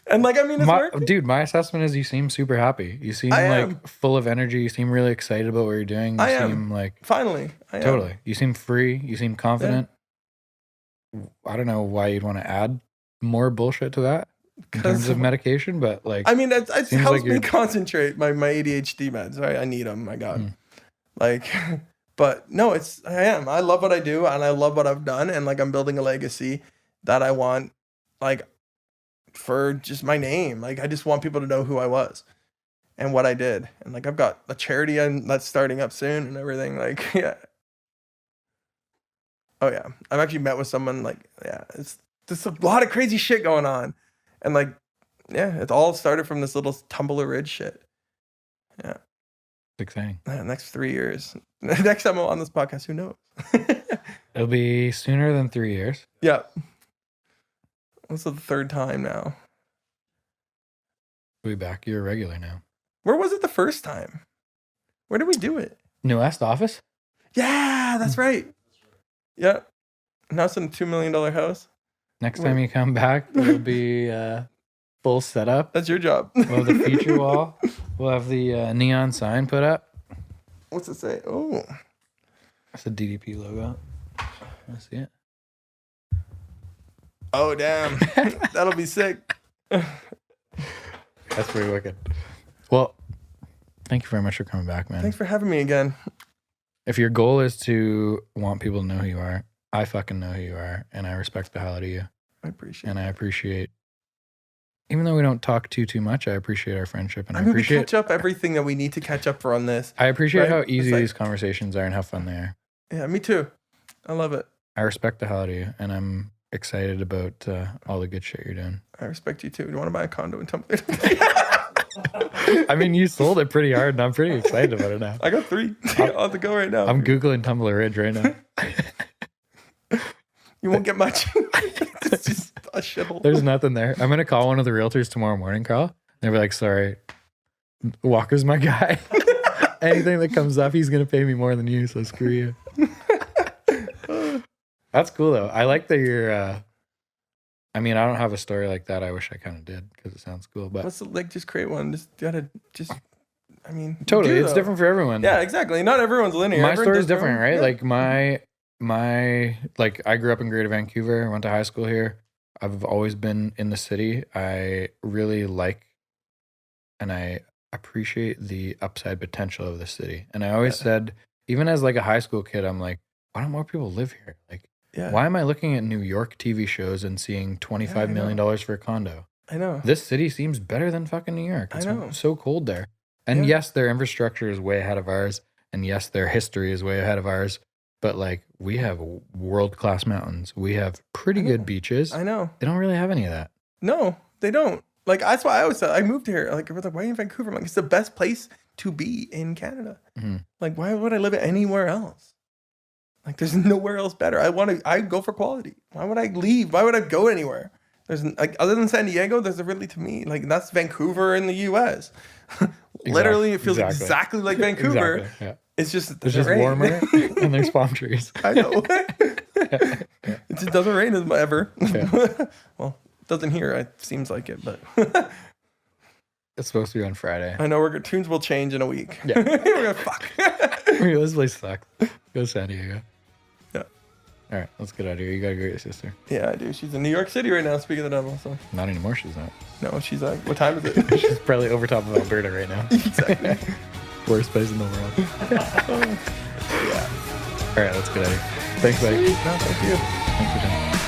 And like, I mean, it's working. Dude, my assessment is you seem super happy. You seem like full of energy. You seem really excited about what you're doing. You seem like finally. I am. Totally. You seem free. You seem confident. Yeah. I don't know why you'd want to add more bullshit to that in terms of medication, but like, I mean, it helps me concentrate. My ADHD meds, right? I need them. My God. Like, but no, I am. I love what I do and I love what I've done. And like, I'm building a legacy that I want, like, for just my name. Like, I just want people to know who I was and what I did. And like, I've got a charity that's starting up soon and everything. Like, yeah. Oh yeah. I've actually met with someone like, yeah, it's just a lot of crazy shit going on. And like, yeah, it all started from this little Tumbler Ridge shit. Yeah. Exciting. Yeah, next 3 years. Next time I'm on this podcast, who knows? It'll be sooner than 3 years. Yeah. This is the third time now. We'll be back. You're a regular now. Where was it the first time? Where did we do it? New West office? Yeah, that's right. Yeah. Now it's in a $2 million house. Next time you come back, it'll be full setup. That's your job. We'll have the feature wall. We'll have the neon sign put up. What's it say? Oh. That's the DDP logo. I see it. Oh, damn. That'll be sick. That's pretty wicked. Well, thank you very much for coming back, man. Thanks for having me again. If your goal is to want people to know who you are, I fucking know who you are, and I respect the hell out of you. I appreciate it. And I appreciate, even though we don't talk too much, I appreciate our friendship. And I appreciate we catch up everything that we need to catch up for on this. I appreciate how easy these conversations are and how fun they are. Yeah, me too. I love it. I respect the hell out of you, and I'm excited about all the good shit you're doing. I respect you too. Do you want to buy a condo in Tumbler? I mean, you sold it pretty hard, and I'm pretty excited about it now. I got 3. I'll have to go right now. I'm Googling Tumbler Ridge right now. You won't get much. It's just a shithole. There's nothing there. I'm going to call one of the realtors tomorrow morning, Carl. They'll be like, sorry, Walker's my guy. Anything that comes up, he's going to pay me more than you, so screw you. That's cool, though. I like that you're... I mean, I don't have a story like that. I wish I kind of did because it sounds cool. But what's like, just create one. I mean, totally. It's different for everyone. Yeah, exactly. Not everyone's linear. My story is different, right? Yeah. Like like I grew up in Greater Vancouver. I went to high school here. I've always been in the city. I really like and I appreciate the upside potential of the city. And I always said, even as like a high school kid, I'm like, why don't more people live here? Like, why am I looking at New York TV shows and seeing $25 million for a condo? I know. This city seems better than fucking New York. It's so cold there. And yes, their infrastructure is way ahead of ours. And yes, their history is way ahead of ours. But like, we have world-class mountains. We have pretty good beaches. I know. They don't really have any of that. No, they don't. Like, that's why I always said, I moved here. Like, everyone's like, why are you in Vancouver? I'm like, it's the best place to be in Canada. Mm-hmm. Like, why would I live anywhere else? Like, there's nowhere else better. I go for quality. Why would I leave? Why would I go anywhere? There's like, other than San Diego, there's really, to me, like, that's Vancouver in the US. Literally, it feels exactly like Vancouver. Exactly, yeah. It's just, it's just warmer and there's palm trees. I know. It just doesn't rain as much ever. Yeah. Well, it doesn't here. It seems like it, but it's supposed to be on Friday. I know tunes will change in a week. Yeah. We're gonna fuck. This place sucks. Go to San Diego. Yeah. All right, let's get out of here. You gotta go get your sister. Yeah, I do. She's in New York City right now. Speaking of the devil, so not anymore. She's not. No, she's like, what time is it? She's probably over top of Alberta right now. Exactly. Worst place in the world. Yeah. All right, let's get out of here. Thanks, buddy. No, thank you. Thanks for coming.